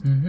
Okay.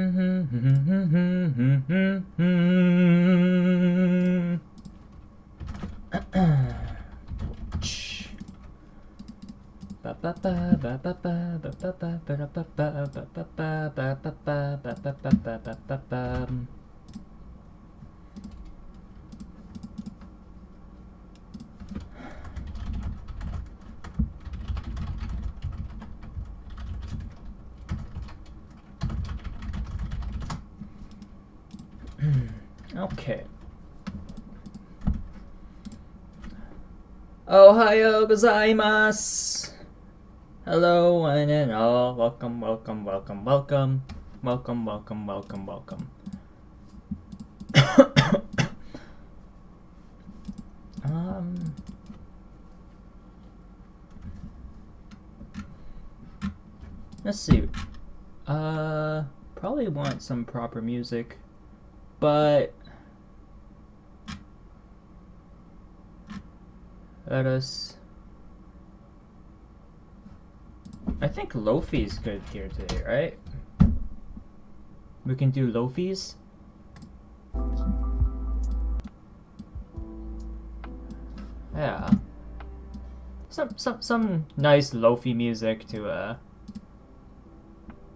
Ohayo gozaimasu. Hello, one and all. Welcome, welcome, welcome, welcome. Welcome, welcome, welcome, welcome. Let's see. Probably want some proper music, but let us. I think Lo-Fi's good here today, right? We can do Lo-Fi's. Yeah. Some nice Lo-Fi music to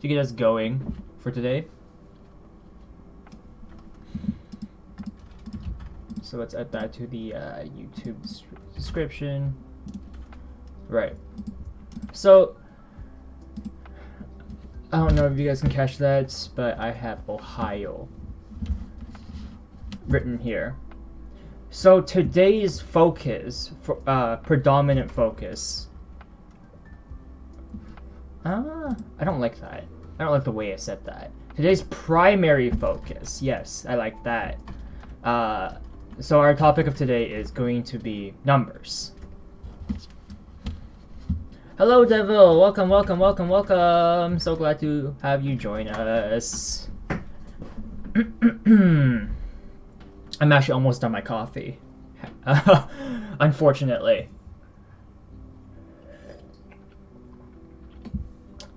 get us going for today. So let's add that to the YouTube description. Right. So I don't know if you guys can catch that, but I have Ohio written here. So today's focus, predominant focus. I don't like that. I don't like the way I said that. Today's primary focus. Yes, I like that. So our topic of today is going to be numbers. Hello, Devil. Welcome, welcome, welcome, welcome. So glad to have you join us. I'm actually almost done my coffee. Unfortunately.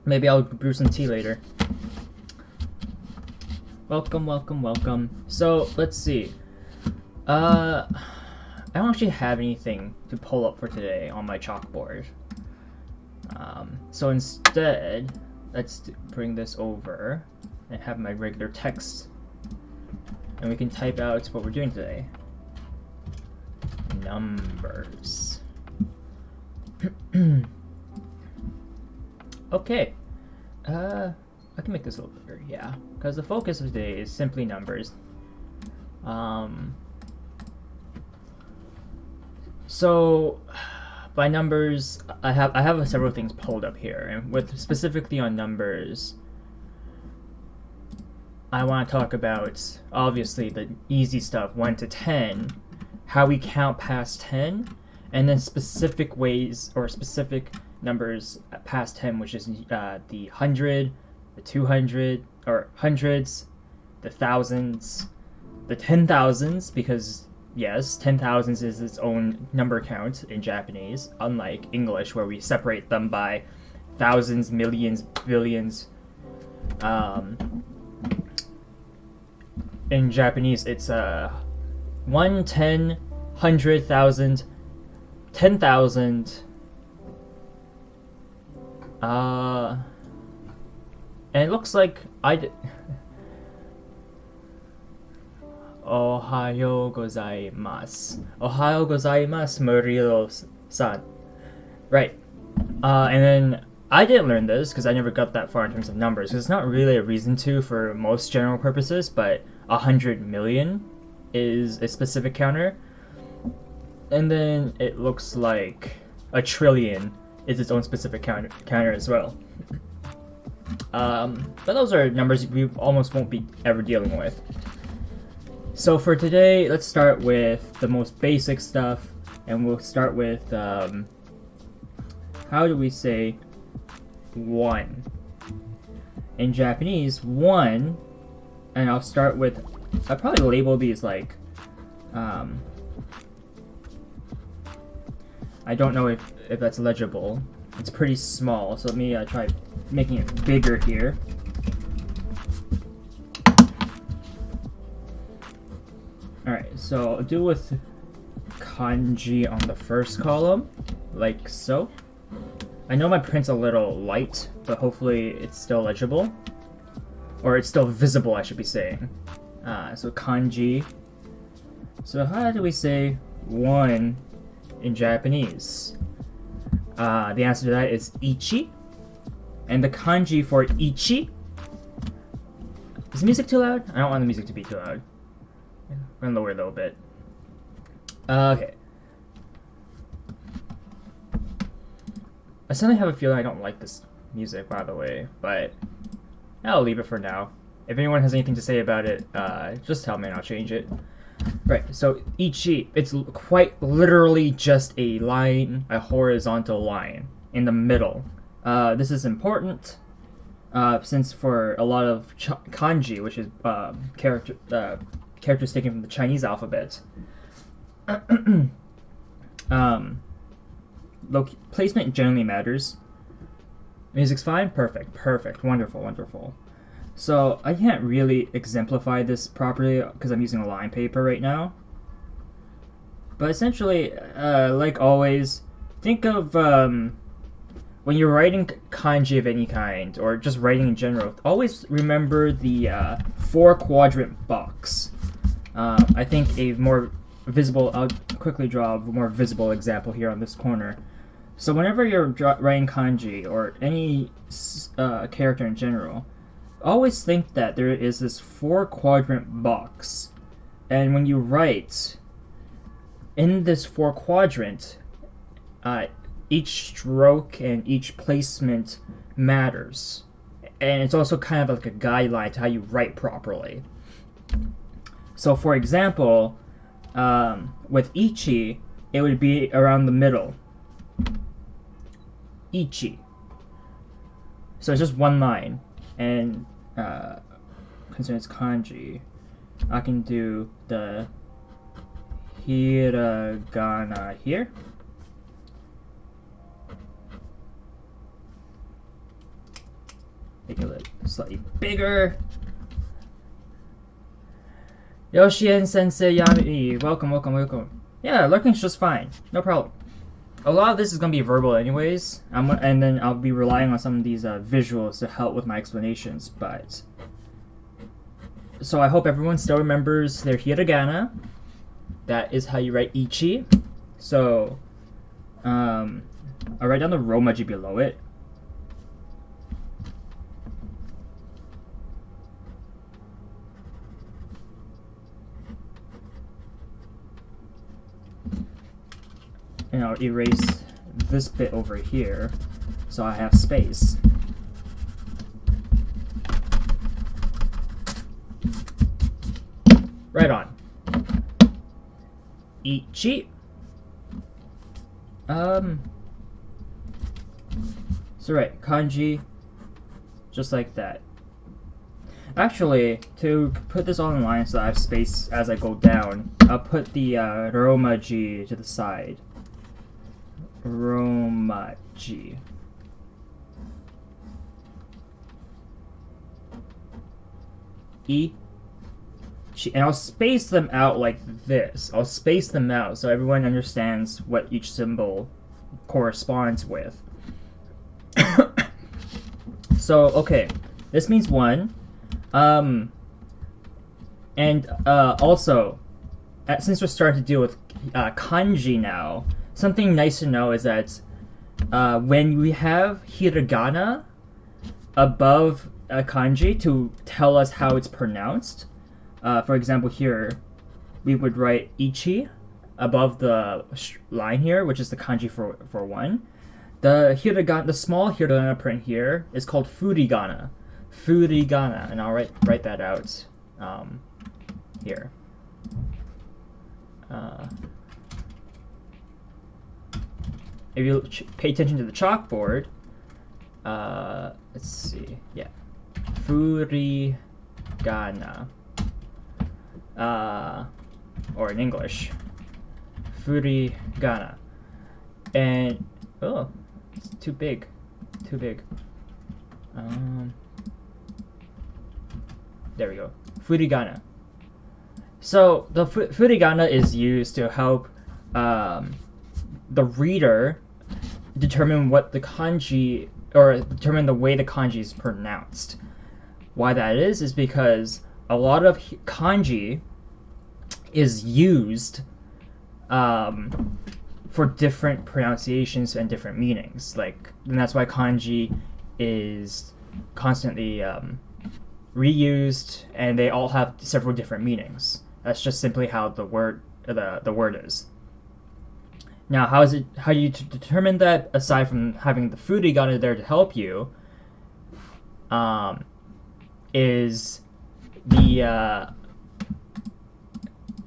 Maybe I'll brew some tea later. Welcome, welcome, welcome. So, let's see. I don't actually have anything to pull up for today on my chalkboard. So instead, let's bring this over and have my regular text. And we can type out what we're doing today. Numbers. Okay. I can make this a little bigger, yeah. Because the focus of today is simply numbers. So by numbers, I have several things pulled up here, and with specifically on numbers, I want to talk about obviously the easy stuff, 1 to 10, how we count past 10, and then specific ways or specific numbers past 10, which is the 100, the 200 or hundreds, the thousands, the 10,000s, because yes, 10,000s is its own number count in Japanese, unlike English where we separate them by thousands, millions, billions. In Japanese, it's 1, 10, 100,000, 10,000. And it looks like Ohayo gozaimasu. Ohayo gozaimasu, Murilo-san. Right. And then I didn't learn this because I never got that far in terms of numbers, because it's not really a reason to for most general purposes, but 100 million is a specific counter. And then it looks like a trillion is its own specific counter as well. But those are numbers we almost won't be ever dealing with. So for today, let's start with the most basic stuff, and we'll start with, how do we say 1? In Japanese, 1, and I'll start with, I'll probably label these like, I don't know if that's legible. It's pretty small, so let me try making it bigger here. So I'll do with kanji on the first column, like so. I know my print's a little light, but hopefully it's still legible. Or it's still visible, I should be saying. So kanji. So how do we say 1 in Japanese? The answer to that is ichi. And the kanji for ichi... Is the music too loud? I don't want the music to be too loud. I'm gonna lower it a little bit. Okay. I suddenly have a feeling I don't like this music, by the way, but I'll leave it for now. If anyone has anything to say about it, just tell me and I'll change it. Right, so ichi, it's quite literally just a line, a horizontal line in the middle. This is important since for a lot of kanji, which is characters taken from the Chinese alphabet, placement generally matters. Music's fine? Perfect, wonderful. So I can't really exemplify this properly because I'm using a line paper right now. But essentially, like always, think of when you're writing kanji of any kind, or just writing in general, always remember the 4-quadrant box. I think a more visible, I'll quickly draw a more visible example here on this corner. So whenever you're writing kanji, or any character in general, always think that there is this 4-quadrant box. And when you write in this 4-quadrant, each stroke and each placement matters. And it's also kind of like a guideline to how you write properly. So for example, with ichi, it would be around the middle. Ichi. So it's just one line. And considering it's kanji, I can do the hiragana here. Make it slightly bigger. Yoshien Sensei Yami, welcome. Yeah, lurking's just fine. No problem. A lot of this is going to be verbal anyways, and then I'll be relying on some of these visuals to help with my explanations, but... So I hope everyone still remembers their hiragana. That is how you write ichi. So, I'll write down the romaji below it. And I'll erase this bit over here so I have space. Right on. Ichi. So right, kanji, just like that. Actually, to put this all in line so I have space as I go down, I'll put the romaji to the side. Romaji. And I'll space them out like this. I'll space them out so everyone understands what each symbol corresponds with. So, okay. This means 1. Also, since we're starting to deal with kanji now, something nice to know is that when we have hiragana above a kanji to tell us how it's pronounced, for example here, we would write ichi above the line here, which is the kanji for 1. The small hiragana print here is called furigana. Furigana, and I'll write that out here. If you pay attention to the chalkboard, let's see, yeah, furigana, or in English, furigana, and oh, it's too big. There we go, furigana. So the furigana is used to help the reader determine what the kanji, or determine the way the kanji is pronounced. Why that is because a lot of kanji is used for different pronunciations and different meanings. And that's why kanji is constantly reused, and they all have several different meanings. That's just simply how the word is. Now, how do you determine that aside from having the furigana there to help you? Is the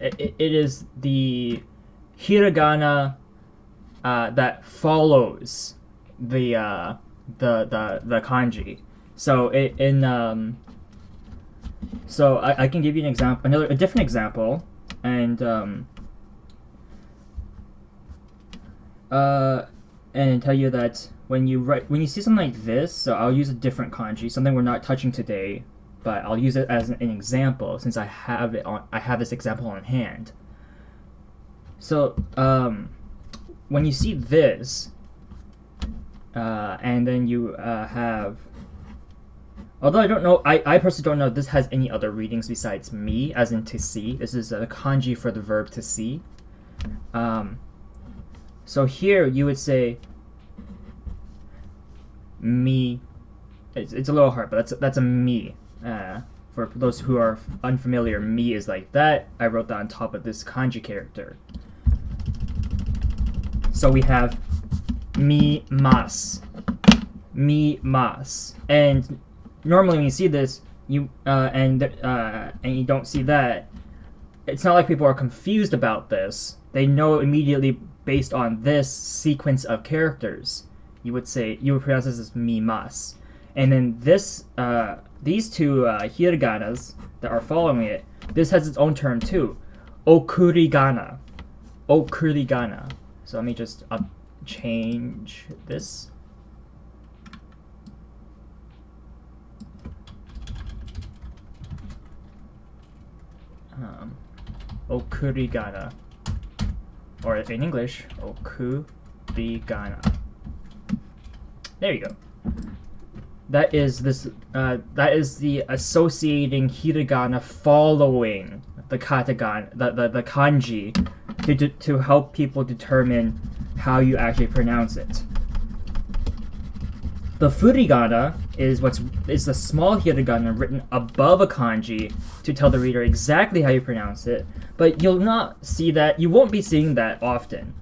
it is the hiragana that follows the kanji. So so I can give you an example, a different example, and tell you that when you see something like this, so I'll use a different kanji, something we're not touching today, but I'll use it as an example since I have this example on hand. So when you see this, and then you have, although I don't know, I personally don't know if this has any other readings besides mi, as in to see. This is a kanji for the verb to see. So here you would say mi. It's a little hard, but that's a mi. For those who are unfamiliar, mi is like that. I wrote that on top of this kanji character. So we have mi mas, and normally when you see this, and you don't see that, it's not like people are confused about this. They know immediately based on this sequence of characters. You would pronounce this as mi mas, and then these two hiraganas that are following it, this has its own term too, okurigana. So let me just change this. Okurigana, or in English, okurigana. There you go. That is the associating hiragana following the katakana, the kanji, to help people determine how you actually pronounce it. The furigana is the small hiragana written above a kanji to tell the reader exactly how you pronounce it, but you'll not see that. You won't be seeing that often.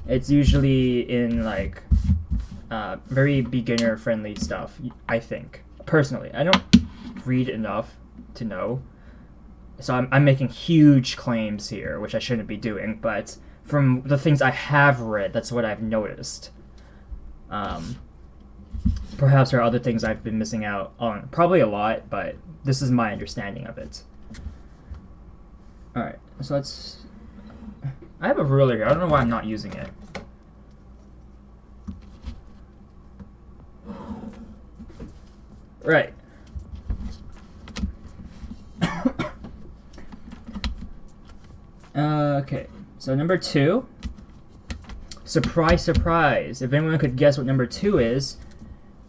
It's usually in very beginner-friendly stuff, I think. Personally, I don't read enough to know, so I'm making huge claims here, which I shouldn't be doing, but from the things I have read, that's what I've noticed. Perhaps there are other things I've been missing out on. Probably a lot, but this is my understanding of it. Alright, so I have a ruler here. I don't know why I'm not using it. Right. Okay, so number 2. Surprise, surprise. If anyone could guess what number 2 is,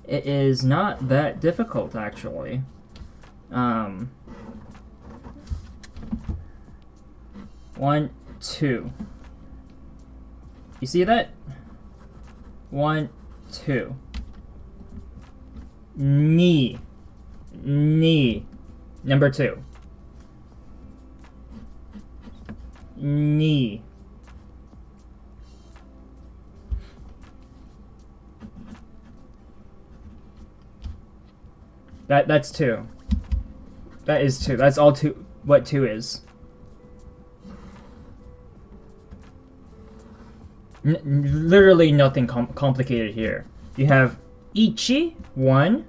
it is not that difficult, actually. 1, 2. You see that? 1, 2. Ni. Number 2. Ni. That's 2. That is 2. That's all 2. What 2 is. Literally nothing complicated here. You have ichi, 1,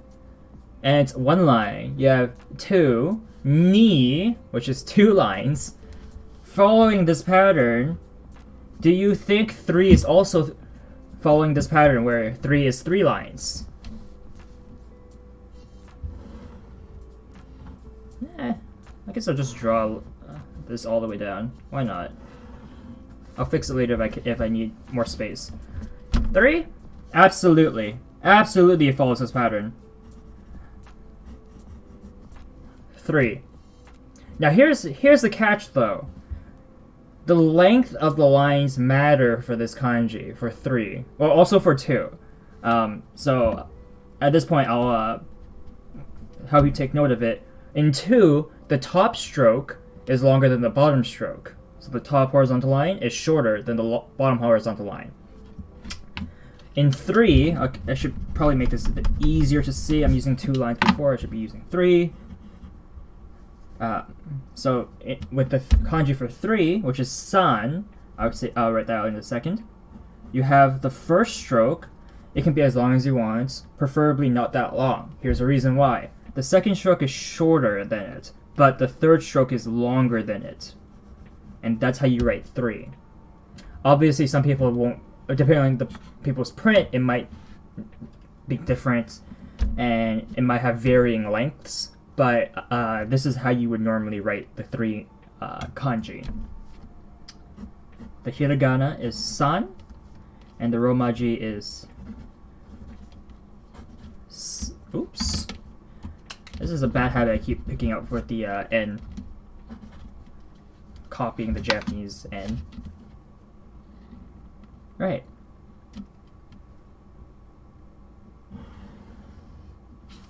and it's 1 line. You have 2, ni, which is 2 lines. Following this pattern, do you think 3 is also following this pattern where 3 is 3 lines? I guess I'll just draw this all the way down. Why not? I'll fix it later if I need more space. 3? Absolutely. Absolutely it follows this pattern. 3. Now here's the catch though. The length of the lines matter for this kanji, for 3. Well, also for 2. So at this point I'll help you take note of it. In 2, the top stroke is longer than the bottom stroke. So the top horizontal line is shorter than the bottom horizontal line. In 3, I should probably make this a bit easier to see. I'm using 2 lines before, I should be using 3. With the kanji for 3, which is san, I'll write that out in a second. You have the first stroke. It can be as long as you want, preferably not that long. Here's the reason why. The second stroke is shorter than it, but the third stroke is longer than it. And that's how you write 3. Obviously, some people won't, depending on the people's print, it might be different, and it might have varying lengths, but this is how you would normally write the 3 kanji. The hiragana is san, and the romaji is... Oops. This is a bad habit I keep picking up with the N. Copying the Japanese N. Right.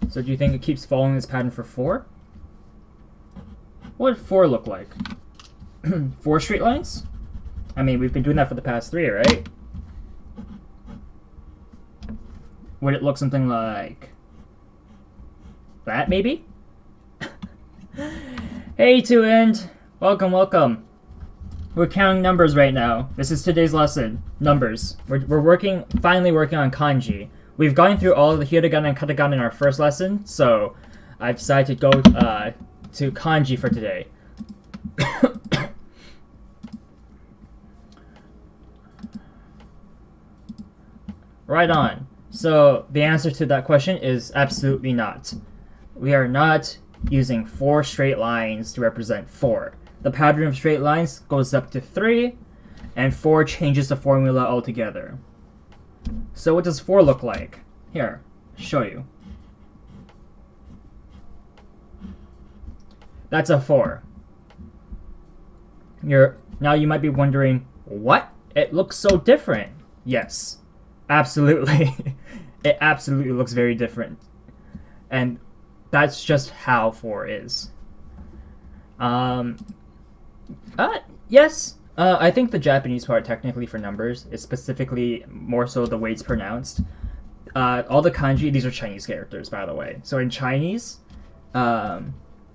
So do you think it keeps following this pattern for 4? What would 4 look like? 4 straight lines? I mean, we've been doing that for the past 3, right? Would it look something like that, maybe? Hey, 2End! Welcome, welcome. We're counting numbers right now. This is today's lesson. Numbers. We're finally working on kanji. We've gone through all of the hiragana and katakana in our first lesson, so I decided to go to kanji for today. Right on. So the answer to that question is absolutely not. We are not using 4 straight lines to represent 4. The pattern of straight lines goes up to 3, and 4 changes the formula altogether. So what does 4 look like? Here, show you. That's a 4. Now you might be wondering, what? It looks so different. Yes, absolutely. It absolutely looks very different. And that's just how 4 is. Yes. I think the Japanese part, technically for numbers, is specifically more so the way it's pronounced. All the kanji, these are Chinese characters, by the way. So in Chinese,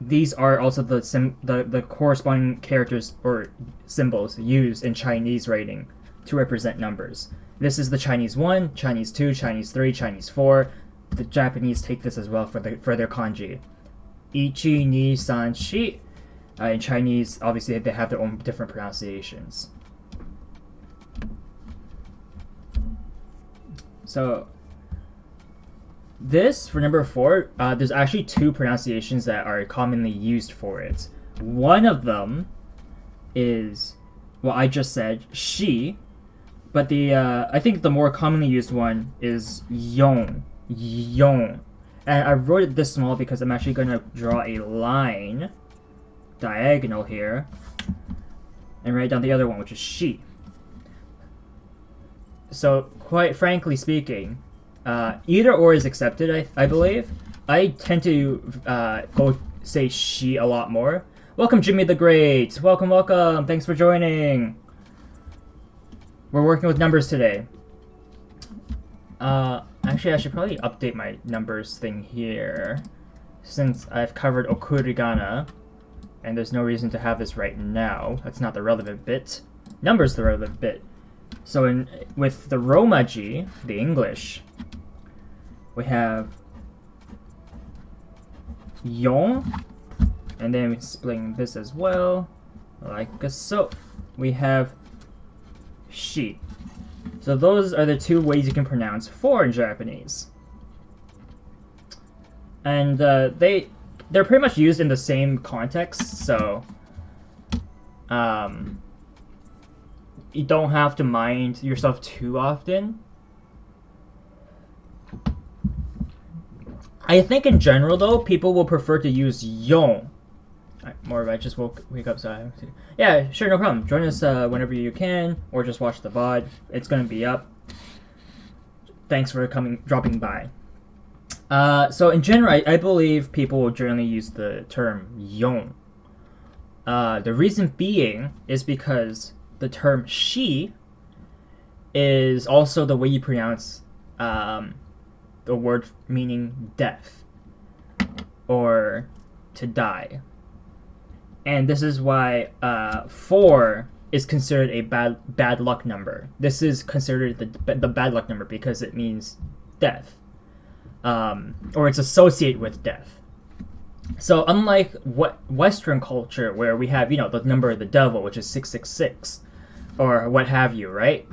these are also the corresponding characters or symbols used in Chinese writing to represent numbers. This is the Chinese 1, Chinese 2, Chinese 3, Chinese 4. The Japanese take this as well for their kanji. Ichi, ni, san, shi. In Chinese, obviously, they have their own different pronunciations. So, this, for number 4, there's actually 2 pronunciations that are commonly used for it. One of them is, well, I just said, shi, but I think the more commonly used one is yon. Yon. And I wrote it this small because I'm actually going to draw a line diagonal here and write down the other one, which is shi. So quite frankly speaking, either or is accepted, I believe. I tend to go say shi a lot more. Welcome, Jimmy the Great. Welcome, welcome. Thanks for joining. We're working with numbers today. Actually, I should probably update my numbers thing here, since I've covered okurigana, and there's no reason to have this right now. That's not the relevant bit. Number's the relevant bit. So with the romaji, the English, we have yon, and then we're splitting this as well, like so. We have shi. So those are the 2 ways you can pronounce 4 in Japanese. And they're pretty much used in the same context, so you don't have to mind yourself too often. I think in general, though, people will prefer to use yon. More of I just wake up, so I have to. Yeah, sure, no problem. Join us whenever you can, or just watch the VOD. It's gonna be up. Thanks for dropping by. So in general, I believe people will generally use the term yon. The reason being is because the term she is also the way you pronounce the word meaning death or to die. And this is why 4 is considered a bad luck number. This is considered the bad luck number because it means death. Or it's associated with death. So unlike Western culture where we have, the number of the devil, which is 666, or what have you, right?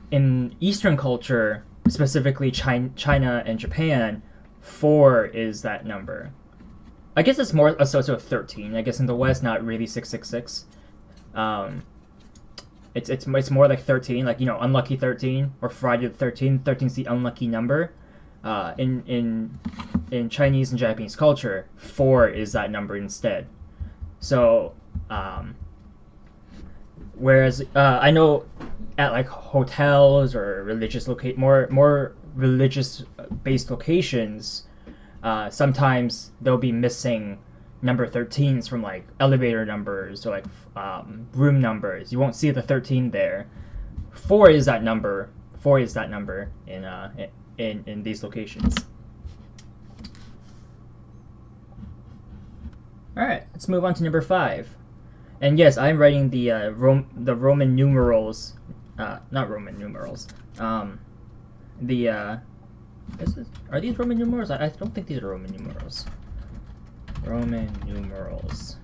In Eastern culture, specifically China and Japan, 4 is that number. I guess it's more associated with 13. I guess in the West, not really 666. It's more like 13, like, unlucky 13, or Friday the 13th. 13 is the unlucky number. In Chinese and Japanese culture, 4 is that number instead. So, whereas I know at like hotels or religious more religious based locations, sometimes they'll be missing number 13s from like elevator numbers or like room numbers. You won't see the 13 there. 4 is that number. 4 is that number in these locations. All right, let's move on to number 5. And yes, I'm writing the Roman numerals, not Roman numerals. Are these Roman numerals? I don't think these are Roman numerals. Roman numerals.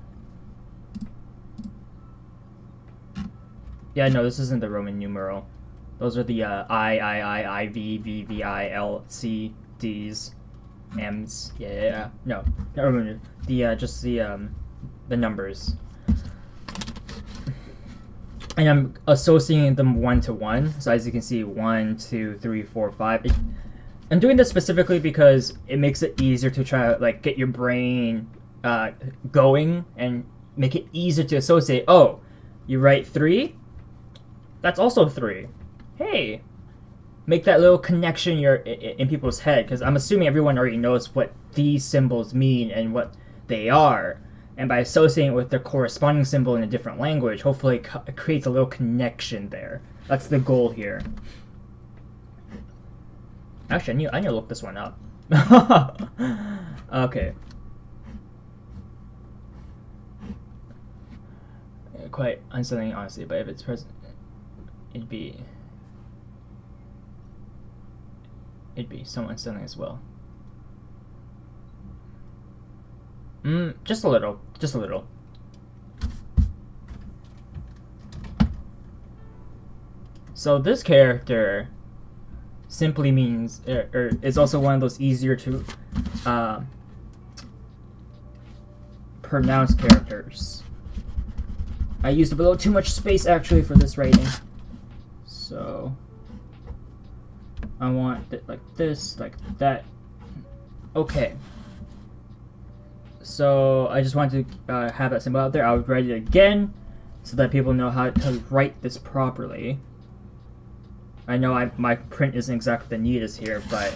Yeah, no, this isn't the Roman numeral. Those are the I, V, V, V, I, L, C, D's, M's. Yeah. No, not Roman. Just the numbers. And I'm associating them 1 to 1. So as you can see, 1, 2, 3, 4, 5. I'm doing this specifically because it makes it easier to try to like get your brain going and make it easier to associate. Oh, you write 3? That's also 3. Hey, make that little connection in people's head, because I'm assuming everyone already knows what these symbols mean and what they are. And by associating it with the corresponding symbol in a different language, hopefully it creates a little connection there. That's the goal here. Actually, I need to look this one up. Okay. Quite unsettling, honestly, but if it's present, it'd be somewhat unsettling as well. Just a little. So this character simply means, or is also one of those easier to pronounce characters. I used a little too much space actually for this writing, so I want it like this, like that. Okay. So I just wanted to have that symbol out there. I'll write it again so that people know how to write this properly. I know my print isn't exactly the neatest here, but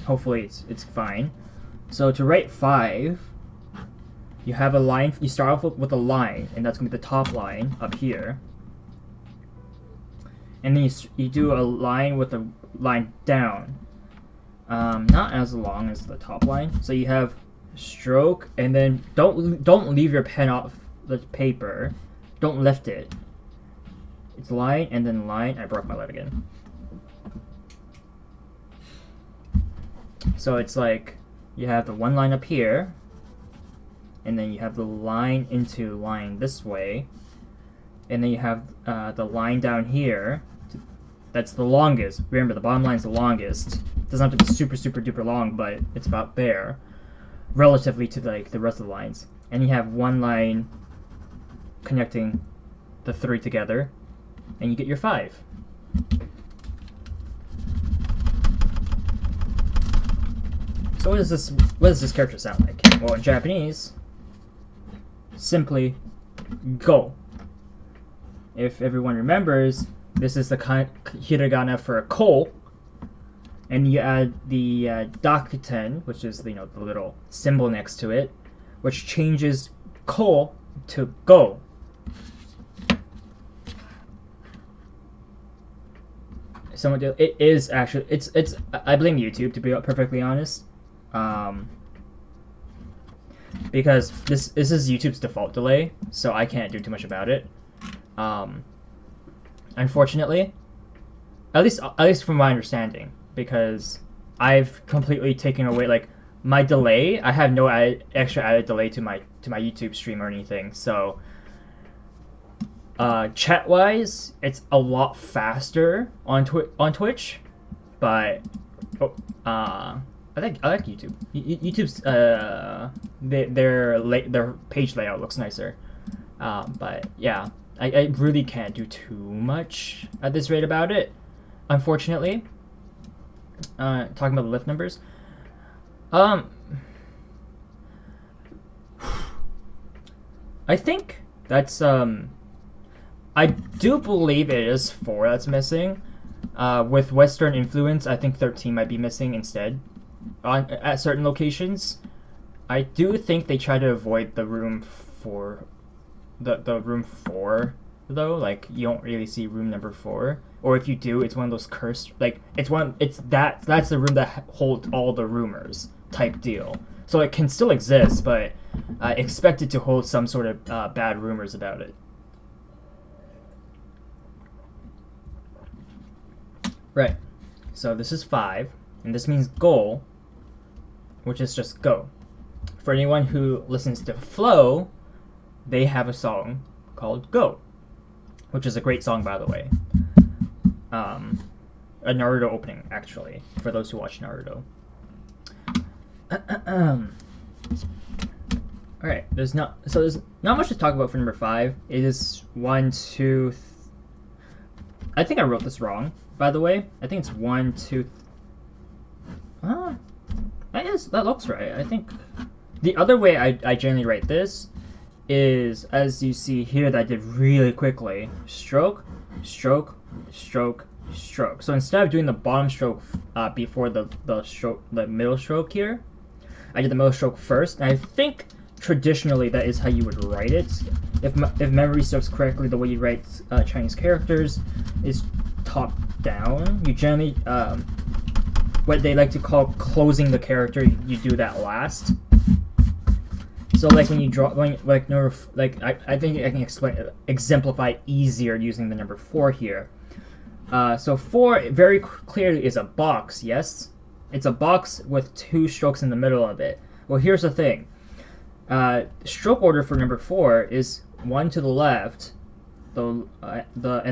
hopefully it's fine. So to write 5, you have a line. You start off with a line, and that's going to be the top line up here. And then you do a line with a line down. Not as long as the top line. So you have stroke, and then don't leave your pen off the paper. Don't lift it. It's line and then line. I broke my leg again. So it's like you have the one line up here, and then you have the line into line this way, and then you have the line down here. That's the longest. Remember, the bottom line is the longest. It doesn't have to be super duper long, but it's about there relatively to like the rest of the lines. And you have one line connecting the 3 together, and you get your 5. So what does this character sound like? Well, in Japanese, simply go. If everyone remembers, this is the hiragana for ko, and you add the dakuten, which is the little symbol next to it, which changes ko to go. It is actually it's I blame YouTube, to be perfectly honest, because this is YouTube's default delay, so I can't do too much about it. Unfortunately, at least from my understanding, because I've completely taken away like my delay. I have no extra added delay to my YouTube stream or anything. So chat wise, it's a lot faster on Twitch, but I like YouTube. YouTube's their page layout looks nicer. But yeah, I really can't do too much at this rate about it, unfortunately. Talking about the lift numbers, I think that's I do believe it is 4 that's missing. With Western influence, I think 13 might be missing instead at certain locations. I do think they try to avoid the room 4, the room 4 though. Like you don't really see room number 4, or if you do, it's one of those cursed. Like that's the room that holds all the rumors type deal. So it can still exist, but expect it to hold some sort of bad rumors about it. Right. So this is 5, and this means goal, which is just go. For anyone who listens to Flow, they have a song called Go, which is a great song, by the way. A Naruto opening, actually, for those who watch Naruto. Alright, there's not much to talk about for number 5. It is 1, 2, I think I wrote this wrong, by the way. I think it's 1, 2. That looks right. I think the other way I generally write this is, as you see here, that I did really quickly: stroke, stroke, stroke, stroke. So instead of doing the bottom stroke before the middle stroke here, I did the middle stroke first. And I think traditionally that is how you would write it. If memory serves correctly, the way you write Chinese characters is top down. You generally what they like to call closing the character, you do that last. So like when you draw, I think I can exemplify easier using the number 4 here. So 4 very clearly is a box. Yes, it's a box with 2 strokes in the middle of it. Well, here's the thing. Stroke order for number 4 is 1 to the left, and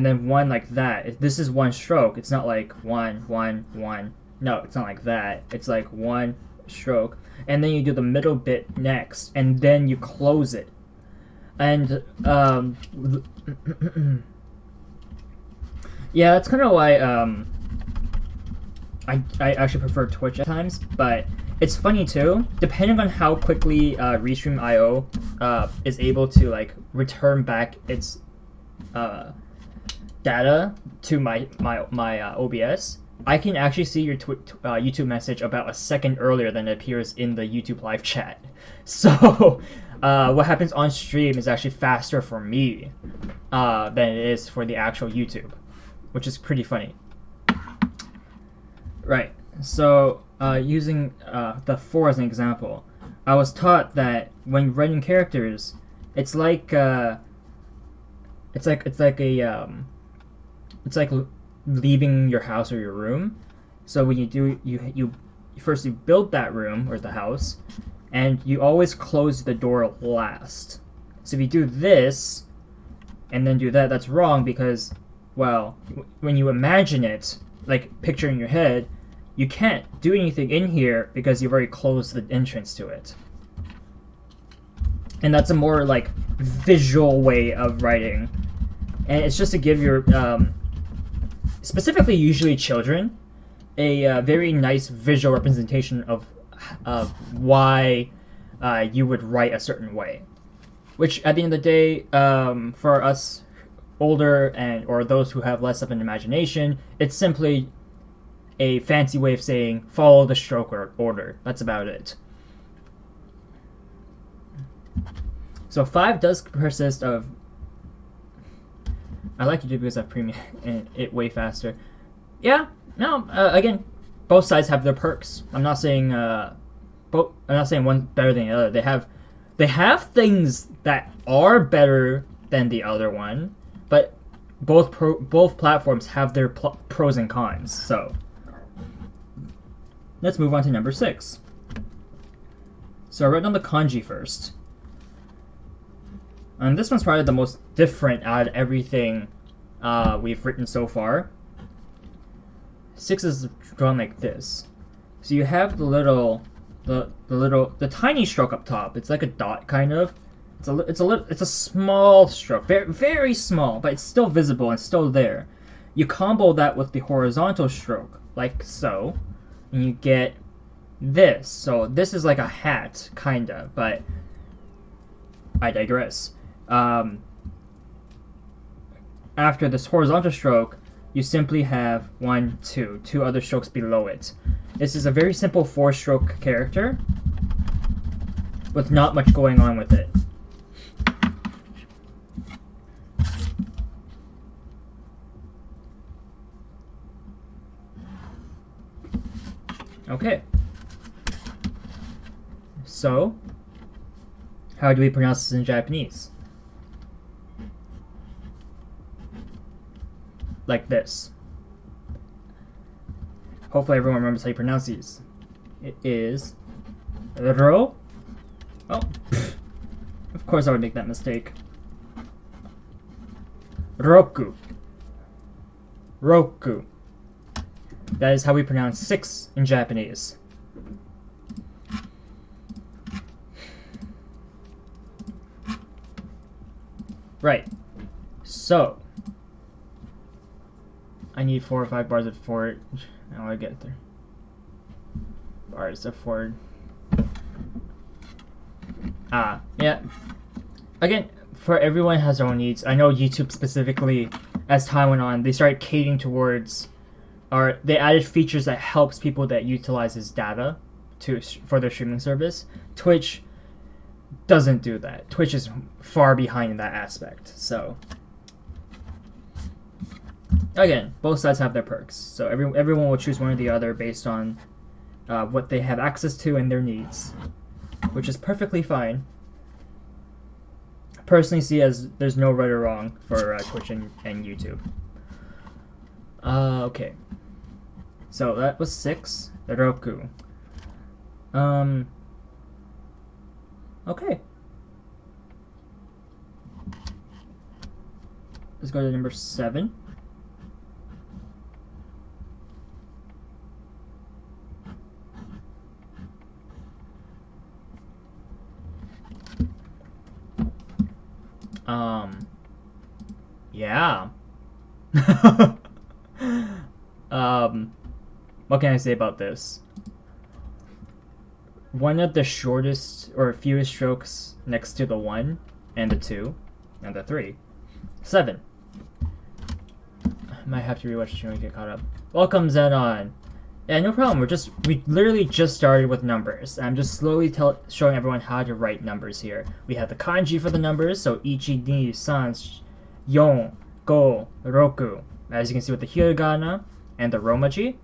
then 1 like that. This is 1 stroke. It's not like 1, 1, 1. No, it's not like that. It's like 1 stroke, and then you do the middle bit next, and then you close it. And yeah, that's kind of why I actually prefer Twitch at times, but it's funny too, depending on how quickly Restream.io is able to like return back its data to my OBS. I can actually see your YouTube message about a second earlier than it appears in the YouTube live chat. So what happens on stream is actually faster for me than it is for the actual YouTube, which is pretty funny. Right. So using the 4 as an example, I was taught that when writing characters, it's like leaving your house or your room. So when you do, you first you build that room or the house, and you always close the door last. So if you do this and then do that, that's wrong, because, well, when you imagine it, like picture in your head, you can't do anything in here because you've already closed the entrance to it. And that's a more like visual way of writing, and it's just to give your specifically usually children a very nice visual representation of why you would write a certain way. Which at the end of the day, for us older or those who have less of an imagination, it's simply a fancy way of saying follow the stroke order. That's about it. So 5 does persist of. I like to do because I've premium it way faster. Yeah, no. Again, both sides have their perks. I'm not saying I'm not saying one better than the other. They have things that are better than the other one, but both platforms have their pros and cons. So let's move on to number 6. So I wrote down the kanji first. And this one's probably the most different out of everything we've written so far. 6 is drawn like this. So you have the tiny stroke up top. It's like a dot kind of. It's a small stroke, very, very small, but it's still visible and still there. You combo that with the horizontal stroke, like so, and you get this. So this is like a hat, kinda, but I digress. After this horizontal stroke, you simply have 1, 2 other strokes below it. This is a very simple 4-stroke character with not much going on with it. Okay. So, how do we pronounce this in Japanese? Like this. Hopefully everyone remembers how you pronounce these. It is ro. Oh, of course I would make that mistake. Roku. Roku. That is how we pronounce 6 in Japanese. Right. So I need 4 or 5 bars of forward. I want to get there. Bars of forward. Yeah. Again, for everyone has their own needs. I know YouTube specifically, as time went on, they started catering towards, or they added features that helps people that utilizes data for their streaming service. Twitch doesn't do that. Twitch is far behind in that aspect. So again, both sides have their perks. So everyone will choose one or the other based on what they have access to and their needs, which is perfectly fine. Personally, see as there's no right or wrong for Twitch and YouTube. Okay. So that was 6. The Roku. Okay. Let's go to number 7. Yeah. What can I say about this? One of the shortest or fewest strokes next to the 1 and the 2 and the 3. 7. Might have to rewatch the stream to get caught up. Welcome, Zenon. Yeah, no problem. We literally just started with numbers. I'm just slowly showing everyone how to write numbers here. We have the kanji for the numbers, so ichi, ni, san, yon, go, roku. As you can see with the hiragana and the romaji.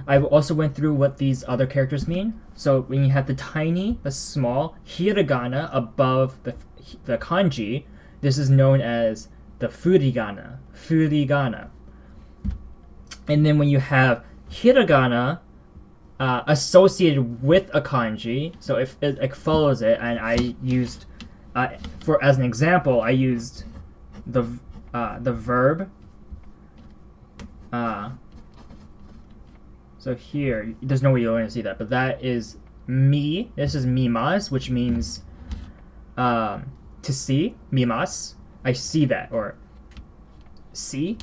I also went through what these other characters mean. So when you have the tiny, the small hiragana above the kanji, this is known as the furigana. Furigana. And then when you have hiragana associated with a kanji, so if it like follows it, and I used as an example, I used the verb. So here, there's no way you're going to see that, but that is mi. This is mimas, which means to see, mimas. I see that, or see.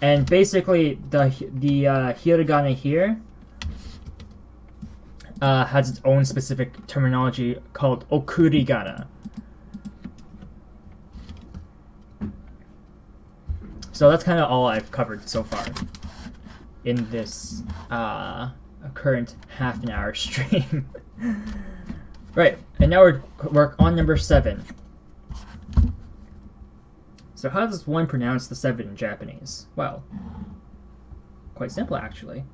And basically, the hiragana here has its own specific terminology called okurigana. So that's kind of all I've covered so far in this current half an hour stream. Right, and now we're on number 7. So how does one pronounce the 7 in Japanese? Well, quite simple actually.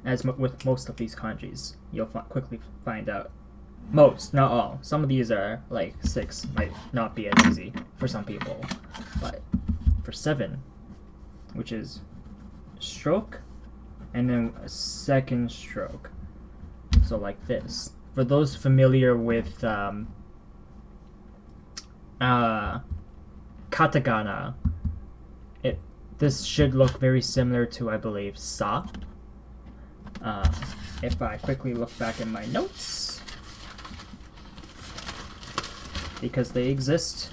As with most of these kanjis, you'll quickly find out. Most, not all. Some of these are like 6, might not be as easy for some people. But for 7, which is stroke, and then a second stroke. So like this. For those familiar with katakana, this should look very similar to, I believe, sa. If I quickly look back in my notes, because they exist.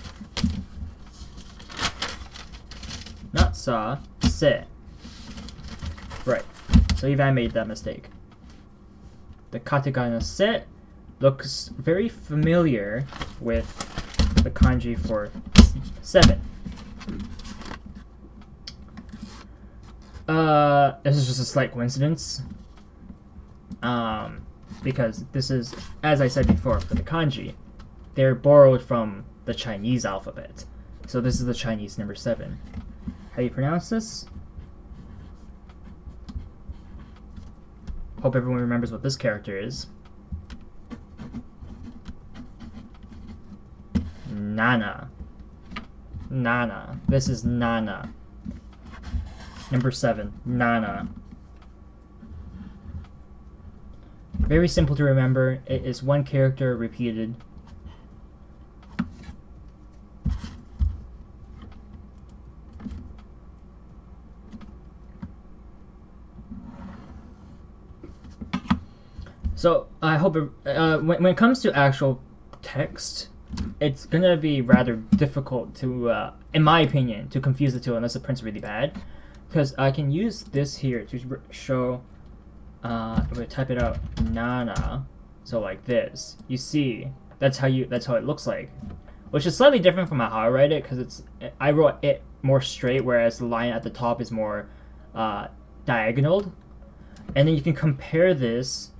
Not sa, se. Right, so even I made that mistake. The katakana se looks very familiar with the kanji for 7. This is just a slight coincidence. Because this is, as I said before, for the kanji, they're borrowed from the Chinese alphabet. So this is the Chinese number 7. How do you pronounce this? Hope everyone remembers what this character is. Nana. Nana. This is Nana. Number 7. Nana. Very simple to remember. It is one character repeated. So I hope when it comes to actual text, it's gonna be rather difficult to, in my opinion, to confuse the two unless the print's really bad, because I can use this here to show. If I type it out, Nana, so like this, you see, that's how it looks like, which is slightly different from how I write it, because I wrote it more straight, whereas the line at the top is more diagonal, and then you can compare this.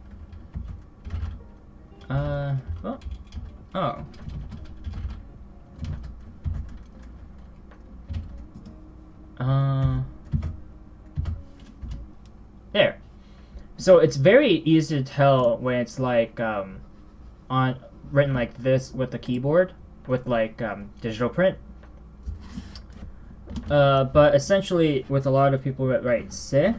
There. So it's very easy to tell when it's like written like this with the keyboard with like digital print. But essentially, with a lot of people that write se,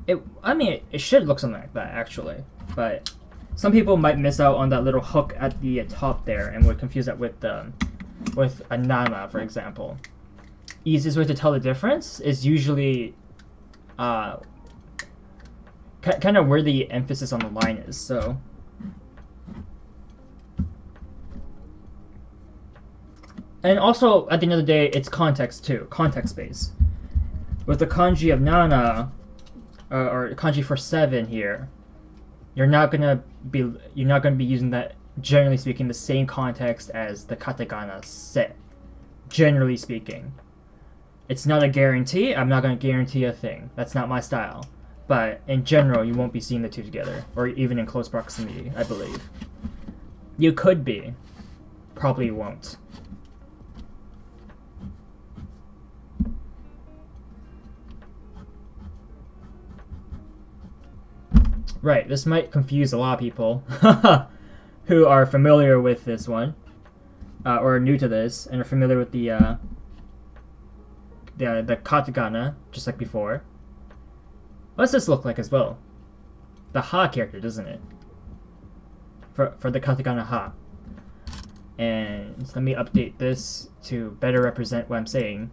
it should look something like that actually. But some people might miss out on that little hook at the top there and would confuse that with a nana, for example. Easiest way to tell the difference is usually kind of where the emphasis on the line is. So and also at the end of the day, it's context too, context based. With the kanji of nana or kanji for 7 here, you're not gonna be using that, generally speaking, the same context as the katakana se. Generally speaking, it's not a guarantee. I'm not gonna guarantee a thing. That's not my style. But in general, you won't be seeing the two together, or even in close proximity, I believe. You could be. Probably won't. Right, this might confuse a lot of people who are familiar with this one, or are new to this, and are familiar with the katakana, just like before. What's this look like as well? The ha character, doesn't it? For the katakana ha. And let me update this to better represent what I'm saying.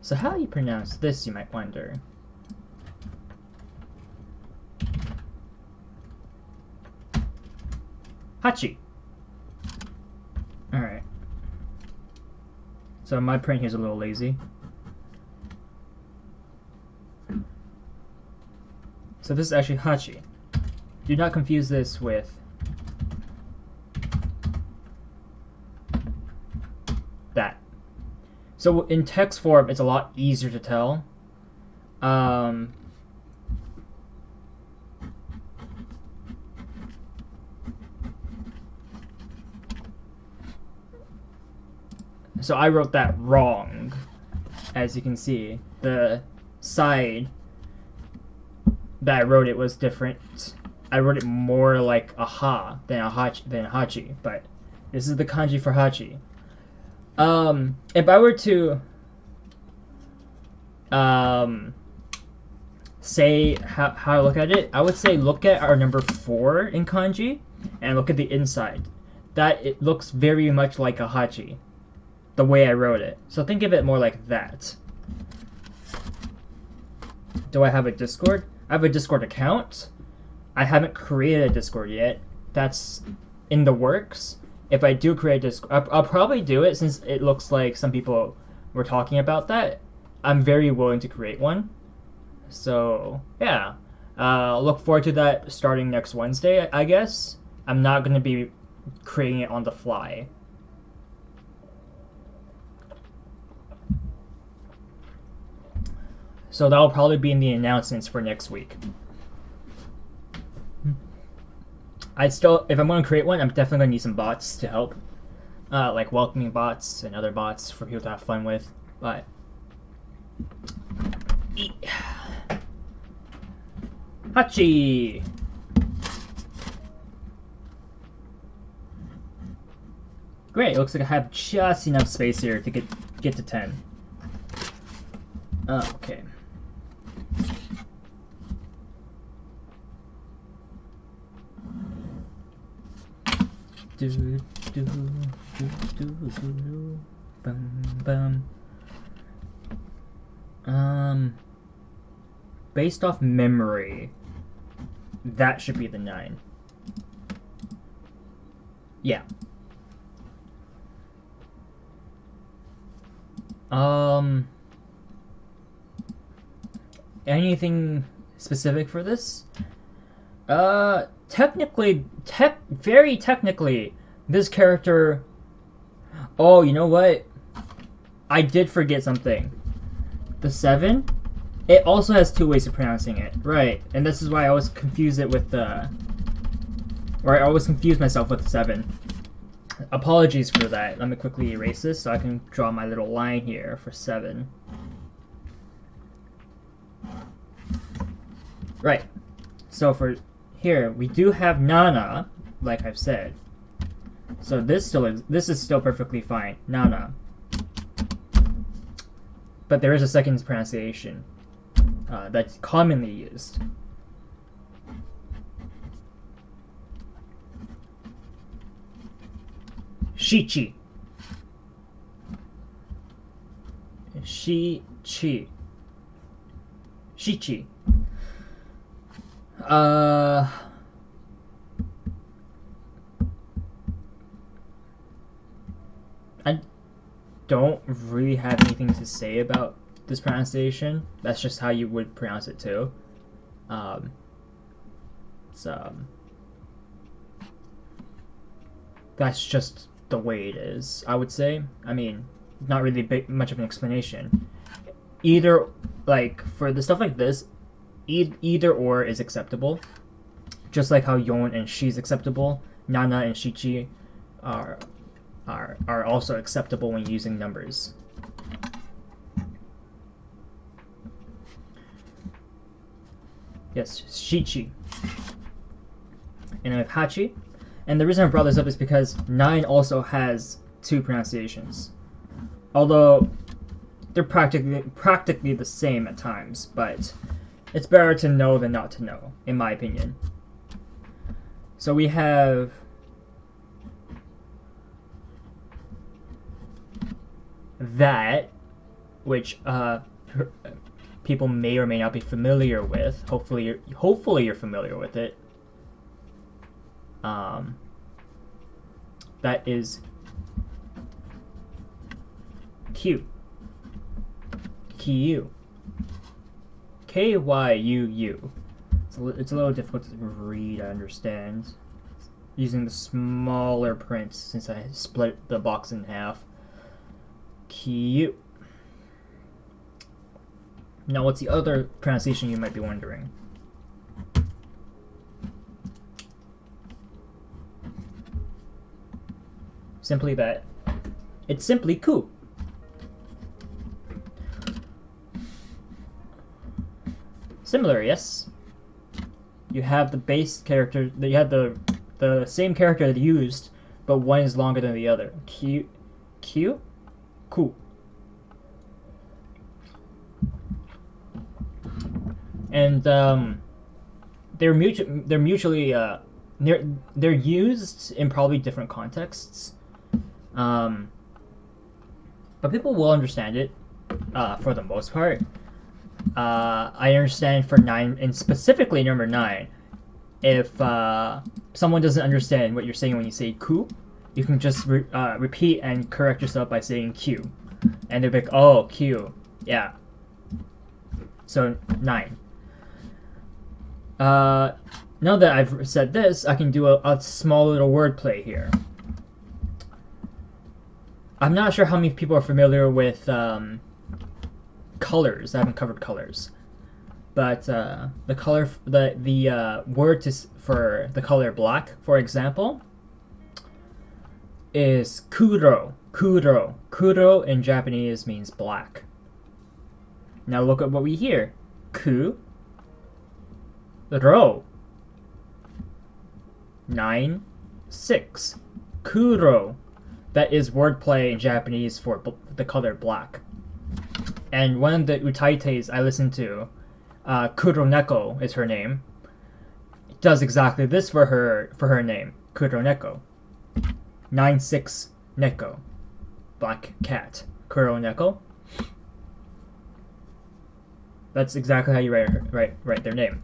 So how do you pronounce this, you might wonder? Hachi. Alright. So my print here's a little lazy. So this is actually Hachi. Do not confuse this with that. So in text form, it's a lot easier to tell. So I wrote that wrong, as you can see. The side that I wrote it was different. I wrote it more like a ha than a hachi, but this is the kanji for hachi. If I were to say how I look at it, I would say look at our number 4 in kanji and look at the inside. That it looks very much like a hachi, the way I wrote it. So think of it more like that. Do I have a Discord? I have a Discord account. I haven't created a Discord yet. That's in the works. If I do create a Discord, I'll probably do it since it looks like some people were talking about that. I'm very willing to create one. So, yeah. Look forward to that starting next Wednesday, I guess. I'm not going to be creating it on the fly. So that'll probably be in the announcements for next week. If I'm going to create one, I'm definitely going to need some bots to help. Like welcoming bots and other bots for people to have fun with. But Hachi! Great, it looks like I have just enough space here to get to 10. Okay. Based off memory, that should be the 9. Yeah. Anything specific for this? Very technically, this character... Oh, you know what? I did forget something. The 7? It also has 2 ways of pronouncing it. Right, and this is why I always confuse it with the... Or I always confuse myself with the 7. Apologies for that. Let me quickly erase this so I can draw my little line here for 7. Right. So for here, we do have Nana, like I've said. So this is still perfectly fine. Nana. But there is a second pronunciation that's commonly used. Shichi. Shichi. Shichi. I don't really have anything to say about this pronunciation. That's just how you would pronounce it too. So that's just the way it is, I would say. I mean, not really much of an explanation. Either, like, for the stuff like this, either or is acceptable. Just like how Yon and Shi's acceptable, Nana and Shichi are also acceptable when using numbers. Yes, Shichi. And I have Hachi. And the reason I brought this up is because 9 also has 2 pronunciations. Although they're practically the same at times, but it's better to know than not to know, in my opinion. So we have that, which people may or may not be familiar with. Hopefully you're familiar with it. That is Q. Q. Kyuu. It's a little difficult to read, I understand. Using the smaller print since I split the box in half. Q. Now, what's the other pronunciation, you might be wondering? Simply that. It's simply ku. Similar, yes. You have the base character. You have the same character that you used, but one is longer than the other. Ku. And they're mutually they're used in probably different contexts. But people will understand it for the most part. I understand for 9, and specifically number 9, if someone doesn't understand what you're saying when you say ku, you can just repeat and correct yourself by saying Q. And they'll be like, oh, Q. Yeah. So, 9. Now that I've said this, I can do a small little wordplay here. I'm not sure how many people are familiar with colors. I haven't covered colors, but the word for the color black, for example, is kuro. Kuro in Japanese means black. Now look at what we hear. Ro. 9, 6. Kuro. That is wordplay in Japanese for the color black. And one of the utaites I listen to, Kuroneko is her name, does exactly this for her name, Kuroneko. 9-6 Neko. Black cat. Kuroneko. That's exactly how you write their name.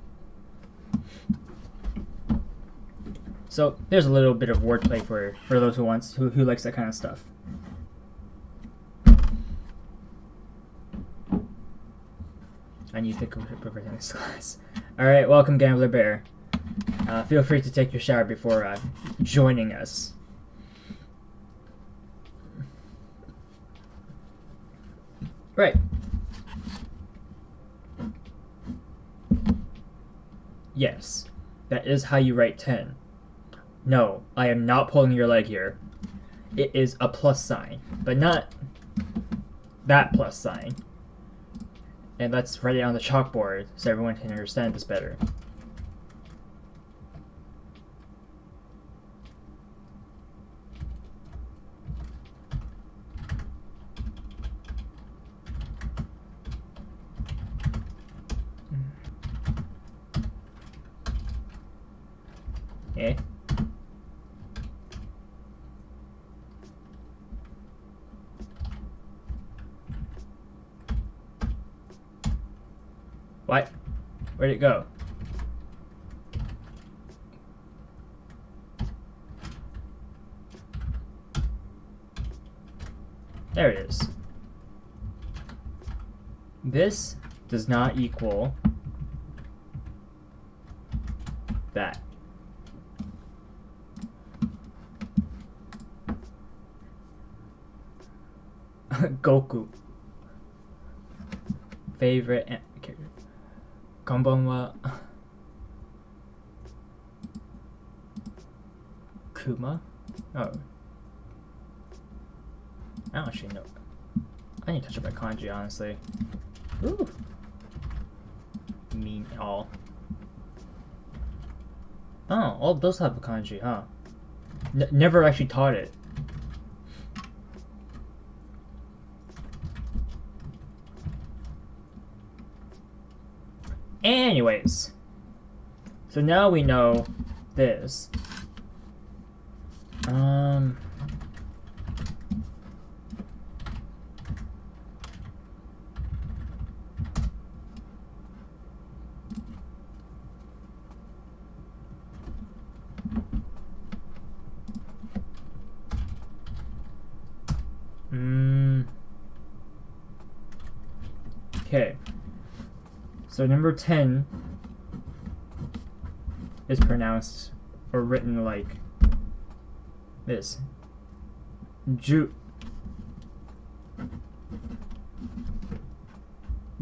So there's a little bit of wordplay for those who likes that kind of stuff. I need to go prepare this class. Alright, welcome Gambler Bear. Feel free to take your shower before joining us. Right. Yes, that is how you write 10. No, I am not pulling your leg here. It is a plus sign, but not that plus sign. And let's write it on the chalkboard so everyone can understand this better. Okay. What? Where'd it go? There it is. This does not equal that. Goku. Favorite character. Konbanwa. Kuma? Oh. I don't actually know. I need to touch up my kanji, honestly. Ooh. Mean all. Oh, all those have a kanji, huh? Never actually taught it. Anyways, so now we know this. Okay. So number 10 is pronounced or written like this. Ju.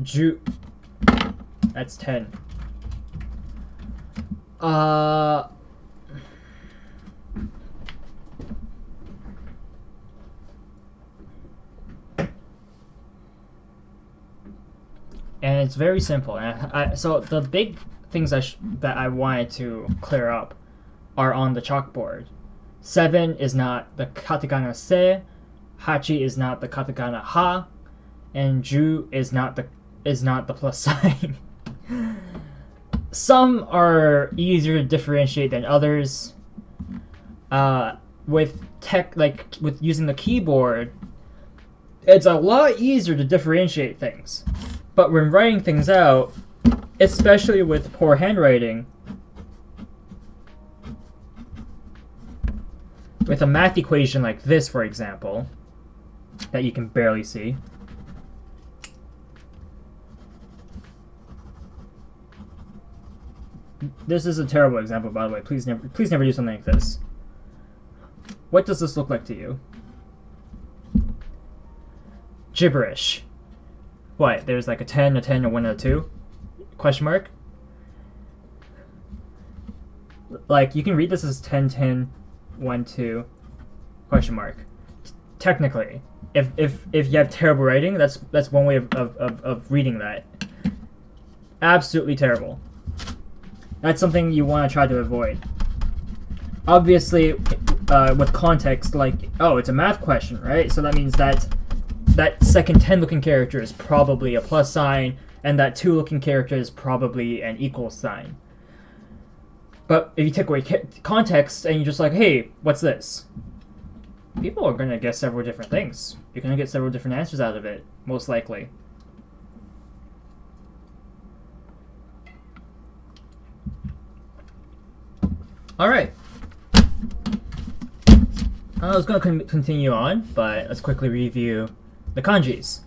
Ju. That's 10. And it's very simple. And so the big things that I wanted to clear up are on the chalkboard. 7 is not the katakana se, hachi is not the katakana ha, and ju is not the plus sign. Some are easier to differentiate than others. With using the keyboard, it's a lot easier to differentiate things. But when writing things out, especially with poor handwriting, with a math equation like this, for example, that you can barely see, this is a terrible example, by the way. Please never do something like this. What does this look like to you? Gibberish. What? There's like a 10, a 1, and a 2? Question mark? Like, you can read this as 10, 10, 1, 2, question mark. Technically, if you have terrible writing, that's one way of reading that. Absolutely terrible. That's something you want to try to avoid. Obviously, with context, like, oh, it's a math question, right? So that means that second 10 looking character is probably a plus sign, and that 2 looking character is probably an equal sign. But if you take away context and you're just like, hey, what's this? People are going to guess several different things. You're going to get several different answers out of it, most likely. Alright. I was going to continue on, but let's quickly review the kanjis.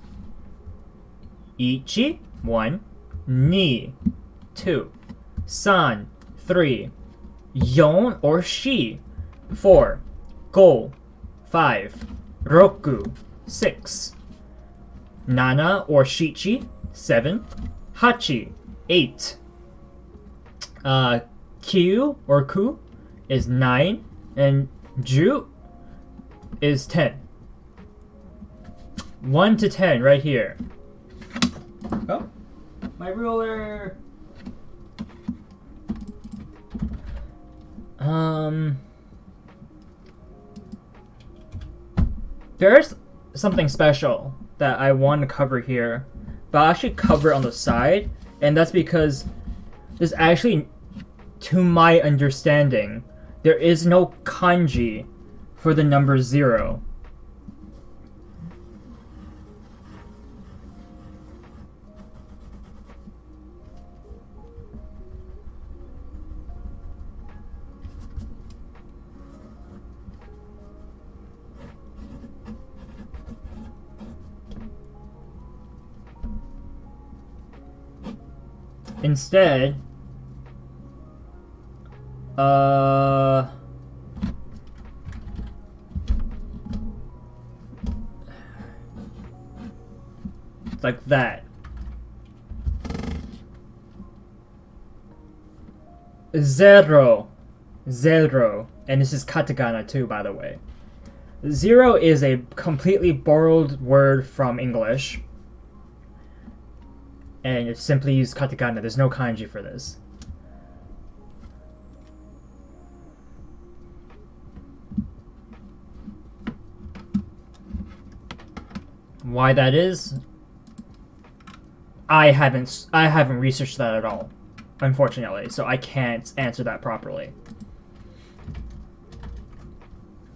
Ichi, 1. Ni, 2. San, 3. Yon or shi, 4. Go, 5. Roku, 6. Nana or shichi, 7. Hachi, 8. Kyu or ku is 9. And ju is 10. 1 to 10 right here. Oh, my ruler. There's something special that I want to cover here, but I'll actually cover it on the side, and that's because there's actually, to my understanding, there is no kanji for the number 0. Instead, it's like that. 0, 0, and this is katakana too, by the way. 0 is a completely borrowed word from English, and it's simply used katakana. There's no kanji for this. Why that is, I haven't researched that at all, unfortunately, so I can't answer that properly.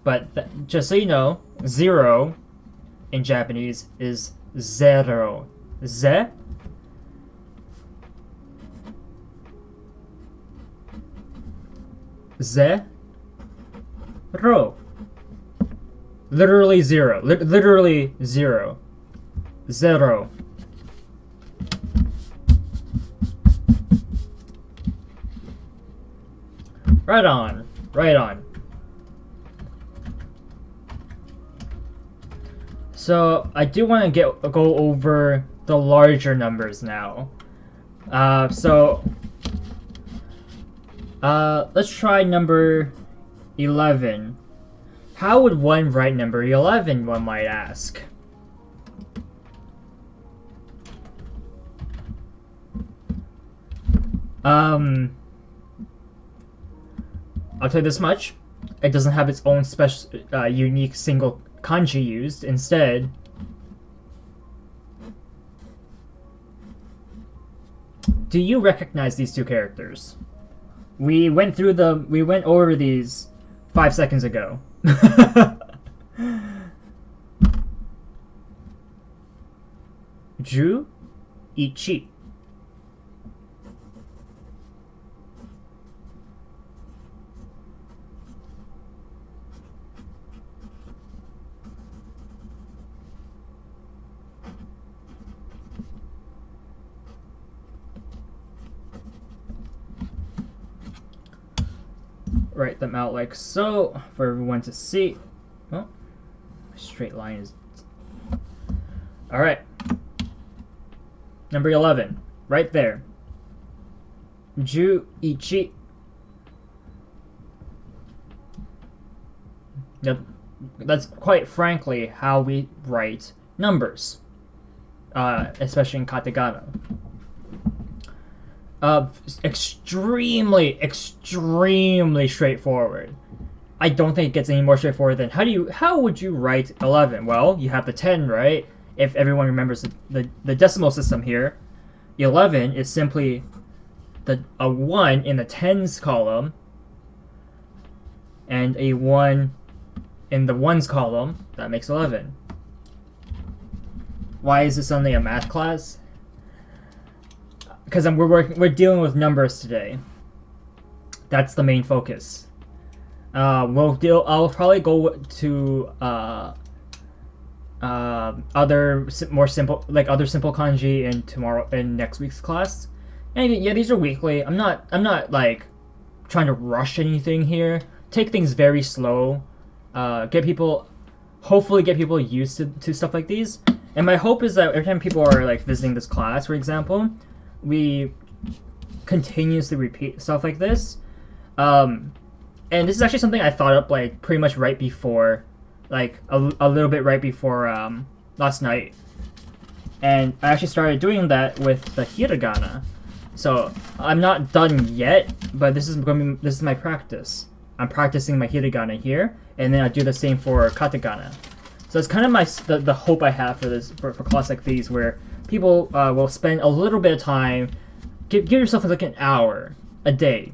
But just so you know, 0 in Japanese is zero. Ze. Zero. Literally 0. Literally 0. 0. Right on. Right on. So I do want to go over the larger numbers now. Let's try number 11. How would one write number 11, one might ask? I'll tell you this much. It doesn't have its own special, unique single kanji used. Instead, do you recognize these two characters? We went over these 5 seconds ago. Ju, Ichi. Write them out like so for everyone to see. Oh, straight line is. Alright. Number 11. Right there. Ju ichi. Yep. That's quite frankly how we write numbers. Especially in katakana. Extremely straightforward. I don't think it gets any more straightforward than how would you write 11? Well, you have the 10, right? If everyone remembers the decimal system here, 11 is simply a 1 in the tens column and a 1 in the ones column. That makes 11. Why is this only a math class? Because we're dealing with numbers today. That's the main focus. I'll probably go to other simple kanji in next week's class. And yeah, these are weekly. I'm not like trying to rush anything here. Take things very slow. Hopefully get people used to stuff like these. And my hope is that every time people are like visiting this class, for example, we continuously repeat stuff like this. And this is actually something I thought up like pretty much right before, like a little bit right before last night. And I actually started doing that with the hiragana. So I'm not done yet, but this is my practice. I'm practicing my hiragana here, and then I do the same for katakana. So it's kind of the hope I have for this for class like these, where people will spend a little bit of time. Give yourself like an hour a day,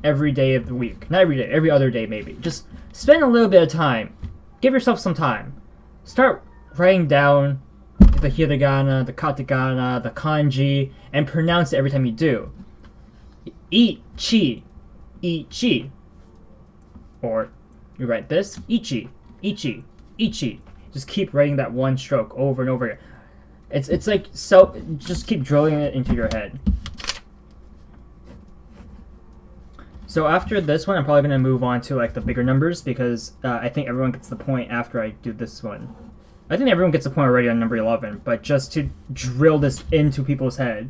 every day of the week. Not every day, every other day maybe. Just spend a little bit of time. Give yourself some time. Start writing down the hiragana, the katakana, the kanji, and pronounce it every time you do. Ichi, ichi. Or you write this, ichi, ichi, ichi. Just keep writing that one stroke over and over again. It's like just keep drilling it into your head. So after this one, I'm probably gonna move on to like the bigger numbers, because I think everyone gets the point after I do this one. I think everyone gets the point already on number 11, but just to drill this into people's head.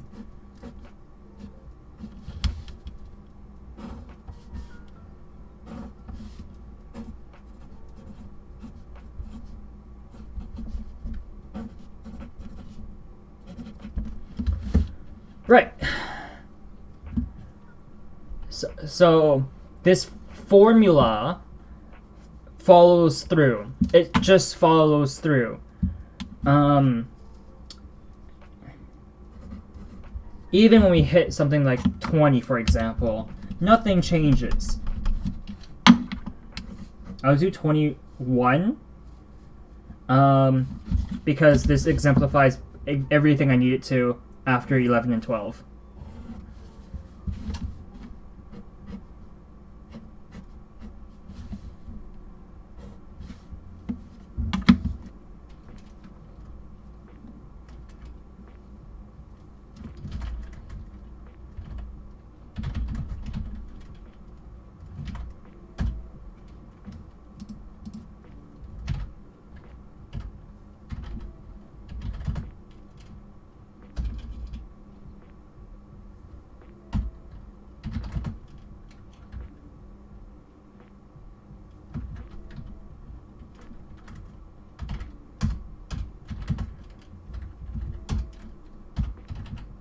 Right. So this formula follows through. It just follows through. Even when we hit something like 20, for example, nothing changes. I'll do 21. Because this exemplifies everything I need it to after 11 and 12.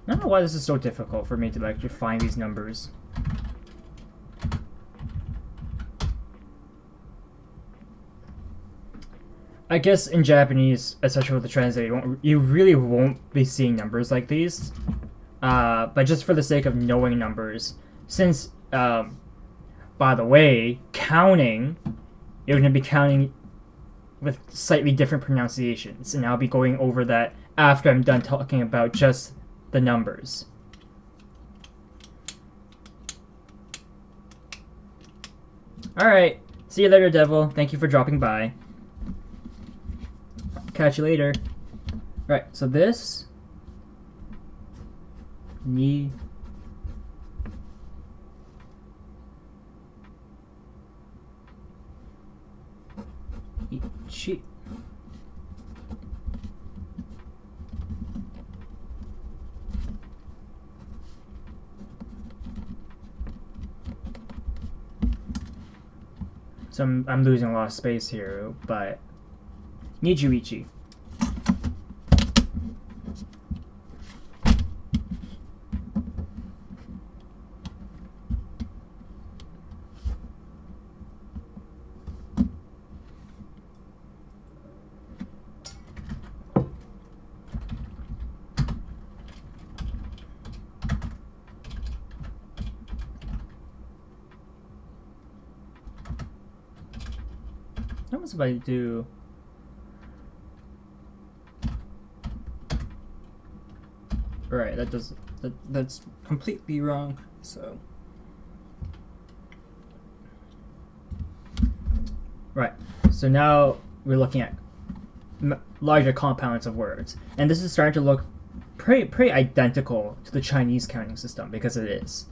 I don't know why this is so difficult for me to actually find these numbers. I guess in Japanese, especially with the translator, you really won't be seeing numbers like these. But just for the sake of knowing numbers, since, by the way, counting, you're going to be counting with slightly different pronunciations, and I'll be going over that after I'm done talking about just the numbers. Alright, see you later, Devil. Thank you for dropping by. Catch you later. Right, so this ni ichi. So I'm losing a lot of space here, but Nijuichi. What was if I do? Right, that's completely wrong. So, right. So now we're looking at larger compounds of words, and this is starting to look pretty identical to the Chinese counting system, because it is.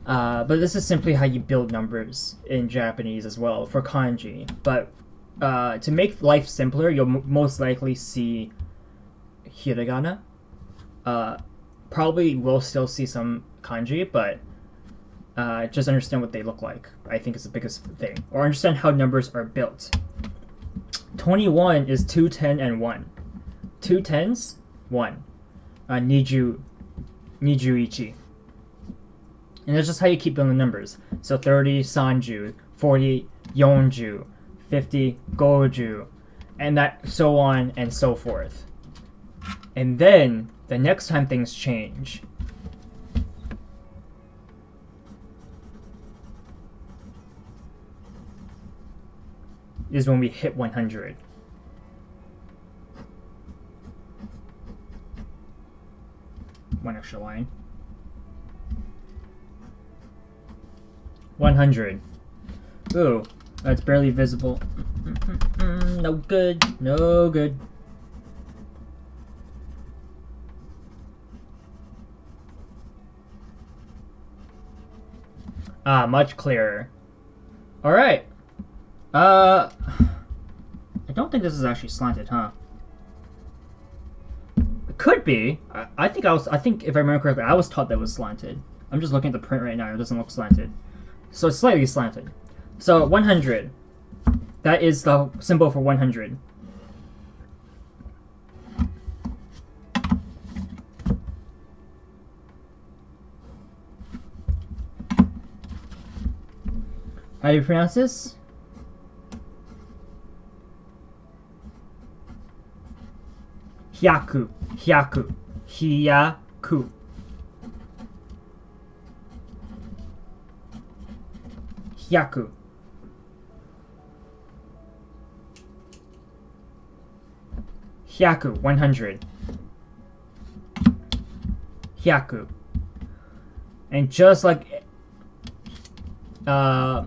But this is simply how you build numbers in Japanese as well for kanji. But to make life simpler, you'll most likely see hiragana. Probably will still see some kanji, but just understand what they look like, I think, is the biggest thing. Or understand how numbers are built. 21 is 2, 10, and 1. 2 tens, 1. Nijuichi. And that's just how you keep building numbers. So 30, sanju, 40, yonju, 50, goju, and that so on and so forth. And then the next time things change, is when we hit 100. One extra line. 100. Ooh, that's barely visible. No good. No good. Ah, much clearer. Alright. I don't think this is actually slanted, huh? It could be. I think if I remember correctly, I was taught that it was slanted. I'm just looking at the print right now. It doesn't look slanted. So it's slightly slanted. So 100. That is the symbol for 100. How do you pronounce this? Hyaku. Hyaku. Hyaku. Hyaku. Hyaku, 100. Hyaku. And just like I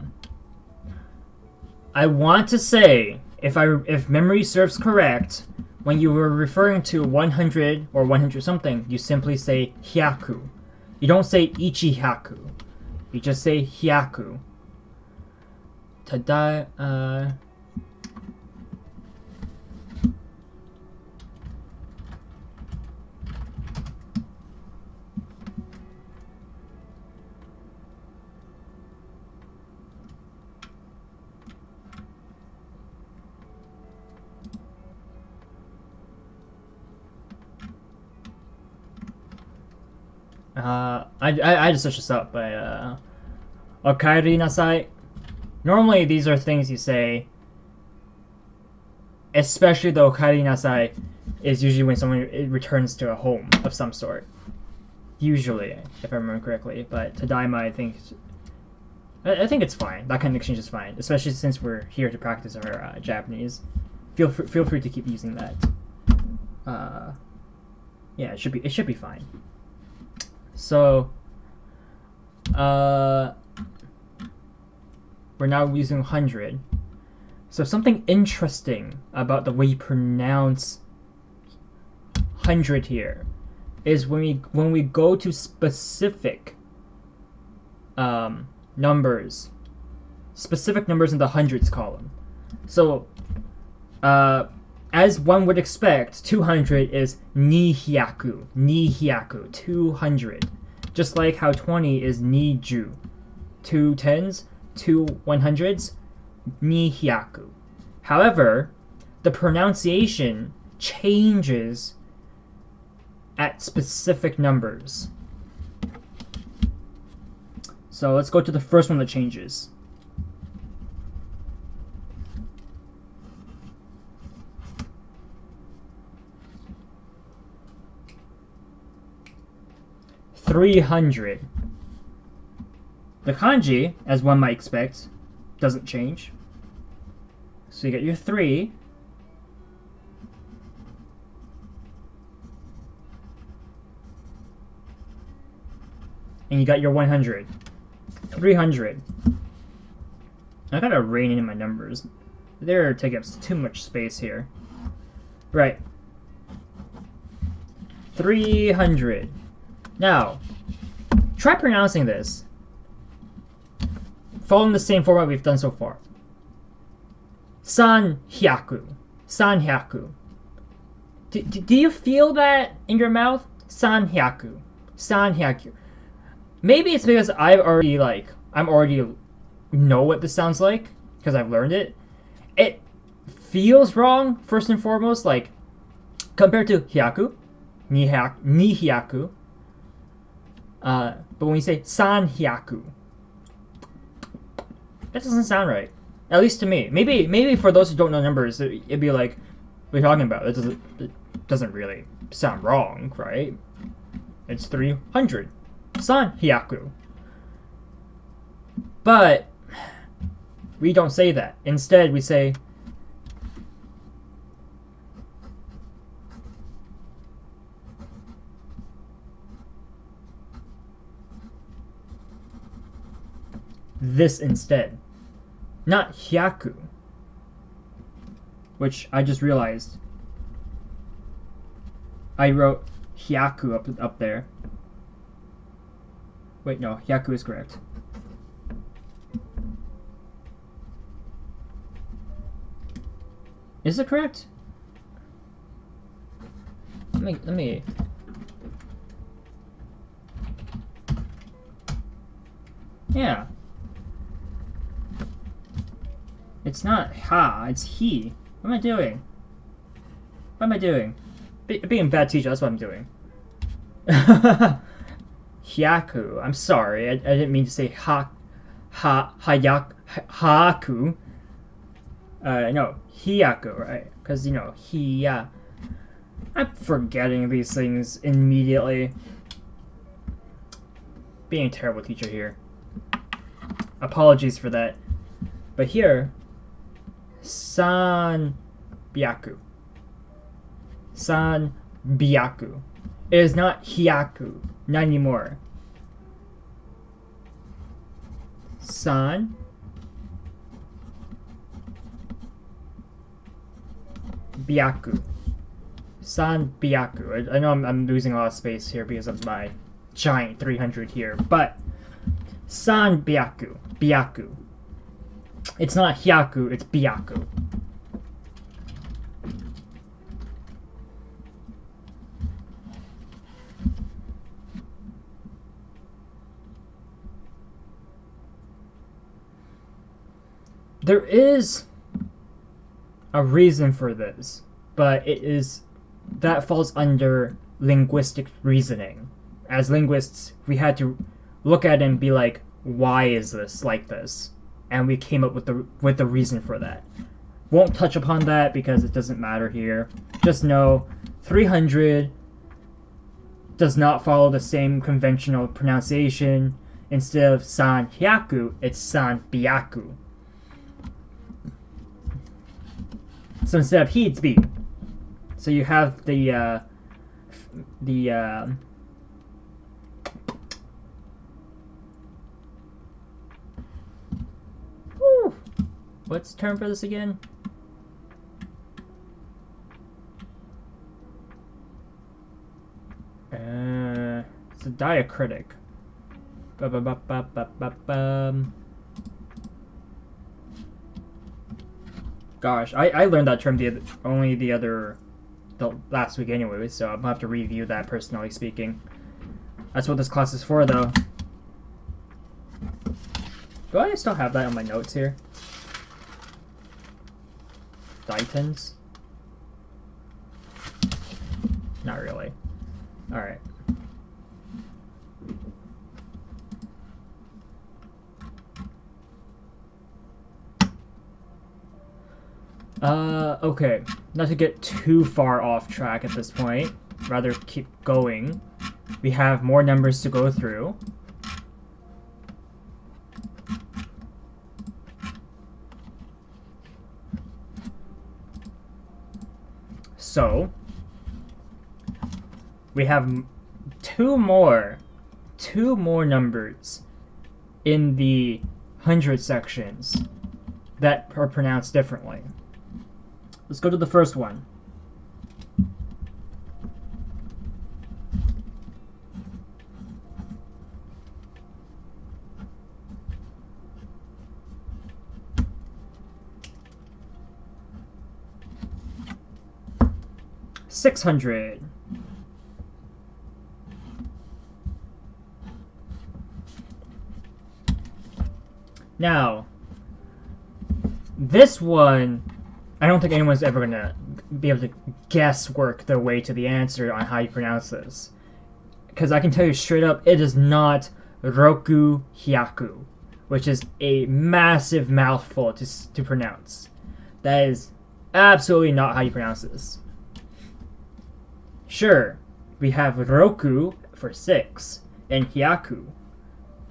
want to say, if memory serves correct, when you were referring to 100 or 100 something, you simply say hyaku. You don't say ichihyaku. You just say hyaku. Tada. I just searched this up, but okaeri nasai. Normally, these are things you say, especially the okaeri nasai is usually when someone returns to a home of some sort. Usually, if I remember correctly. But tadaima, I think it's fine. That kind of exchange is fine, especially since we're here to practice our Japanese. Feel free to keep using that. Yeah, it should be fine. So, we're now using 100. So something interesting about the way you pronounce 100 here is when we go to specific numbers in the hundreds column. So, as one would expect, 200 is nihyaku, 200. Just like how 20 is niju, 2 tens, 2 100s, nihyaku. However, the pronunciation changes at specific numbers. So let's go to the first one that changes. $300. The kanji, as one might expect, doesn't change. So you get your 3. And you got your 100. 300. I gotta rein in my numbers. They're taking up too much space here. Right. 300. Now, try pronouncing this. Following the same format we've done so far. Sanhyaku. Sanhyaku. Do you feel that in your mouth? Sanhyaku. Sanhyaku. Maybe it's because I'm already know what this sounds like because I've learned it. It feels wrong first and foremost, like compared to hyaku, nihyaku. But when you say sanhyaku, that doesn't sound right. At least to me. Maybe for those who don't know numbers, it'd be like, what are you talking about? It doesn't really sound wrong, right? It's 300. Sanhyaku. But we don't say that. Instead, we say this instead. Not hyaku. Which I just realized. I wrote hyaku up there. Wait, no, hyaku is correct. Is it correct? Let me. Yeah. It's not ha, it's he. What am I doing? What am I doing? Being a bad teacher, that's what I'm doing. Hyaku. I'm sorry. I didn't mean to say haku. No, hyaku, right? Because, hiya. I'm forgetting these things immediately. Being a terrible teacher here. Apologies for that. But here, sanbyaku. Sanbyaku. It is not hyaku. Not anymore. San byaku. San byaku. I know I'm losing a lot of space here because of my giant 300 here, but san byaku. Byaku. It's not hyaku, it's byaku. There is a reason for this, but that falls under linguistic reasoning. as linguists, we had to look at it and be like, why is this like this? And we came up with the reason for that. Won't touch upon that because it doesn't matter here. Just know 300 does not follow the same conventional pronunciation. Instead of san hyaku, it's san byaku. So instead of he, it's bi. So you have the what's the term for this again? It's a diacritic. Gosh, I learned that term the last week anyway, so I'm gonna have to review that, personally speaking. That's what this class is for, though. Do I still have that on my notes here? Ditons? Not really. Alright. Okay. Not to get too far off track at this point, rather keep going. We have more numbers to go through. So, we have two more numbers in the 100 sections that are pronounced differently. Let's go to the first one. $600. Now, this one, I don't think anyone's ever gonna be able to guesswork their way to the answer on how you pronounce this. Because I can tell you straight up, it is not Roku Hyaku, which is a massive mouthful to pronounce. That is absolutely not how you pronounce this. Sure, we have Roku for 6 and Hyaku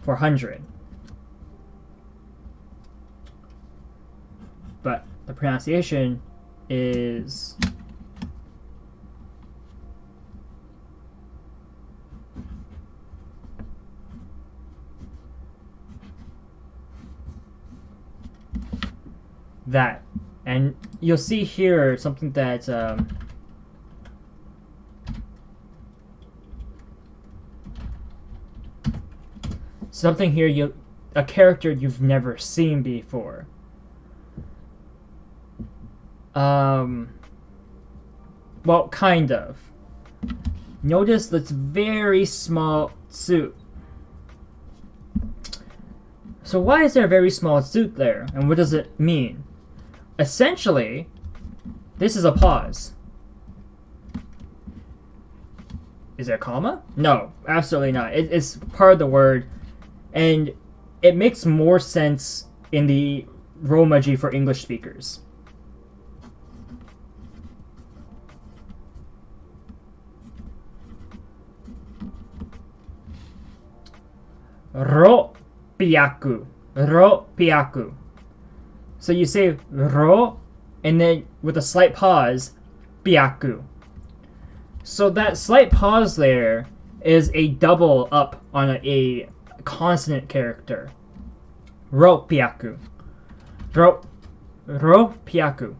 for 100. But the pronunciation is that. And you'll see here something that a character you've never seen before. Well, kind of. Notice this very small tsu. So why is there a very small tsu there? And what does it mean? Essentially, this is a pause. Is it a comma? No, absolutely not. It's part of the word, and it makes more sense in the Romaji for English speakers. Ro piaku. Ro piaku. So you say ro, and then with a slight pause, piaku. So that slight pause there is a double up on a consonant character. Ro piaku. Ro piaku.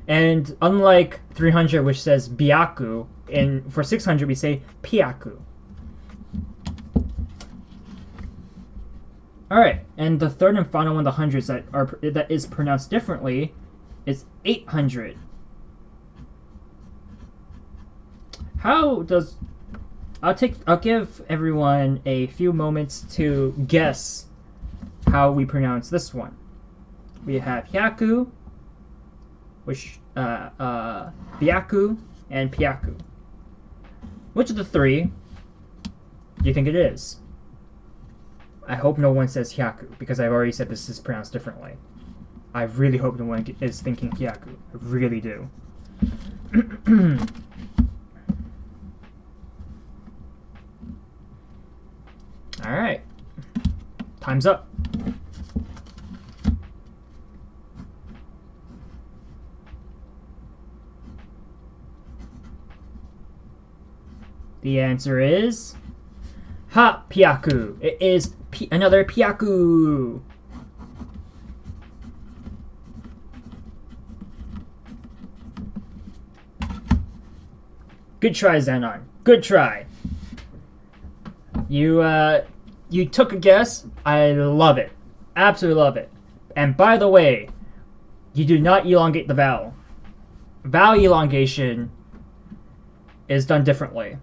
And unlike 300, which says biaku, and for 600 we say piaku. Alright, and the third and final one, the hundreds that is pronounced differently, is 800. I'll give everyone a few moments to guess how we pronounce this one. We have hyaku, which byaku, and piaku. Which of the three do you think it is? I hope no one says hyaku, because I've already said this is pronounced differently. I really hope no one is thinking hyaku. I really do. Alright. Time's up. The answer is ha pyaku. It is another pyaku. Good try, Xenon. Good try. You took a guess. I love it. Absolutely love it. And by the way, you do not elongate the vowel. Vowel elongation is done differently.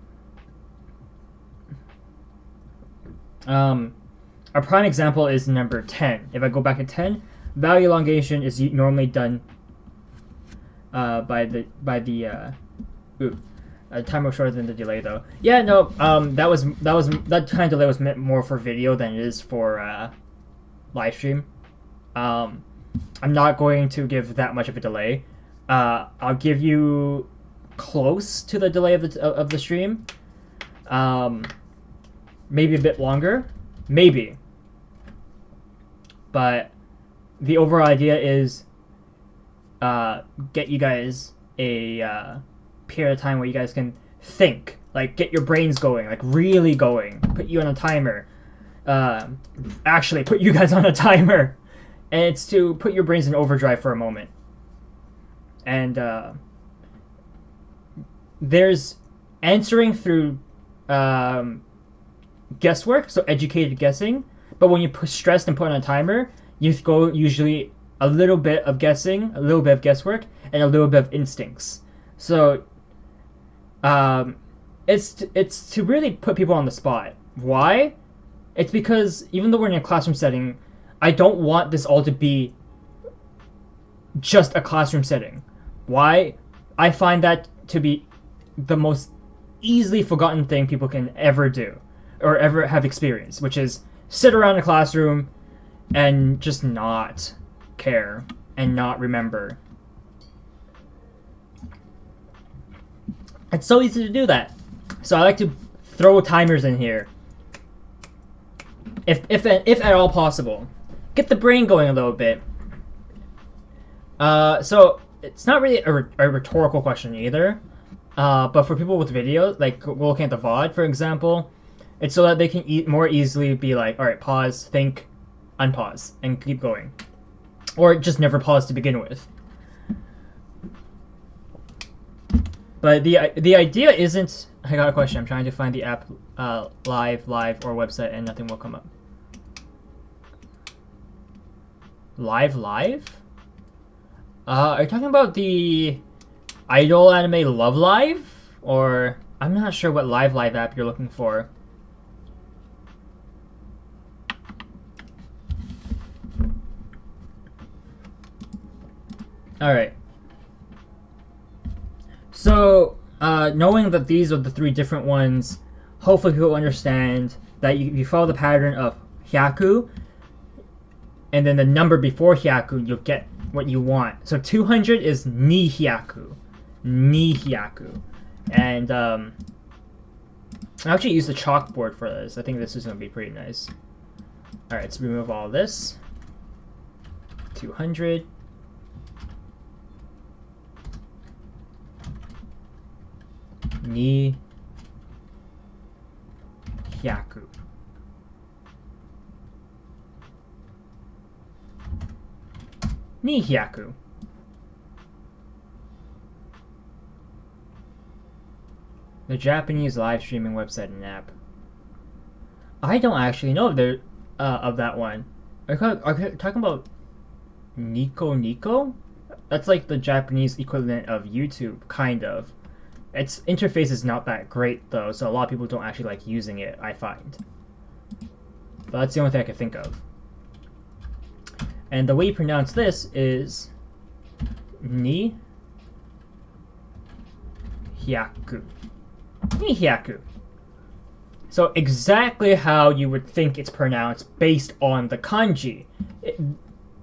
A prime example is number 10. If I go back to 10, vowel elongation is normally done by the time was shorter than the delay though. Yeah, no, that kind of delay was meant more for video than it is for live stream. I'm not going to give that much of a delay. I'll give you close to the delay of the stream. Maybe a bit longer, maybe. But the overall idea is get you guys a period of time where you guys can think, like get your brains going, like really going, put you on a timer. Actually put you guys on a timer, and it's to put your brains in overdrive for a moment. And there's answering through guesswork, so educated guessing, but when you push stressed and put on a timer, you go usually a little bit of guessing, a little bit of guesswork, and a little bit of instincts. So it's to really put people on the spot. Why? It's because even though we're in a classroom setting, I don't want this all to be just a classroom setting. Why? I find that to be the most easily forgotten thing people can ever do or ever have experienced, which is sit around a classroom and just not care and not remember. It's so easy to do that. So I like to throw timers in here, if at all possible. Get the brain going a little bit. So it's not really a rhetorical question either. But for people with video, like looking at the VOD, for example, it's so that they can more easily be like, all right, pause, think, unpause, and keep going. Or just never pause to begin with. But the idea isn't... I got a question. I'm trying to find the app live, or website, and nothing will come up. Live? Are you talking about the idol anime Love Live? Or... I'm not sure what live app you're looking for. Alright. So, knowing that these are the three different ones, hopefully people understand that you follow the pattern of hyaku, and then the number before hyaku, you'll get what you want. So 200 is ni hyaku. And I actually used the chalkboard for this. I think this is going to be pretty nice. Alright, let's remove all this. 200. Ni hyaku. Ni hyaku. The Japanese live streaming website and app. I don't actually know if they're of that one. Are you talking about Nico? That's like the Japanese equivalent of YouTube, kind of. Its interface is not that great though, so a lot of people don't actually like using it, I find. But that's the only thing I can think of. And the way you pronounce this is ni hyaku. 200. So exactly how you would think it's pronounced based on the kanji.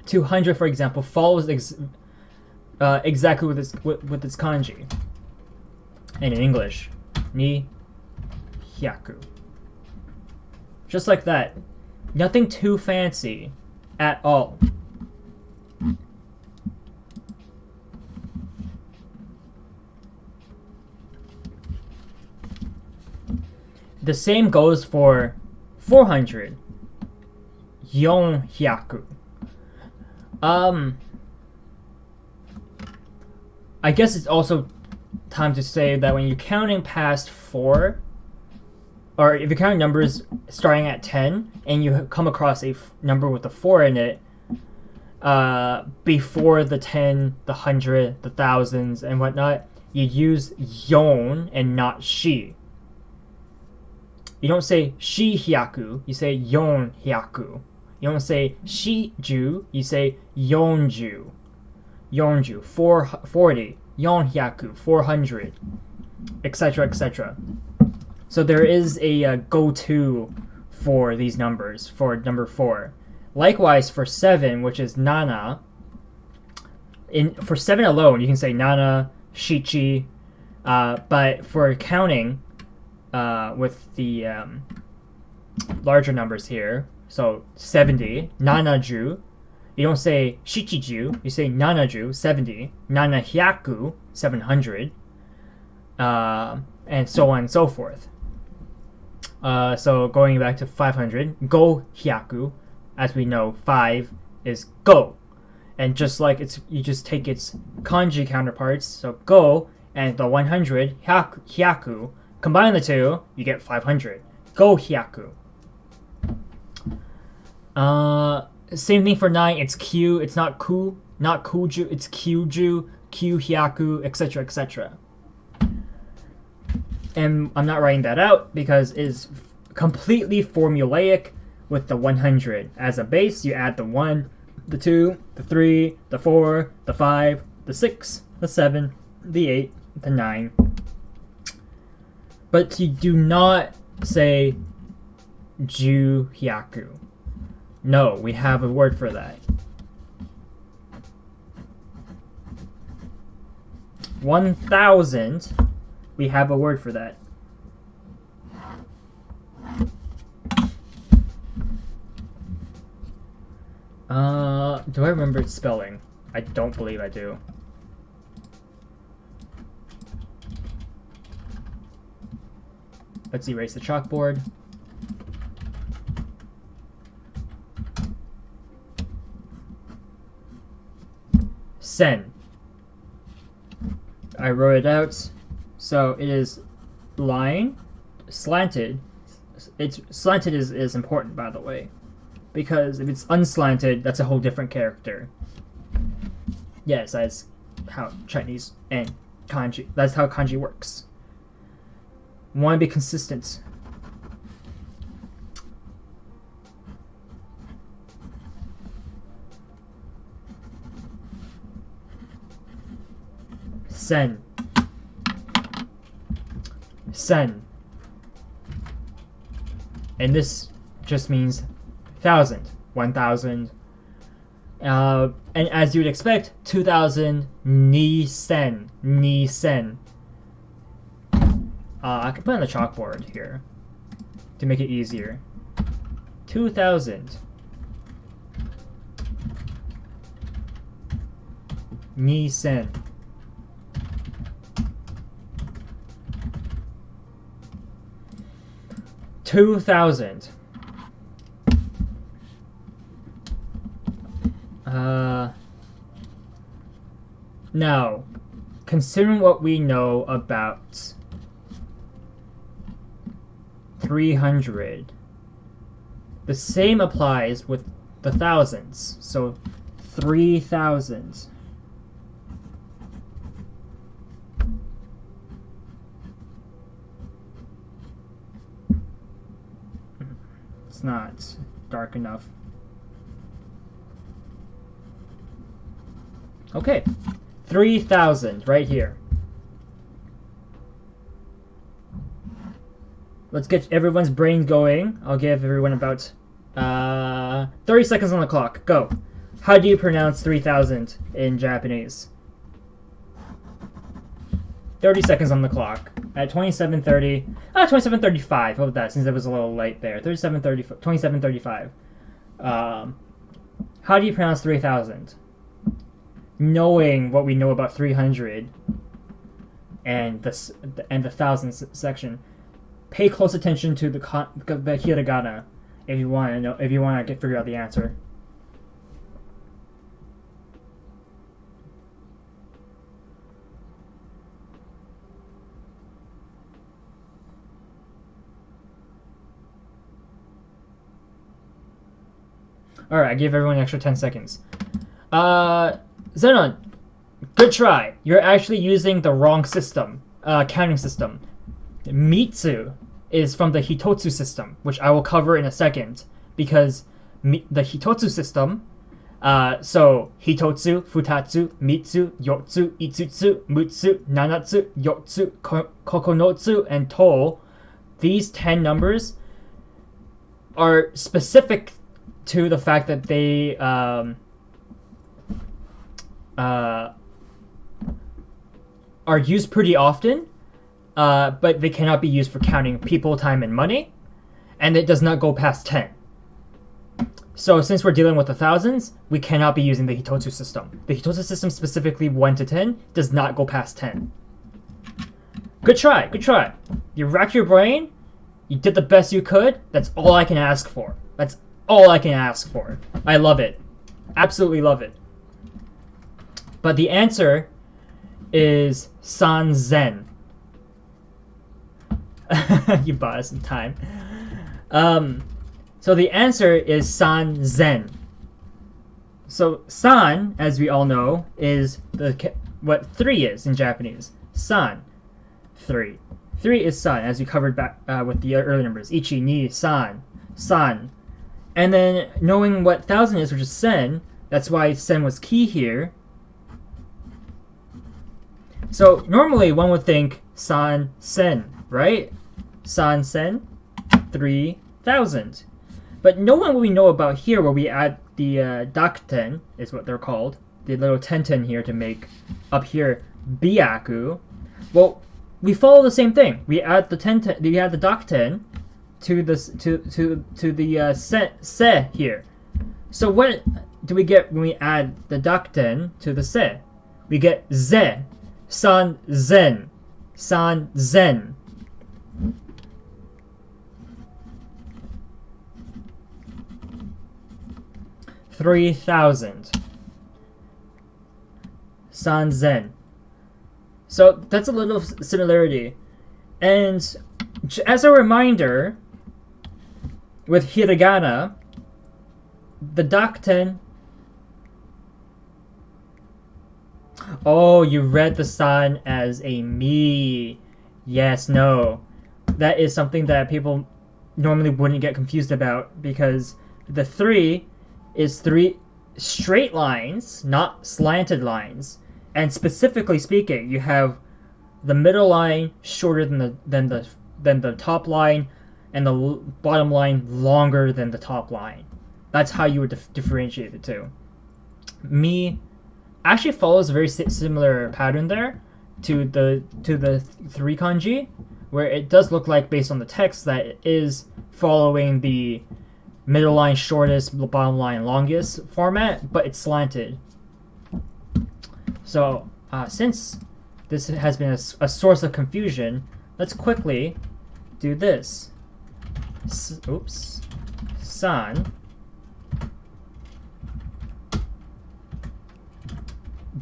200, for example, follows exactly with its kanji. And in English, 200. Just like that. Nothing too fancy at all. The same goes for 400. 400. I guess it's also time to say that when you're counting past 4, or if you're counting numbers starting at 10 and you come across a number with a 4 in it, before the 10, the 100, the thousands, and whatnot, you use yon and not shi. You don't say shi hyaku, you say yon hyaku. You don't say shi ju, you say yon ju. Yon ju, 440, yon hyaku, 400, etc., etc. So there is a go-to for these numbers, for number 4. Likewise, for 7, which is nana, for 7 alone, you can say nana, shichi, but for counting with the larger numbers here, so 70, nanaju, you don't say shichiju, you say nanaju, 70, nanahyaku, 700, and so on and so forth. So going back to 500, go hyaku, as we know, 5 is go. And just like you just take its kanji counterparts, so go and the 100, hyaku, combine the two, you get 500. Go hyaku. Same thing for 9, it's Q, it's not ku, not kuju, it's kyuju, Q hyaku, etc., etc. And I'm not writing that out because it is completely formulaic with the 100. As a base, you add the 1, the 2, the 3, the 4, the 5, the 6, the 7, the 8, the 9. But you do not say ju hyaku. No, we have a word for that. 1,000, we have a word for that. Do I remember its spelling? I don't believe I do. Let's erase the chalkboard. Sen. I wrote it out. So it is line, slanted. It's slanted is important, by the way, because if it's unslanted, that's a whole different character. Yes, that's how Chinese and kanji. That's how kanji works. Want to be consistent. Sen. Sen. And this just means 1,000, 1,000. And as you would expect, 2,000 ni sen, ni sen. I can put it on the chalkboard here to make it easier. 2,000 ni sen. 2,000. Now, considering what we know about 300, the same applies with the thousands. So 3,000. It's not dark enough. Okay, 3,000 right here. Let's get everyone's brain going. I'll give everyone about 30 seconds on the clock. Go. How do you pronounce 3,000 in Japanese? 30 seconds on the clock. At 27:30, 27:35. How about that? Since it was a little late there. 27:35. How do you pronounce 3,000? Knowing what we know about 300 and the thousands section, pay close attention to the hiragana if you want to know, if you want to figure out the answer. Alright, I gave everyone an extra 10 seconds. Zenon, good try. You're actually using the wrong system, counting system. Mitsu is from the Hitotsu system, which I will cover in a second, because the Hitotsu system, so Hitotsu, Futatsu, Mitsu, Yotsu, Itsutsu, Mutsu, Nanatsu, Yotsu, Kokonotsu, and To, these 10 numbers are specific to the fact that they are used pretty often, but they cannot be used for counting people, time, and money, and it does not go past 10. So since we're dealing with the thousands, we cannot be using the Hitotsu system. The Hitotsu system, specifically 1 to 10, does not go past 10. Good try, good try. You racked your brain, you did the best you could, that's all I can ask for. That's all I can ask for. I love it. Absolutely love it. But the answer is Sanzen. You bought us some time. So the answer is Sanzen. So san, as we all know, is what 3 is in Japanese. San, 3. 3 is san, as we covered back with the earlier numbers. Ichi, ni, san, san. And then knowing what 1,000 is, which is sen, that's why sen was key here. So normally one would think san sen, right? San sen, 3,000. But knowing what we know about here, where we add the dakten, is what they're called, the little tenten here to make up here biaku. Well, we follow the same thing. We add the tenten, we add the dakten to the se here. So what do we get when we add the dakten to the se? We get ze, san zen, san zen. $3,000. San zen. So that's a little similarity. And as a reminder, with hiragana, the dakten. Oh, you read the san as a mi. Yes, no. That is something that people normally wouldn't get confused about, because the 3 is 3 straight lines, not slanted lines. And specifically speaking, you have the middle line shorter than the top line, and the bottom line longer than the top line. That's how you would differentiate the two. Mi actually follows a very similar pattern there to the 3 kanji, where it does look like, based on the text, that it is following the middle line shortest, bottom line longest format, but it's slanted. So since this has been a source of confusion, let's quickly do this. San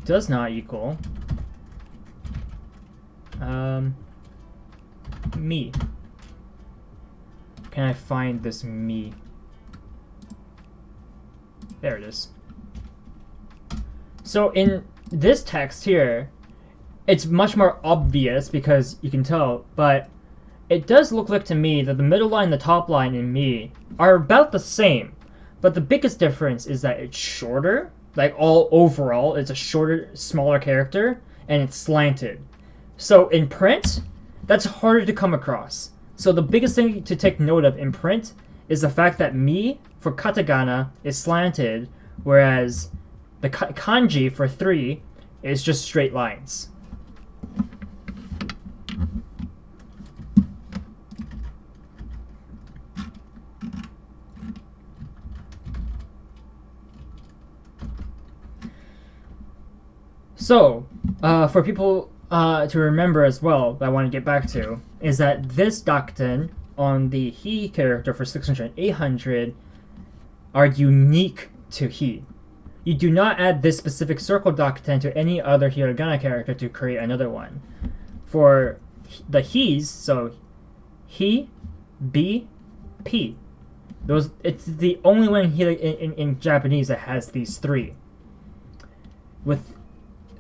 does not equal mi. Can I find this mi? There it is. So in this text here, it's much more obvious because you can tell, but it does look like to me that the middle line and the top line in mi are about the same, but the biggest difference is that it's shorter. Like, all overall, it's a shorter, smaller character, and it's slanted. So in print, that's harder to come across. So the biggest thing to take note of in print is the fact that mi for katakana is slanted, whereas the kanji for 3 is just straight lines. So, for people to remember as well, that I want to get back to, is that this dakuten on the he character for 600 and 800 are unique to he. You do not add this specific circle dakuten to any other hiragana character to create another one. For the he's, so he, b, p, those, it's the only one here in Japanese that has these 3. With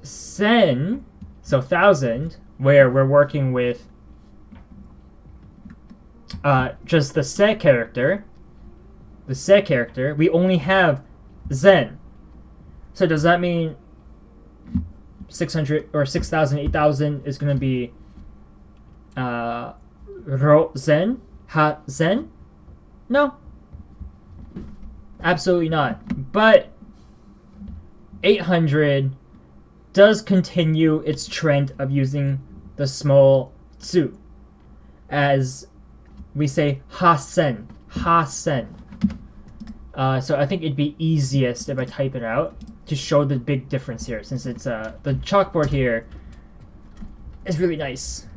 sen, so 1000, where we're working with just the se character, we only have zen. So does that mean 600 or 6000, 8000 is going to be ro zen, ha zen? No, absolutely not. But 800 does continue its trend of using the small tsu, as we say ha-sen. So I think it'd be easiest if I type it out to show the big difference here, since it's the chalkboard here is really nice.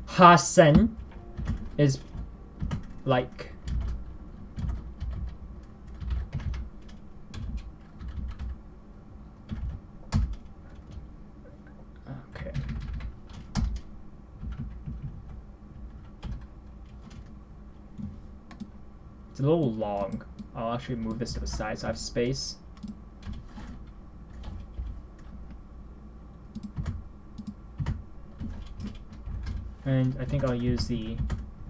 Ha-sen is like it's a little long. I'll actually move this to the side so I have space. And I think I'll use the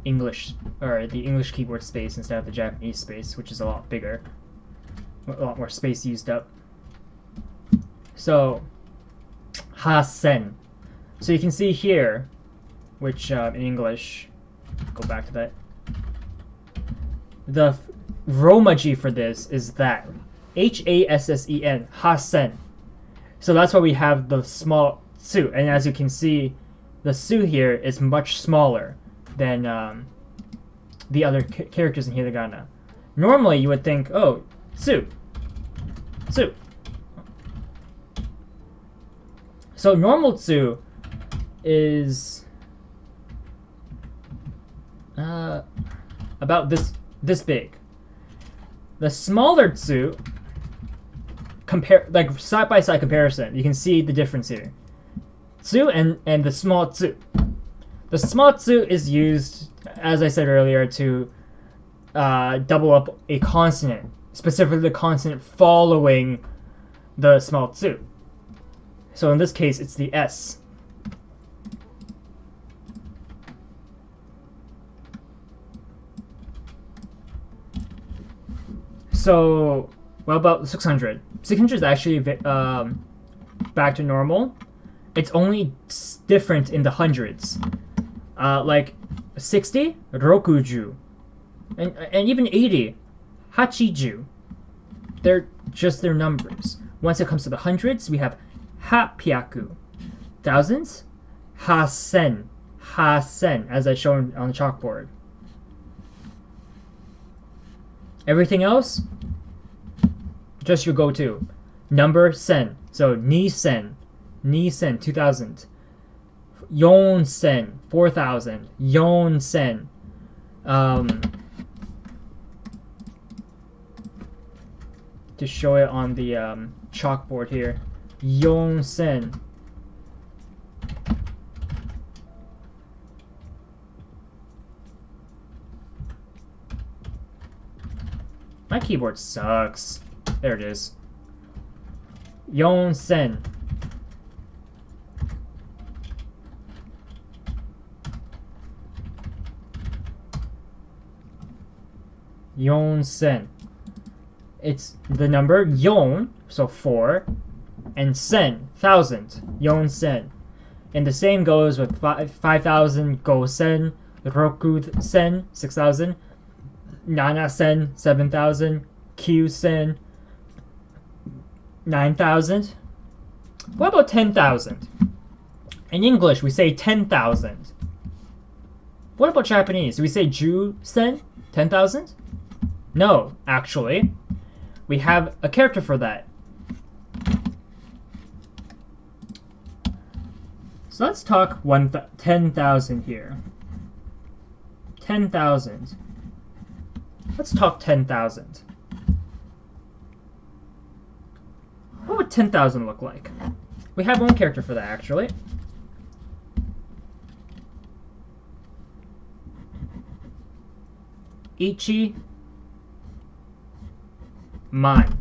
English keyboard space instead of the Japanese space, which is a lot bigger. A lot more space used up. So, ha-sen. So you can see here, which in English, go back to that. The Romaji for this is that. H-A-S-S-E-N, ha-sen. So that's why we have the small tsu. And as you can see, the tsu here is much smaller than the other characters in hiragana. Normally you would think, oh, tsu. So normal tsu is about this big. The smaller tsu, like side by side comparison, you can see the difference here. Tsu and the small tsu. The small tsu is used, as I said earlier, to double up a consonant, specifically the consonant following the small tsu. So in this case, it's the S. So, what about 600? 600 is actually back to normal. It's only different in the hundreds. Like 60, rokuju. And even 80, hachiju. They're just their numbers. Once it comes to the hundreds, we have hapyaku. Thousands, hasen, as I shown on the chalkboard. Everything else, just your go-to. Number sen. So ni-sen, 2000. Yon-sen, 4000. Yon-sen. To show it on the chalkboard here. Yon-sen. My keyboard sucks. There it is. Yon-sen. Yon-sen. It's the number yon, so 4, and sen, 1,000, yon sen. And the same goes with 5,000, go sen, roku sen, 6,000, nana sen, 7,000, q sen, 9,000. What about 10,000? In English, we say 10,000. What about Japanese? Do we say ju-sen? 10,000? No, actually. We have a character for that. So let's talk 10,000 here. 10,000. Let's talk 10,000. What would 10,000 look like? We have one character for that, actually. Ichi man.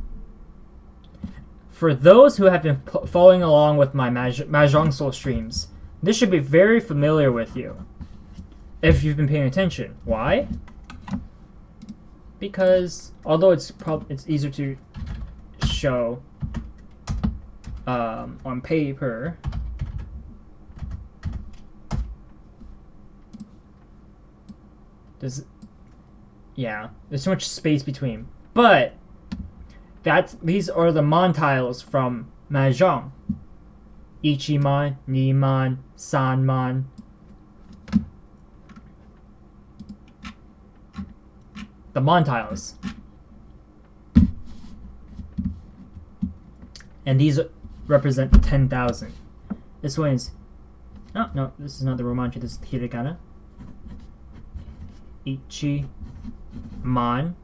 For those who have been following along with my Mahjong Soul streams, this should be very familiar with you if you've been paying attention. Why? Because although it's easier to show on paper, there's so much space between. But these are the mon tiles from Mahjong. Ichiman, Niman, Sanman. The mon tiles. And these represent 10,000. This one is... Oh, no, this is not the Romanji, this is the Hiragana. Ichi, man.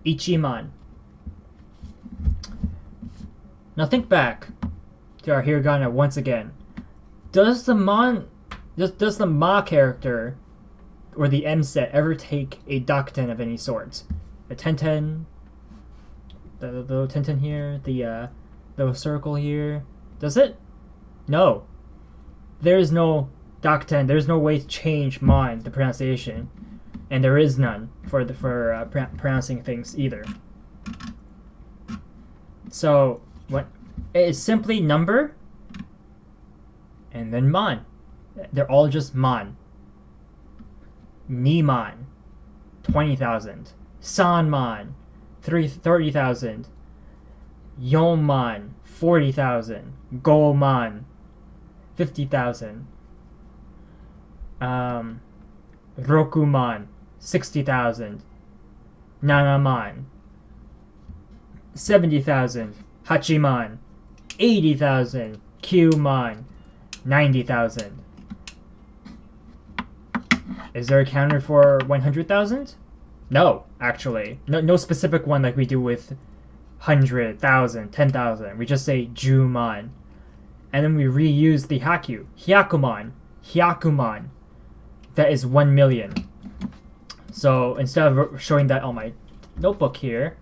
Ichiman. Now think back to our hiragana once again. Does the ma character or the M set ever take a dakuten of any sort? A tenten, the little tenten here, the little circle here. Does it? No. There is no dakuten. There's no way to change man, the pronunciation. And there is none for pronouncing things either. So what it's simply number and then man. They're all just man. Niman, 20,000. Sanman, 30,000. Yonman, 40,000. Goman, 50,000. Rokuman, 60,000. Nanaman, 70,000. Hachiman, 80,000. Qman, 90,000. Is there a counter for 100,000? No, actually. No specific one like we do with 100,000, 10,000. We just say Juman. And then we reuse the Hakyu. Hyakuman. That is 1 million. So instead of showing that on my notebook here,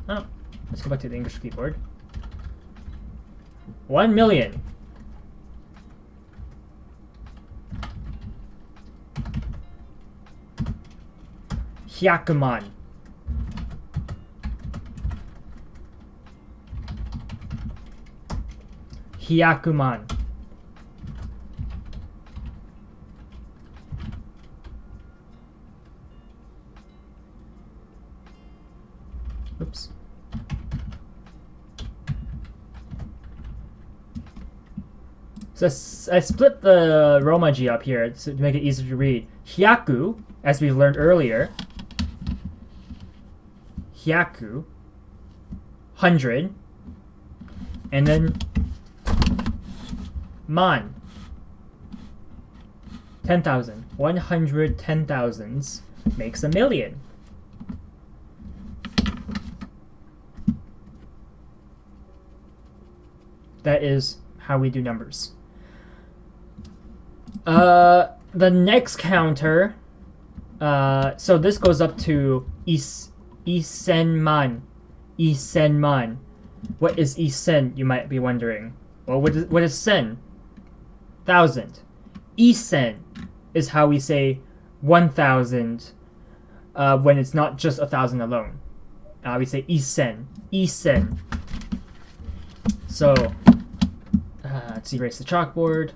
let's go back to the English keyboard. 1 million. Hyakuman. Hyakuman. Oops. So I split the Romaji up here to make it easier to read. Hyaku, as we've learned earlier. Hyaku, 100. And then man, 10,000. 110,000s makes a million. That is how we do numbers. The next counter, so this goes up to Isenman. Isenman. What is Isen, you might be wondering. Well, what is sen? 1,000. Isen is how we say 1,000 when it's not just 1,000 alone. We say isen. Isen. So, let's erase the chalkboard.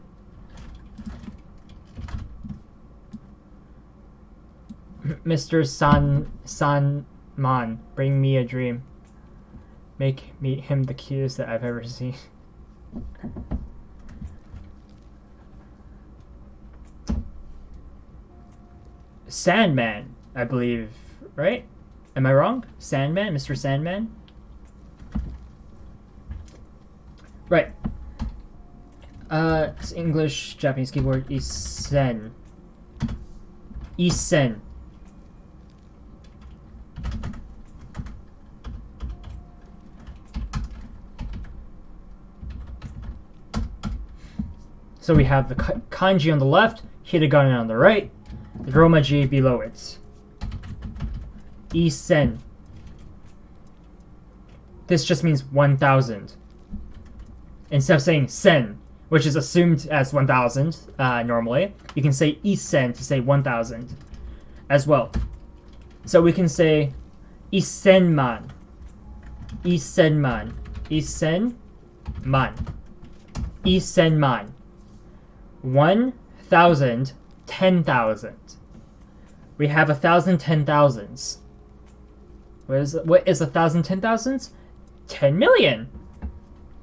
Mr. Sanman, bring me a dream. Make him the cutest that I've ever seen. Sandman, I believe, right? Am I wrong? Sandman, Mr. Sandman? Right. It's English, Japanese keyboard, isen. Isen. So we have the kanji on the left, hiragana on the right, the romaji below it. Isen. This just means 1,000. Instead of saying sen, which is assumed as 1,000 normally, you can say isen to say 1,000 as well. So we can say isenman, isenman, isenman, isenman. 1,000, 10,000. We have 1,000 10,000s. What is 1,000 10,000s? 10 million.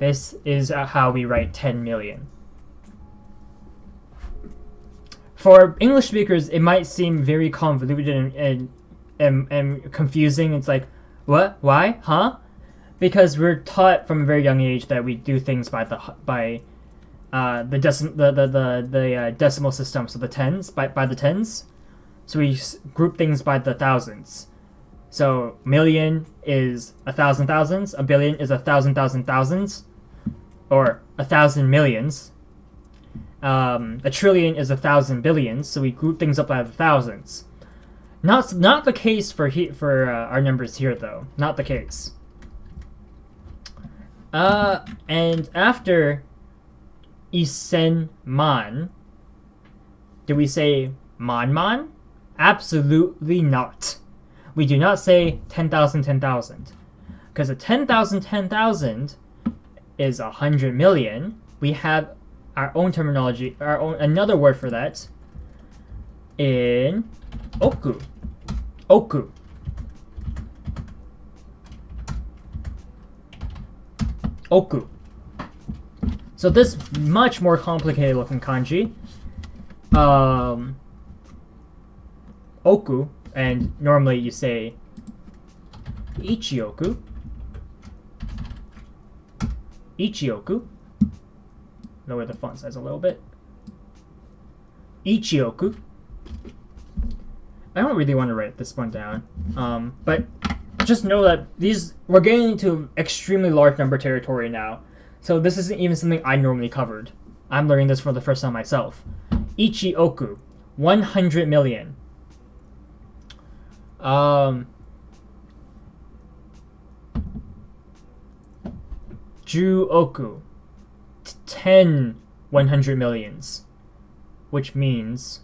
This is how we write 10 million. For English speakers, it might seem very convoluted and confusing. It's like, what? Why? Huh? Because we're taught from a very young age that we do things by the decimal system, so the tens, by the tens. So we group things by the thousands. So million is 1,000 thousands, a billion is 1,000 thousands, or 1,000 millions. A trillion is 1,000 billions, so we group things up by the thousands. Not the case for our numbers here, though. Not the case. And after isenman, do we say man? Absolutely not. We do not say 10,000 10,000, because a 10,000 10,000 is 100 million. We have our own terminology, another word for that in oku. Oku. Oku. So this much more complicated looking kanji. Oku, and normally you say ichioku. Ichioku. Lower the font size a little bit. Ichioku. I don't really want to write this one down, but just know that we're getting into extremely large number territory now. So this isn't even something I normally covered. I'm learning this for the first time myself. Ichioku, 100 million. Juoku, 10 100 millions, which means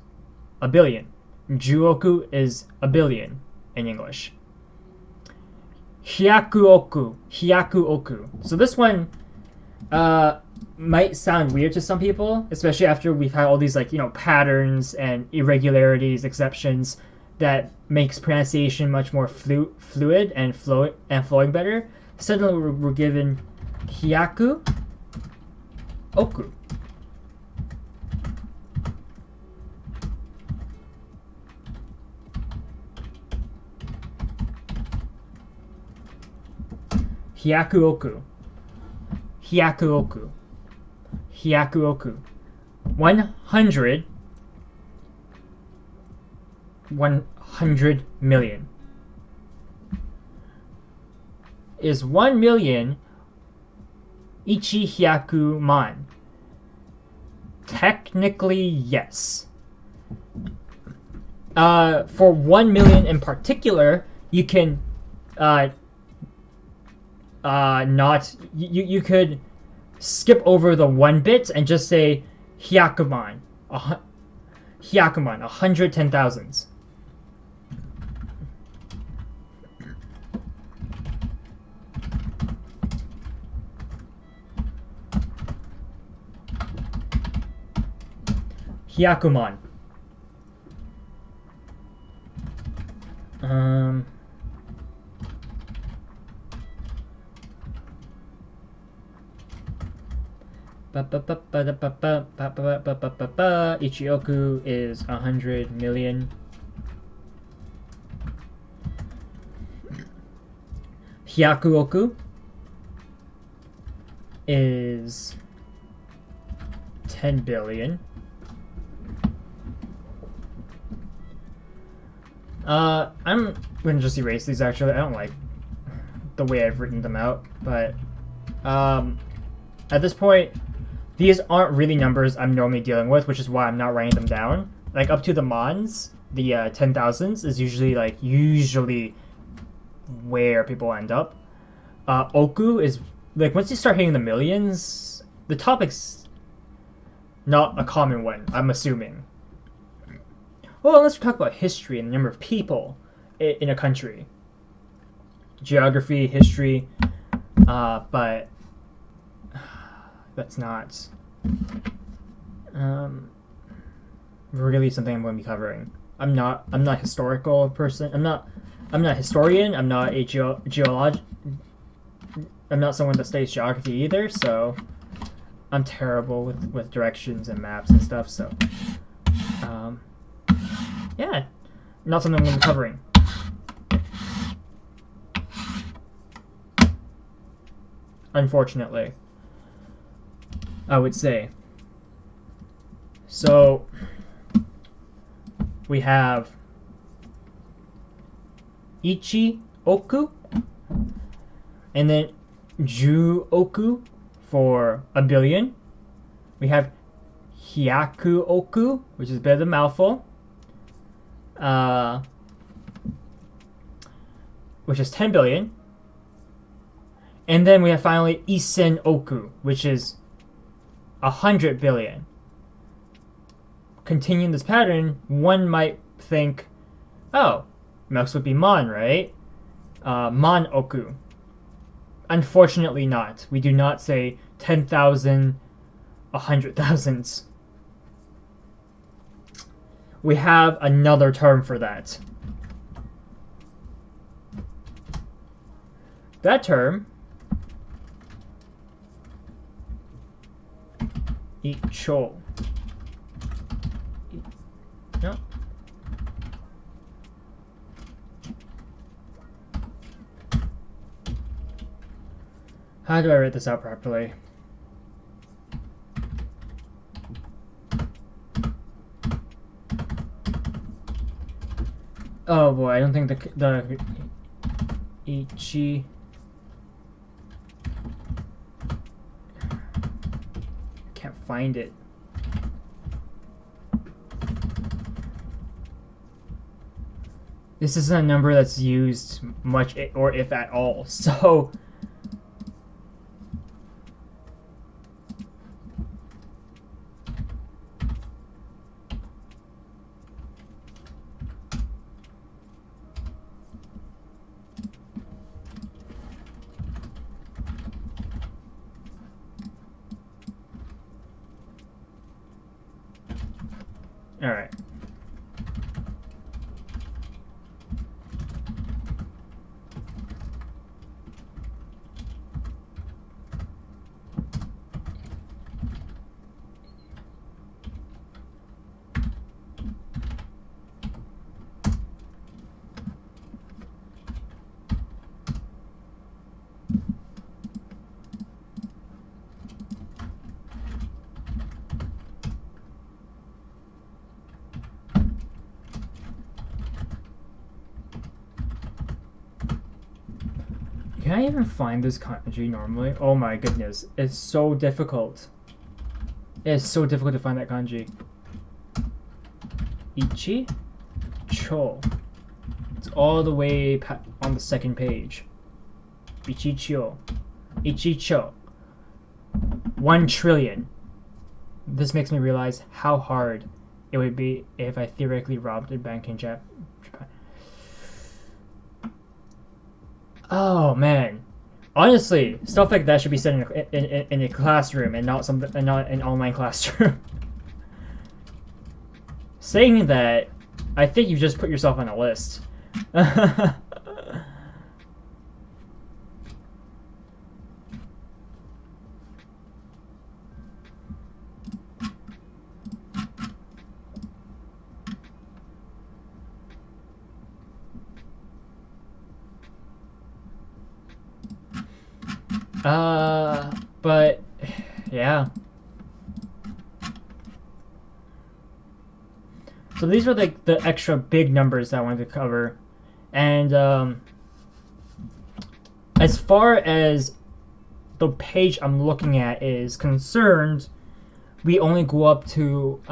a billion. Juoku is a billion in English. Hyakuoku, hyakuoku. So this one might sound weird to some people, especially after we've had all these patterns and irregularities, exceptions that makes pronunciation much more fluid and flowing better. Suddenly we're given hyaku oku. Hyakuoku. Hyakuoku. Hyakuoku. 100 million. Is 1 million ichi hyaku man? Technically, yes. For 1 million in particular, you can you could skip over the 1 bit and just say hyakuman. Hyakuman, 110,000. Hyakuman. Ichioku is 100 million. Hyakuoku is 10 billion. I'm gonna just erase these actually. I don't like the way I've written them out, but at this point, these aren't really numbers I'm normally dealing with, which is why I'm not writing them down. Like up to the mons, the 10,000s is usually where people end up. Oku is like once you start hitting the millions, the topic's not a common one, I'm assuming. Well, unless we talk about history and the number of people in a country. Geography, history, but that's not really something I'm going to be covering. I'm not a historical person. I'm not a historian. I'm not a geologist. I'm not someone that studies geography either, so I'm terrible with directions and maps and stuff, so yeah, not something I'm going to be covering. Unfortunately, I would say. So we have Ichi Oku, and then Ju Oku for a billion. We have Hyaku Oku, which is a bit of a mouthful, which is 10 billion. And then we have finally Isen Oku, which is 100 billion. Continuing this pattern, one might think, oh, next would be Mon, right? Mon Oku. Unfortunately not. We do not say 10,000, 100,000s. We have another term for that. That term Icho. No. How do I write this out properly? Oh boy, I don't think the Ichi. Can't find it. This isn't a number that's used much, or if at all, so all right. Can I even find this kanji normally? Oh my goodness, it's so difficult. It's so difficult to find that kanji. Ichi, cho. It's all the way on the second page. Ichicho. Ichicho. 1 trillion. This makes me realize how hard it would be if I theoretically robbed a bank in Japan. Oh man, honestly, stuff like that should be said in a classroom and not an online classroom. Saying that, I think you just put yourself on a list. But yeah. So these are like the extra big numbers that I wanted to cover. And as far as the page I'm looking at is concerned, we only go up to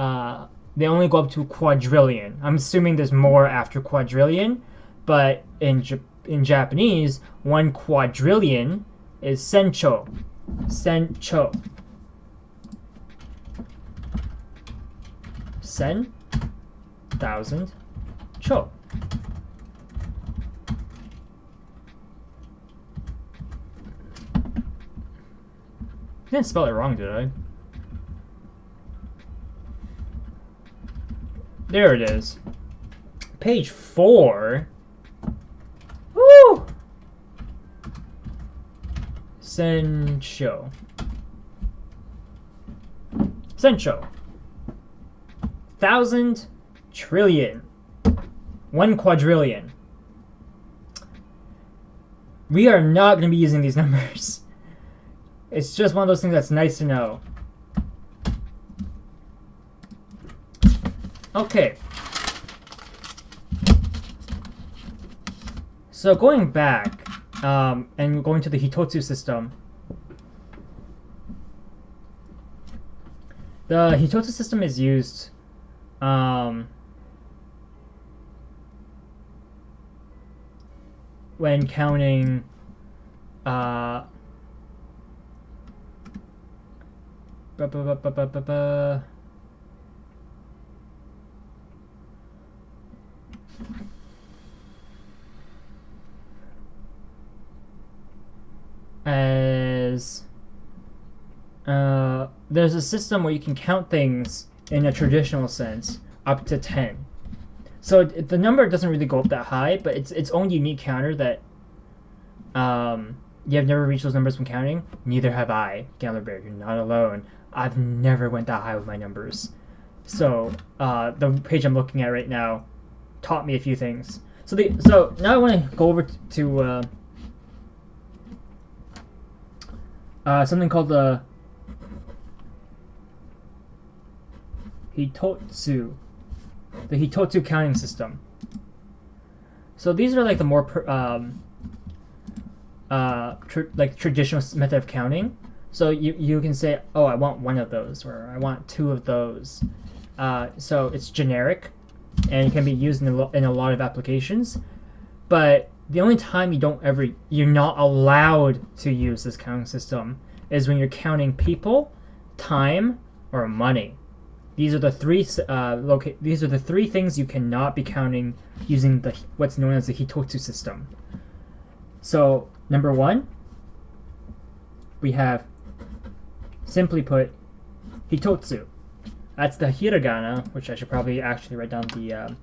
they only go up to quadrillion. I'm assuming there's more after quadrillion, but in Japanese, 1 quadrillion is sencho. Sencho. Sen, 1,000, cho. I didn't spell it wrong, did I? There it is. Page 4. Woo! Sencho. Sencho. 1,000 trillion. 1 quadrillion. We are not going to be using these numbers. It's just one of those things that's nice to know. Okay. So going back, and going to the Hitotsu system. The Hitotsu system is used when counting as there's a system where you can count things in a traditional sense up to 10. So the number doesn't really go up that high, but it's its own unique counter that you have never reached those numbers from counting. Neither have I, Gambler Bear. You're not alone. I've never went that high with my numbers. So the page I'm looking at right now taught me a few things. So now I want to go over to something called the Hitotsu. The Hitotsu counting system. So these are like the more traditional method of counting. So you can say, oh, I want 1 of those, or I want 2 of those. So it's generic, and it can be used in a lot of applications. But the only time you're not allowed to use this counting system is when you're counting people, time, or money. These are the three things you cannot be counting using what's known as the Hitotsu system. So number 1, we have, simply put, Hitotsu. That's the hiragana, which I should probably actually write down the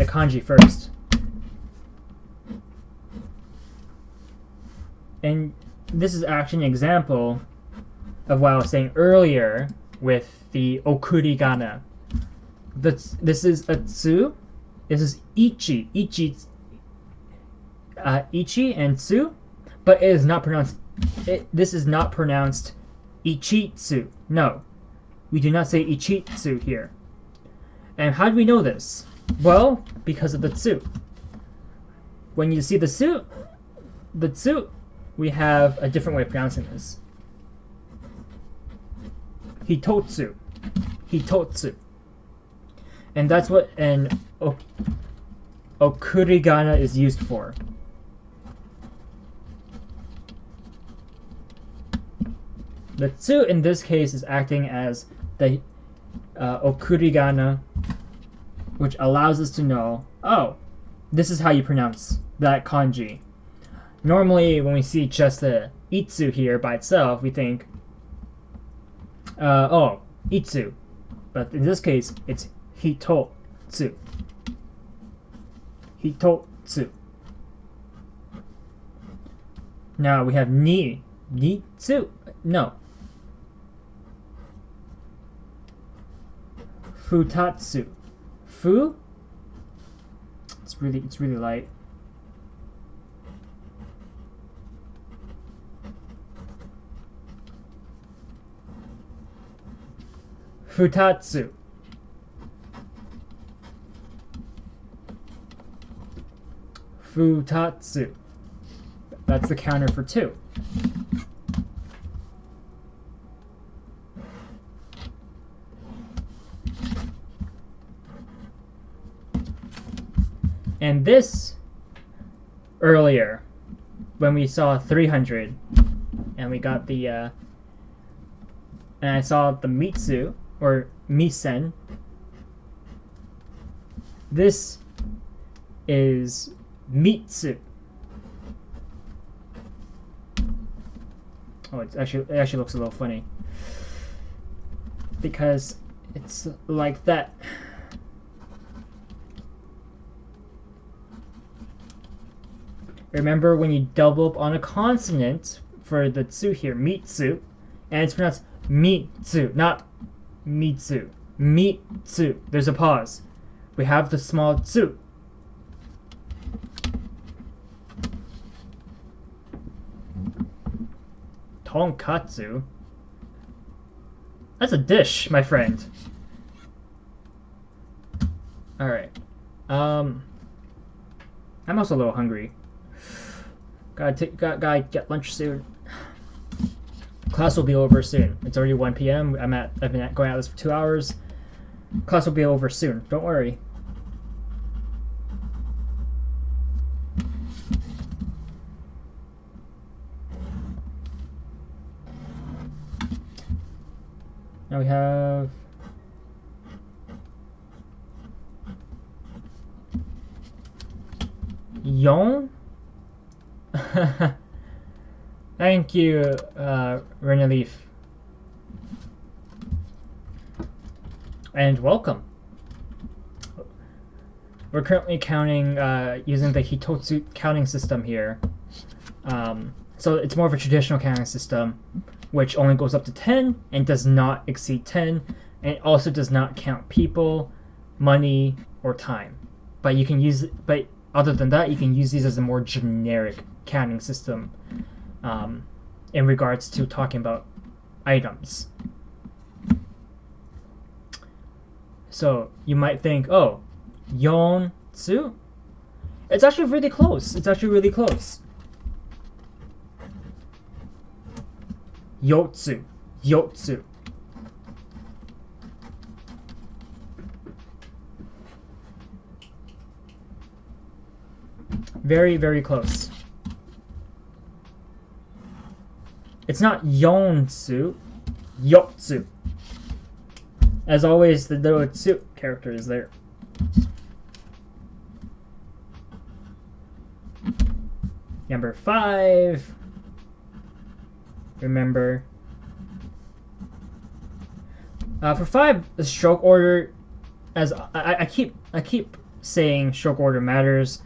kanji first. And this is actually an example of what I was saying earlier with the okurigana. This is a tsu. This is ichi. Ichi and tsu, but it is not pronounced. This is not pronounced ichitsu. No, we do not say ichitsu here. And how do we know this? Well, because of the tsu. When you see the tsu, we have a different way of pronouncing this. Hitotsu. Hitotsu. And that's what an okurigana is used for. The tsu in this case is acting as the okurigana, which allows us to know, oh, this is how you pronounce that kanji. Normally, when we see just the itsu here by itself, we think, oh, itsu. But in this case, it's hitotsu. Hitotsu. Now we have ni-tsu. No. Futatsu. Fu? It's really light. Futatsu. Futatsu. That's the counter for 2. And this earlier, when we saw 300, and we got the, and I saw the mitsu, or misen, this is mitsu. Oh, it actually looks a little funny because it's like that. Remember when you double up on a consonant for the tsu here, mitsu, and it's pronounced mitsu, not mitsu. Mitsu. There's a pause. We have the small tsu. Tonkatsu? That's a dish, my friend. Alright. I'm also a little hungry. Gotta get lunch soon. Class will be over soon. It's already 1 p.m. I've been going at this for 2 hours. Class will be over soon. Don't worry. Now we have Yon. Thank you, Reneleaf. And welcome. We're currently counting using the Hitotsu counting system here. So it's more of a traditional counting system, which only goes up to 10 and does not exceed 10, and it also does not count people, money, or time. But you can use, but other than that, you can use these as a more generic counting system in regards to talking about items. So you might think, oh, yonsu? It's actually really close. It's actually really close. Yotsu. Yotsu. Very, very close. It's not yonsu, yotsu. As always, the little tsu character is there. Number 5. Remember. For 5, the stroke order, as I keep saying stroke order matters.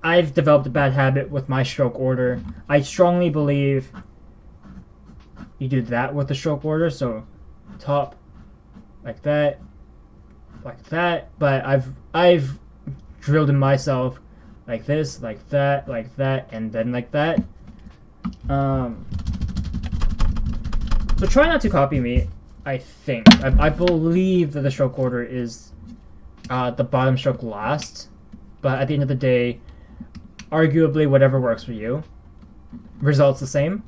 I've developed a bad habit with my stroke order. I strongly believe you do that with the stroke order, so top like that, but I've drilled in myself like this, like that, and then like that. So try not to copy me. I think I believe that the stroke order is the bottom stroke last, but at the end of the day, arguably whatever works for you. Results the same.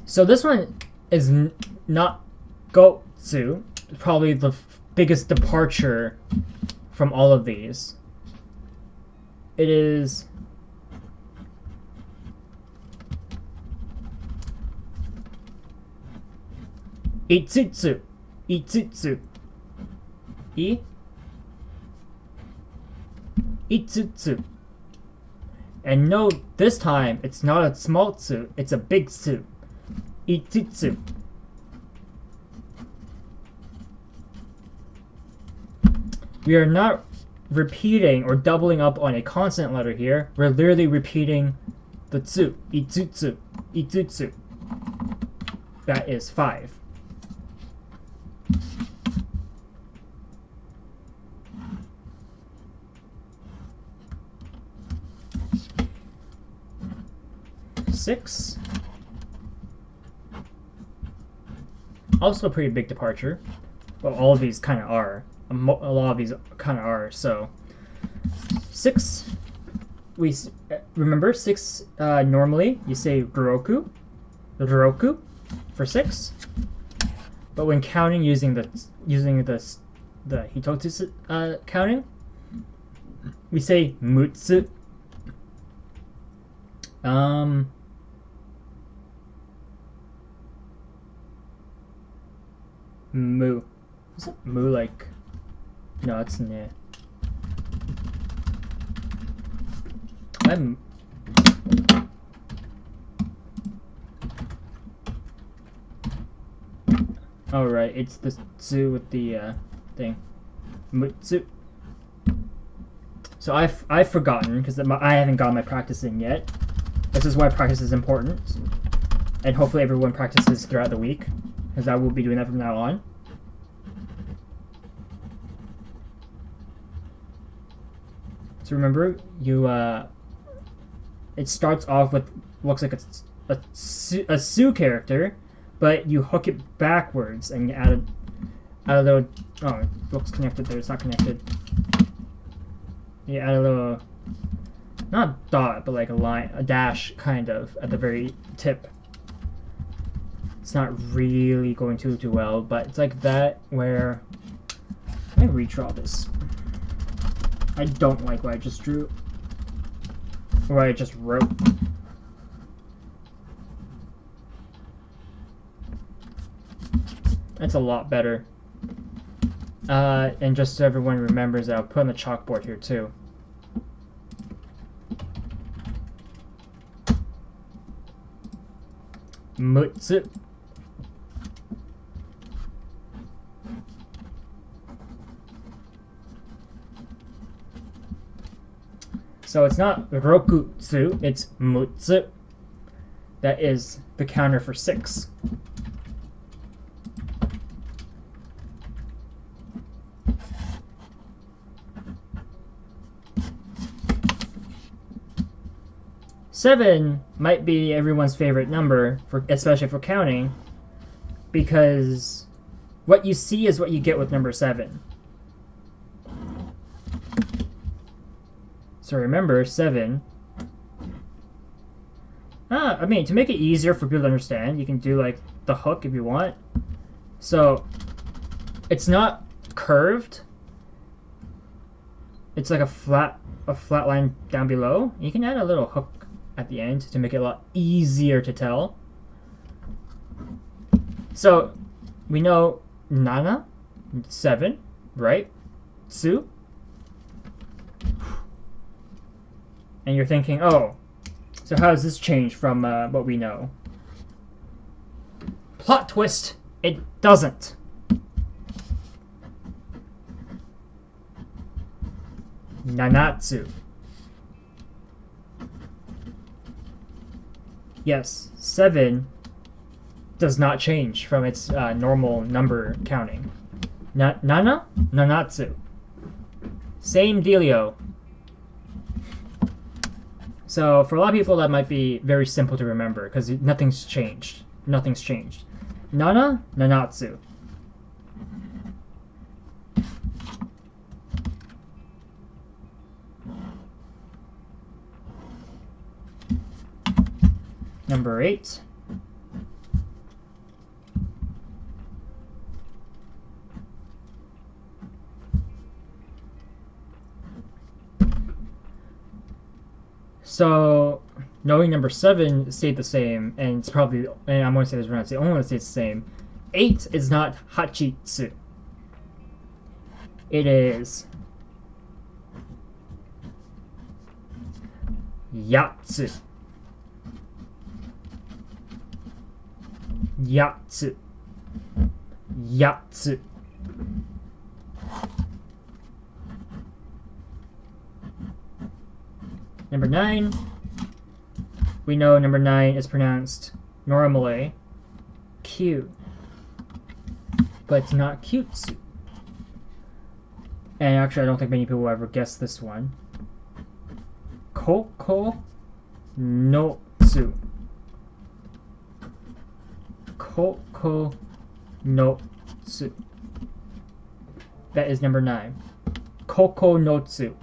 So this one is not Gotsu, probably the biggest departure from all of these. It is 5つ、5つ。いい 5つ. And note, this time, it's not a small tsu, it's a big tsu. 5つ. We are not repeating or doubling up on a consonant letter here. We're literally repeating the tsu. 5つ, 5つ. That is 5. Six. Also a pretty big departure. Well, all of these kind of are. A lot of these kind of are. So 6. We remember 6. Normally you say roku for 6. But when counting using the hitotsu counting, we say mutsu. Mu. Is it mu like? No, it's ne. I'm. Oh right, it's the tsu with the thing. Mutsu. So I've forgotten because I haven't gotten my practice in yet. This is why practice is important, and hopefully everyone practices throughout the week, because I will be doing that from now on. So remember, you it starts off with looks like a su character, but you hook it backwards and you add a little. Oh, it looks connected there. It's not connected. You add a little. Not dot, but like a line, a dash kind of at the very tip. It's not really going too well, but it's like that where. Let me redraw this. I don't like what I just drew. Or what I just wrote. That's a lot better. And just so everyone remembers, I'll put on the chalkboard here too. Mutsu. So it's not rokutsu, it's mutsu. That is the counter for 6. Seven might be everyone's favorite number, especially for counting, because what you see is what you get with number 7. So remember, 7. I mean, to make it easier for people to understand, you can do like the hook if you want. So it's not curved. It's like a flat line down below. You can add a little hook at the end to make it a lot easier to tell. So we know nana, 7, right? Tsu. And you're thinking, oh, so how does this change from what we know? Plot twist, it doesn't. Nanatsu. Yes, 7 does not change from its normal number counting. Nana? Nanatsu. Same dealio. So for a lot of people that might be very simple to remember because nothing's changed. Nothing's changed. Nana? Nanatsu. Number 8. So knowing number 7 stayed the same, and it's probably, and I'm going to say this right now, it's the only one that stays the same, 8 is not hachitsu. It is yatsu. Yatsu. Yatsu. Number 9. We know number 9 is pronounced normally Q, but it's not cutesy. And actually, I don't think many people will ever guess this one. Koko no tsu. Koko no tsu. That is number 9. Koko no tsu.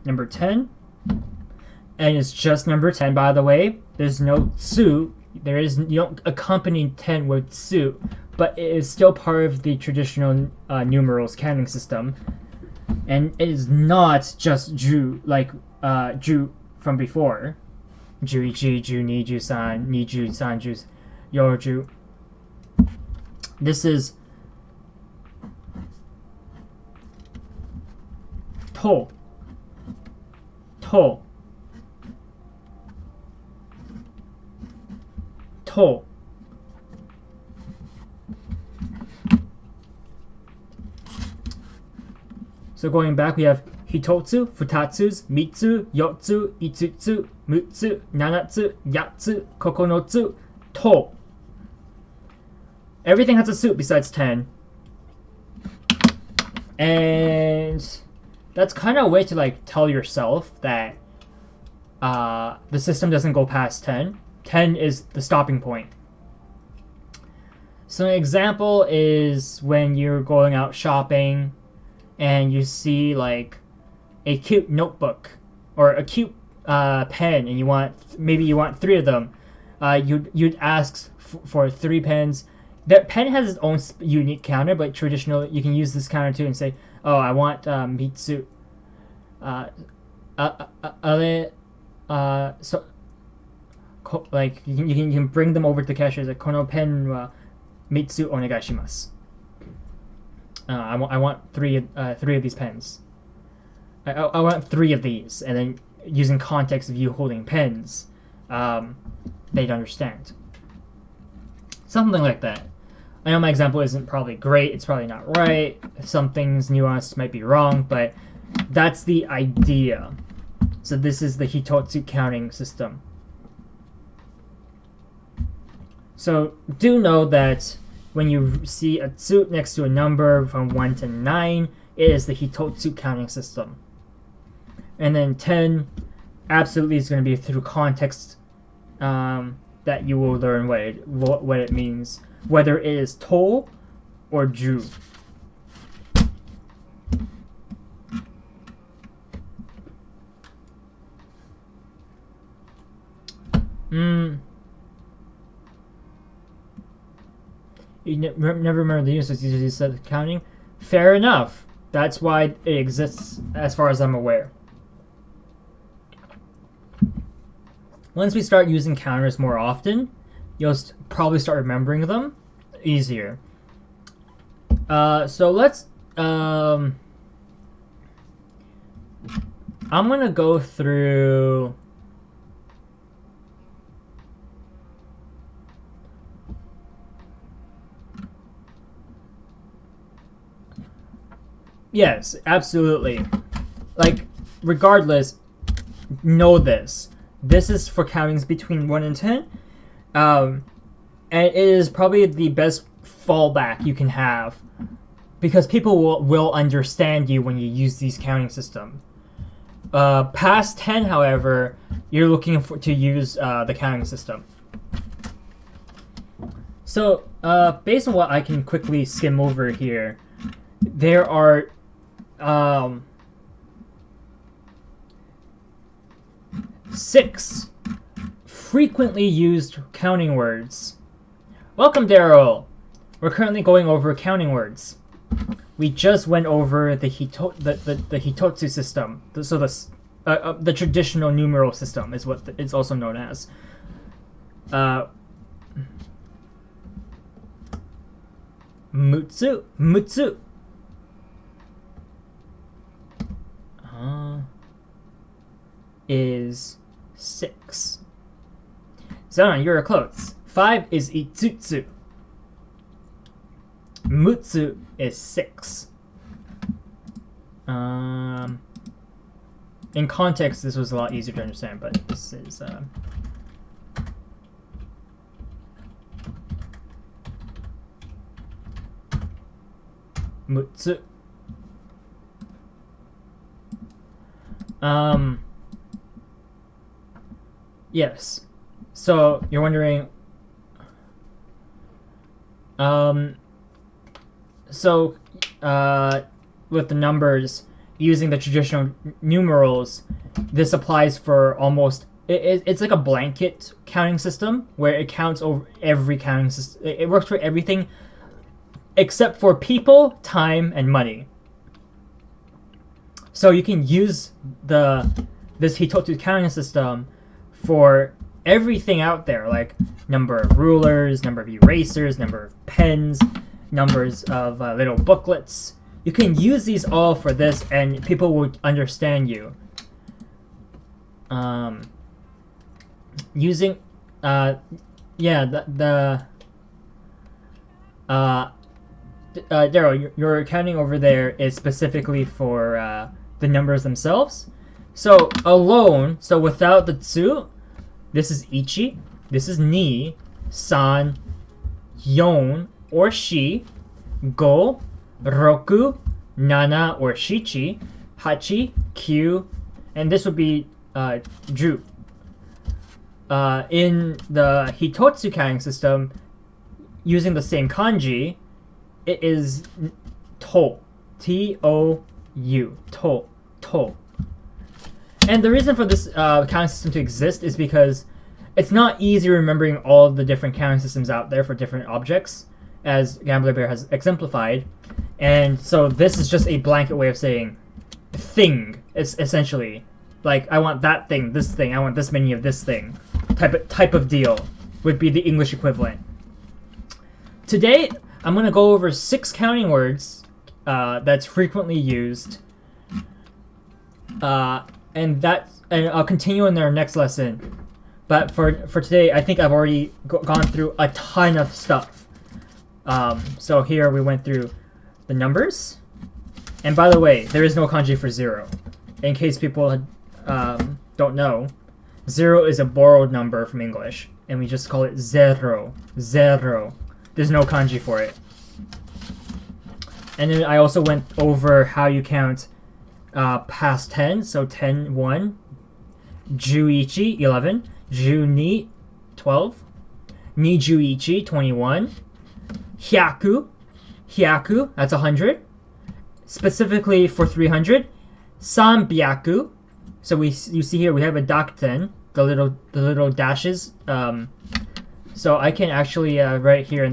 Number 10. And it's just number 10, by the way. There's no tsu. You don't accompany 10 with tsu, but it is still part of the traditional numerals counting system. And it is not just ju, like ju from before. Ju-ichi, ju-ni, ju-san, ni-ju, san-ju, yo-ju. This is to. To. To. So going back, we have hitotsu, futatsu, mitsu, yotsu, itsutsu, mutsu, nanatsu, yatsu, kokonotsu, to. Everything has a tsu besides 10. And that's kind of a way to like tell yourself that the system doesn't go past 10. 10 is the stopping point. So an example is when you're going out shopping and you see like a cute notebook or a cute pen, and you want 3 of them. You'd ask for 3 pens. That pen has its own unique counter, but traditionally you can use this counter too and say, "Oh, I want mitsu." So like you can bring them over to the cashier. Like, "Kono pen wa mitsu onegaishimasu." I want 3 of these pens. I want 3 of these, and then using context of you holding pens, they'd understand. Something like that. I know my example isn't probably great. It's probably not right. Some things nuanced might be wrong, but that's the idea. So this is the hitotsu counting system. So do know that when you see a tsu next to a number from 1 to 9, it is the hitotsu counting system. And then 10 absolutely is going to be through context that you will learn what it means, whether it is to or ju. You never remember the use of these counting? Fair enough. That's why it exists, as far as I'm aware. Once we start using counters more often, you'll probably start remembering them easier. So let's... I'm going to go through... Yes, absolutely. Like, regardless, know this. This is for countings between 1 and 10. And it is probably the best fallback you can have, because people will understand you when you use these counting system. Past 10, however, you're looking to use the counting system. So, based on what I can quickly skim over here, there are 6 frequently used counting words. Welcome, Daryl! We're currently going over counting words. We just went over the hitotsu system. So the traditional numeral system is what it's also known as. Mutsu. Mutsu. Is 6. Zana, you're close. 5 is itsutsu. Mutsu is 6. In context, this was a lot easier to understand, but this is Mutsu. Yes. So you're wondering. With the numbers using the traditional numerals, this applies for almost. It's like a blanket counting system where it counts over every counting system. It works for everything except for people, time, and money. So you can use this Hitotsu counting system for everything out there, like number of rulers, number of erasers, number of pens, numbers of little booklets. You can use these all for this, and people will understand you. Using, Daryl, your counting over there is specifically for the numbers themselves. So alone, so without the tsu, this is ichi, this is ni, san, yon or shi, go, roku, nana or shichi, hachi, kyu, and this would be ju. In the Hitotsu counting system, using the same kanji, it is to, T-O-U, to. And the reason for this counting system to exist is because it's not easy remembering all the different counting systems out there for different objects, as Gambler Bear has exemplified. And so this is just a blanket way of saying thing, essentially. Like, I want that thing, this thing, I want this many of this thing. Type of deal would be the English equivalent. Today, I'm going to go over 6 counting words that's frequently used. And I'll continue in our next lesson. But for today, I think I've already gone through a ton of stuff. So here we went through the numbers. And by the way, there is no kanji for 0. In case people don't know, 0 is a borrowed number from English. And we just call it zero. Zero. There's no kanji for it. And then I also went over how you count past 10. So 10, 1. Juichi, 11. Juni, 12. Nijuichi, 21. Hyaku, that's 100. Specifically for 300. Sanbyaku. So you see here we have a dakten, the little dashes. So I can actually write here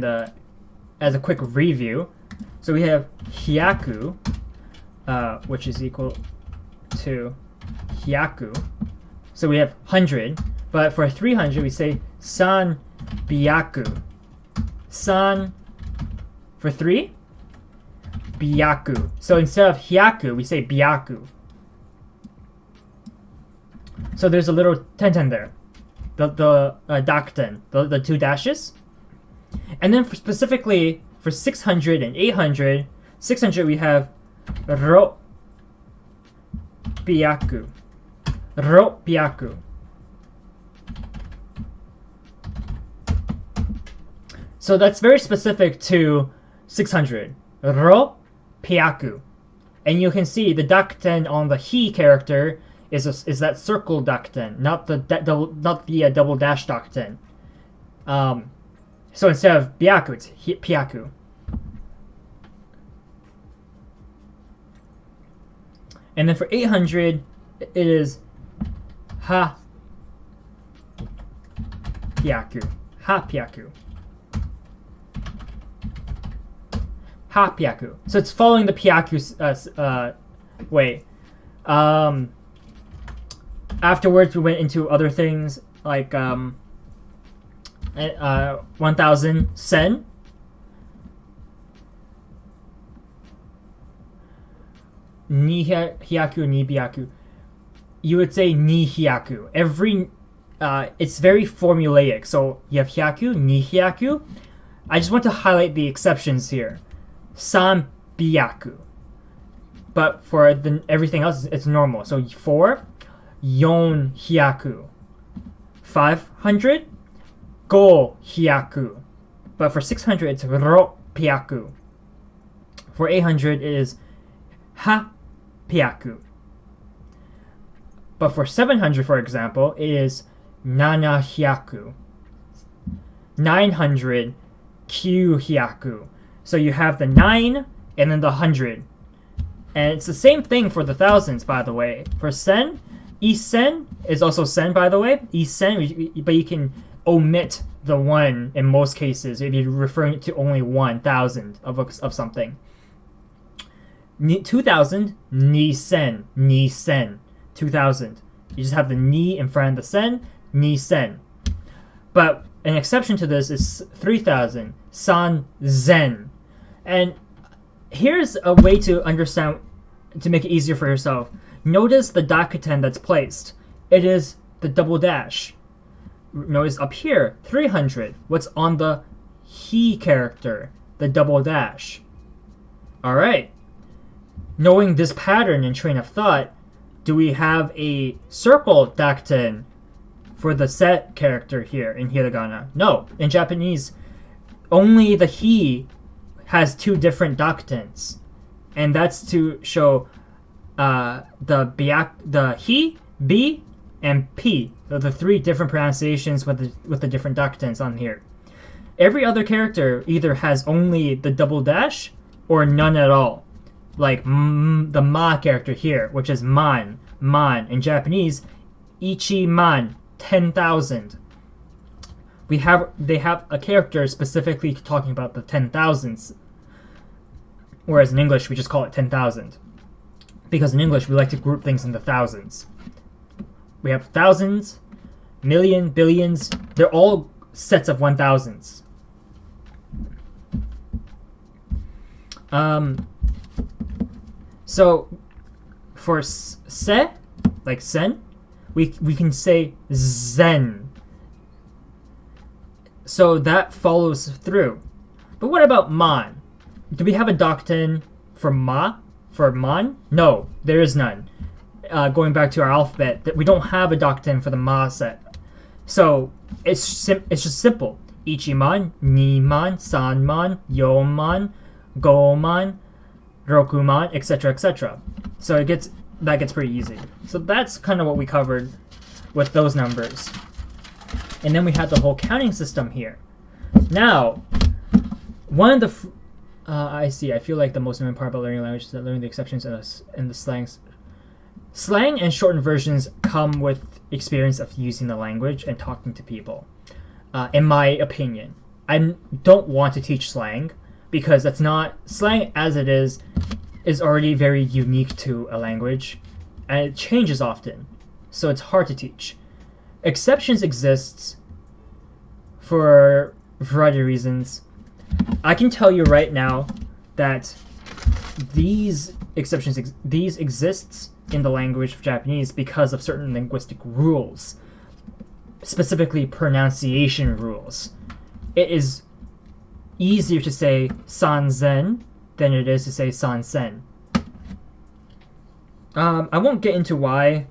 as a quick review. So we have hyaku, which is equal to hyaku. So we have 100, but for 300 we say san byaku. San for 3, byaku. So instead of hyaku, we say byaku. So there's a little tenten there, the dakten, the 2 dashes. And then specifically for 600 and 800, 600 we have ro byaku. Ro byaku. So that's very specific to 600. Ro byaku. And you can see the dakten on the he character is that circle dakten, not the double dash dakten. So instead of byaku, it's pyaku. And then for 800, it is ha pyaku. Ha pyaku. Ha pyaku. So it's following the pyaku way. Afterwards, we went into other things like 1,000 sen. Ni hyaku, ni byaku. You would say ni hyaku. It's very formulaic. So you have hyaku, ni hyaku. I just want to highlight the exceptions here. San byaku. But for everything else, it's normal. So 4, yon hyaku. 500, go hyaku. But for 600, it's ro pyaku. For 800, it is ha pyaku. But for 700, for example, it is nana hyaku. 900, kyu hyaku. So you have the 9 and then the 100. And it's the same thing for the thousands, by the way. For sen, isen is also sen, by the way. Isen, but you can omit the 1 in most cases if you're referring to only 1,000 of something. 2,000, ni sen. 2,000. You just have the ni in front of the sen, ni sen. But an exception to this is 3,000, san zen. And here's a way to understand, to make it easier for yourself. Notice the dakuten that's placed. It is the double dash. Notice up here, 300. What's on the he character? The double dash. Alright. Knowing this pattern and train of thought, do we have a circle dakuten for the set character here in hiragana? No. In Japanese, only the he has 2 different dakutens. And that's to show the he, b, and p. So the 3 different pronunciations with the different dakutens on here. Every other character either has only the double dash or none at all. Like the ma character here, which is man. In Japanese, ichi man, 10,000. They have a character specifically talking about the 10,000s. Whereas in English, we just call it 10,000. Because in English, we like to group things into thousands. We have thousands, million, billions. They're all sets of 1,000s. So for se, like sen, we can say zen. So that follows through. But what about man? Do we have a dakuten for ma? For man? No, there is none. Going back to our alphabet, that we don't have a dakuten for the ma set. So it's just simple. Ichiman, niman, sanman, yoman, goman, rokuman, etc., etc. So that gets pretty easy. So that's kind of what we covered with those numbers. And then we had the whole counting system here. Now, one of the I feel like the most important part about learning language is that learning the exceptions and the slangs. Slang and shortened versions come with experience of using the language and talking to people. In my opinion, I don't want to teach slang because that's not slang as it is already very unique to a language, and it changes often, so it's hard to teach. Exceptions exists for a variety of reasons. I can tell you right now that these exceptions exists in the language of Japanese because of certain linguistic rules, specifically pronunciation rules. It is easier to say sanzen than it is to say sansen. I won't get into why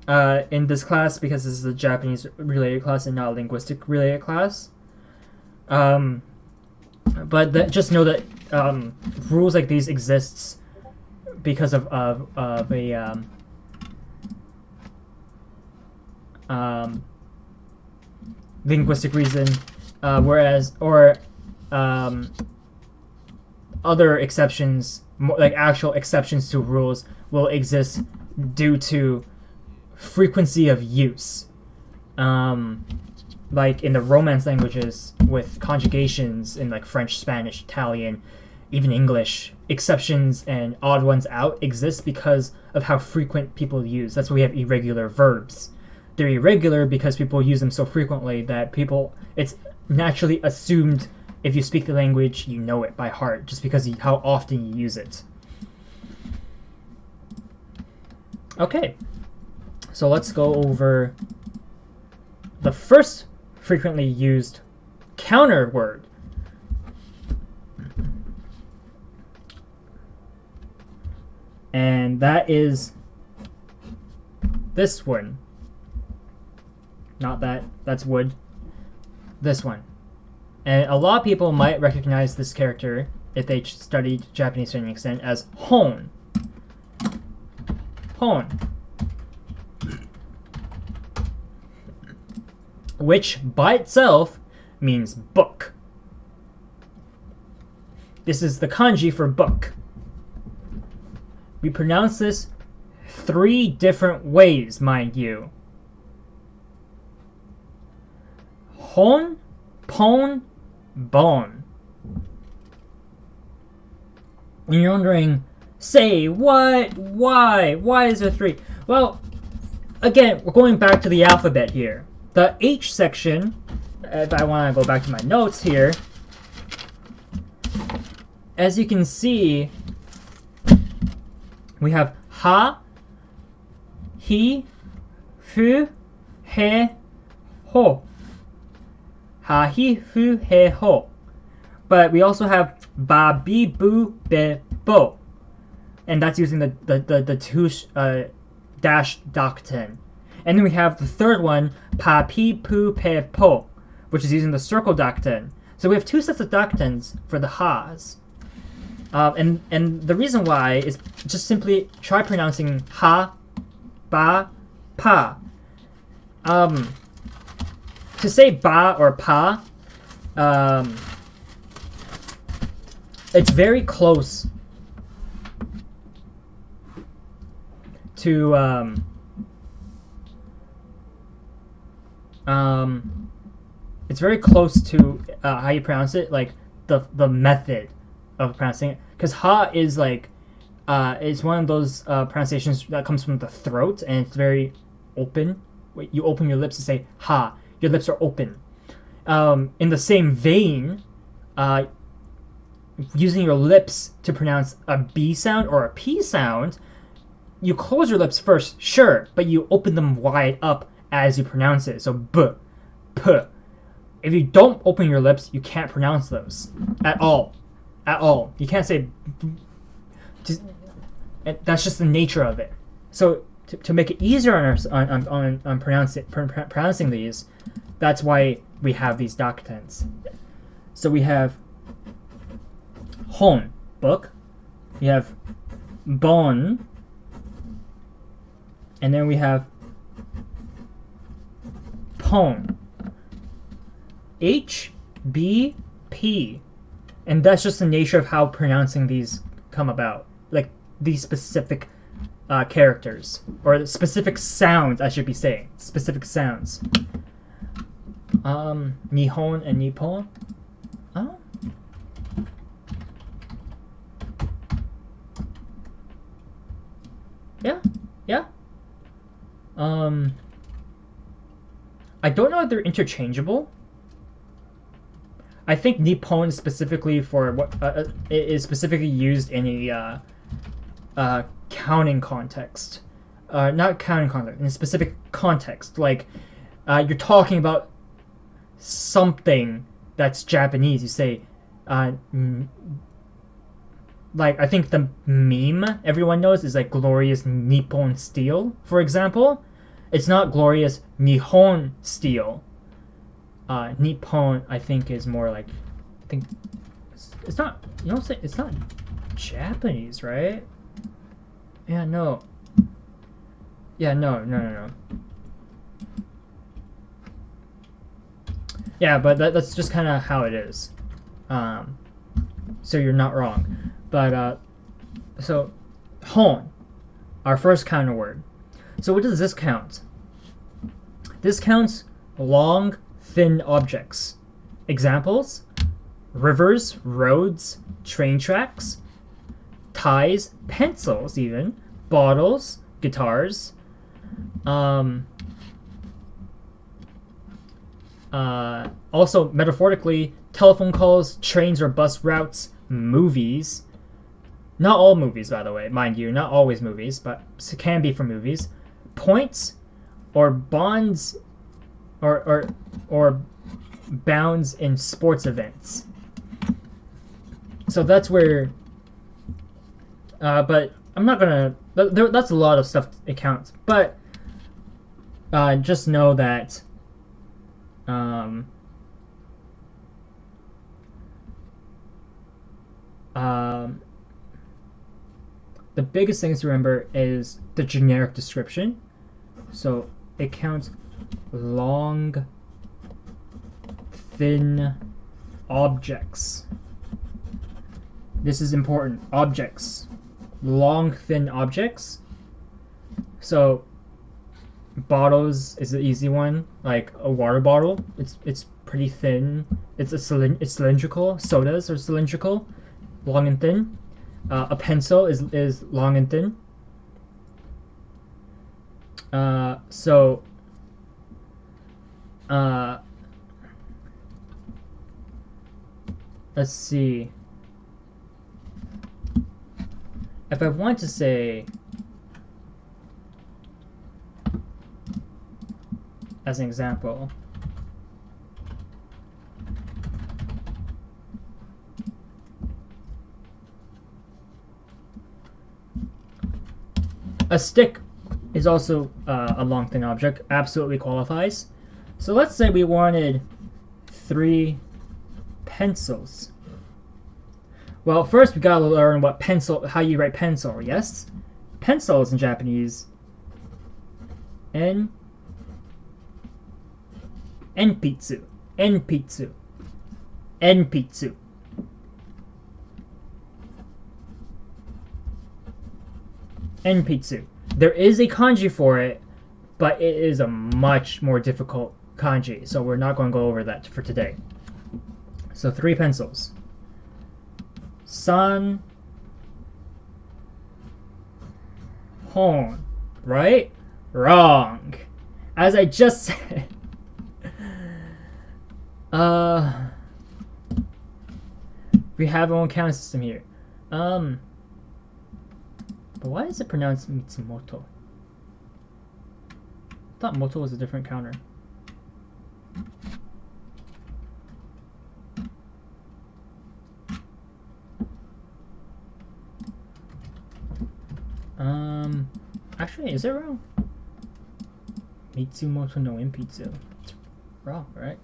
in this class because this is a Japanese related class and not a linguistic related class. But just know that rules like these exists because of a linguistic reason, whereas other exceptions, like actual exceptions to rules, will exist due to frequency of use. Like in the Romance languages with conjugations in like French, Spanish, Italian, even English, exceptions and odd ones out exist because of how frequent people use. That's why we have irregular verbs. They're irregular because people use them so frequently that naturally assumed if you speak the language, you know it by heart, just because how often you use it. Okay, so let's go over the first frequently used counter word. And that is this one. Not that, that's wood. This one. And a lot of people might recognize this character, if they studied Japanese to an extent, as hon. Hon. Which by itself means book. This is the kanji for book. We pronounce this 3 different ways, mind you. Hon, pon, bon. And you're wondering, say, what? Why? Why is there 3? Well, again, we're going back to the alphabet here. The H section, if I want to go back to my notes here, as you can see, we have ha, hi, fu, he, ho. Ha, hi, fu, he, ho. But we also have ba, bi, bu, be, bo. And that's using the 2 dash docten. And then we have the third one, pa, pi, pu, pe, po, which is using the circle docten. So we have 2 sets of doctens for the ha's. And the reason why is just simply try pronouncing ha, ba, pa. To say ba or pa, it's very close to it's very close to how you pronounce it, like the method of pronouncing it, because ha is like it's one of those pronunciations that comes from the throat, and it's very open. You open your lips to say ha. Your lips are open. In the same vein, using your lips to pronounce a B sound or a P sound, you close your lips first, sure, but you open them wide up as you pronounce it. So b, p. If you don't open your lips, you can't pronounce those at all. At all. You can't say that's just the nature of it. So to make it easier on pronouncing these, that's why we have these doctens. So we have hon, book. We have bon. And then we have pon. H, B, P. And that's just the nature of how pronouncing these come about. Like these specific characters. Or specific sounds, I should be saying. Specific sounds. Nihon and Nippon. Oh. Yeah. Yeah. I don't know if they're interchangeable. I think Nippon specifically for what is specifically used in a counting context. Not counting context, in a specific context. Like you're talking about something that's Japanese. You say, like I think the meme everyone knows is like glorious Nippon steel, for example. It's not glorious Nihon steel. Nippon, I think, is more like, I think it's not. You don't say it's not Japanese, right? Yeah, no. Yeah, no. Yeah, but that's just kind of how it is. So you're not wrong. But so hon, our first counter word. So what does this count? This counts long, thin objects. Examples: rivers, roads, train tracks, ties, pencils, even bottles, guitars. Also, metaphorically, telephone calls, trains or bus routes, movies. Not all movies, by the way, mind you, not always movies, but it can be for movies. Points or bonds or bounds in sports events. So that's where, but I'm not gonna. That's a lot of stuff it counts, but just know that. The biggest things to remember is the generic description. So it counts long, thin objects. This is important. Objects. Long, thin objects. So bottles is the easy one. Like a water bottle. It's pretty thin. It's cylindrical. Sodas are cylindrical, long and thin. A pencil is long and thin. So let's see. If I want to say, as an example, a stick is also a long thin object, absolutely qualifies. So let's say we wanted 3 pencils. Well, first we gotta learn what pencil, how you write pencil, yes? Pencil is in Japanese enpitsu. Enpitsu. Enpitsu. Enpitsu. There is a kanji for it, but it is a much more difficult kanji, so we're not going to go over that for today. So 3 pencils. San hon, right? Wrong. As I just said. We have our own counting system here. But why is it pronounced Mitsumoto? I thought moto was a different counter. Actually, is it wrong? Mitsumoto no Enpitsu. It's wrong, right?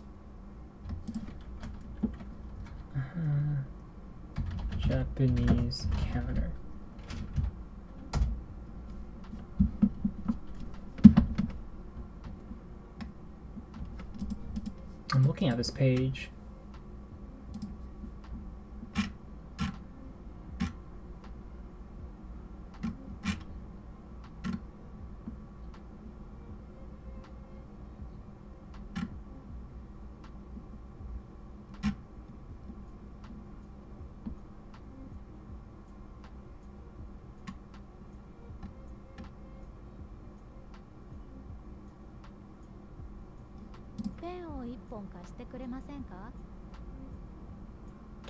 Japanese counter. I'm looking at this page.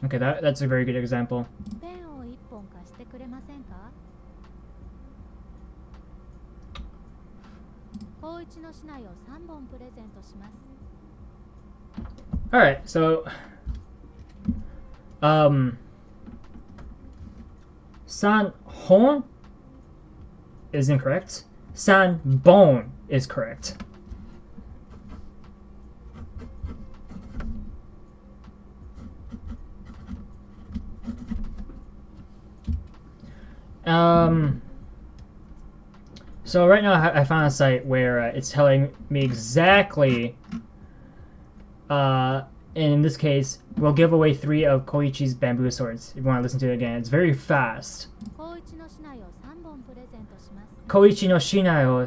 Okay, that's a very good example. Alright, so san hon is incorrect. San bon is correct. So right now I found a site where it's telling me exactly, and in this case, we'll give away 3 of Koichi's bamboo swords. If you want to listen to it again, it's very fast. Koichi no shinai o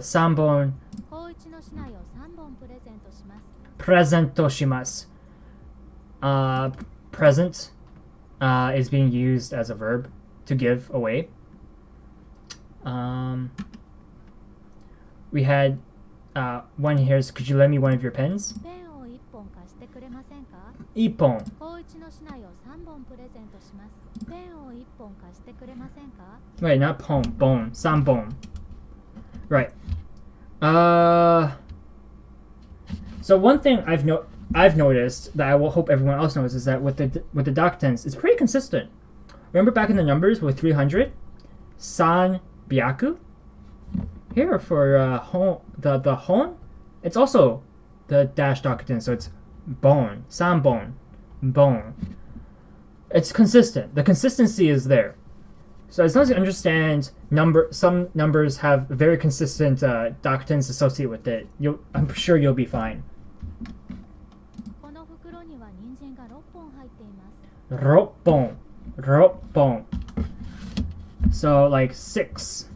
3本 presento shimasu. Present is being used as a verb to give away. We had one here is, could you lend me one of your pens? れませんか？一本。高一の市内を3本プレゼントします。ペンを1本貸してくれませんか？ Wait, not pon, bone. 三本. Right. So one thing I've noticed that I will hope everyone else knows is that with the doctants, it's pretty consistent. Remember back in the numbers with 300, san byaku. Here for hon, the hon, it's also the dash doctant, so it's bon, san bon, bon. It's consistent. The consistency is there. So as long as you understand some numbers have very consistent doctrines associated with it, I'm sure you'll be fine. この袋には人参が6本入っています。6本. So like 6.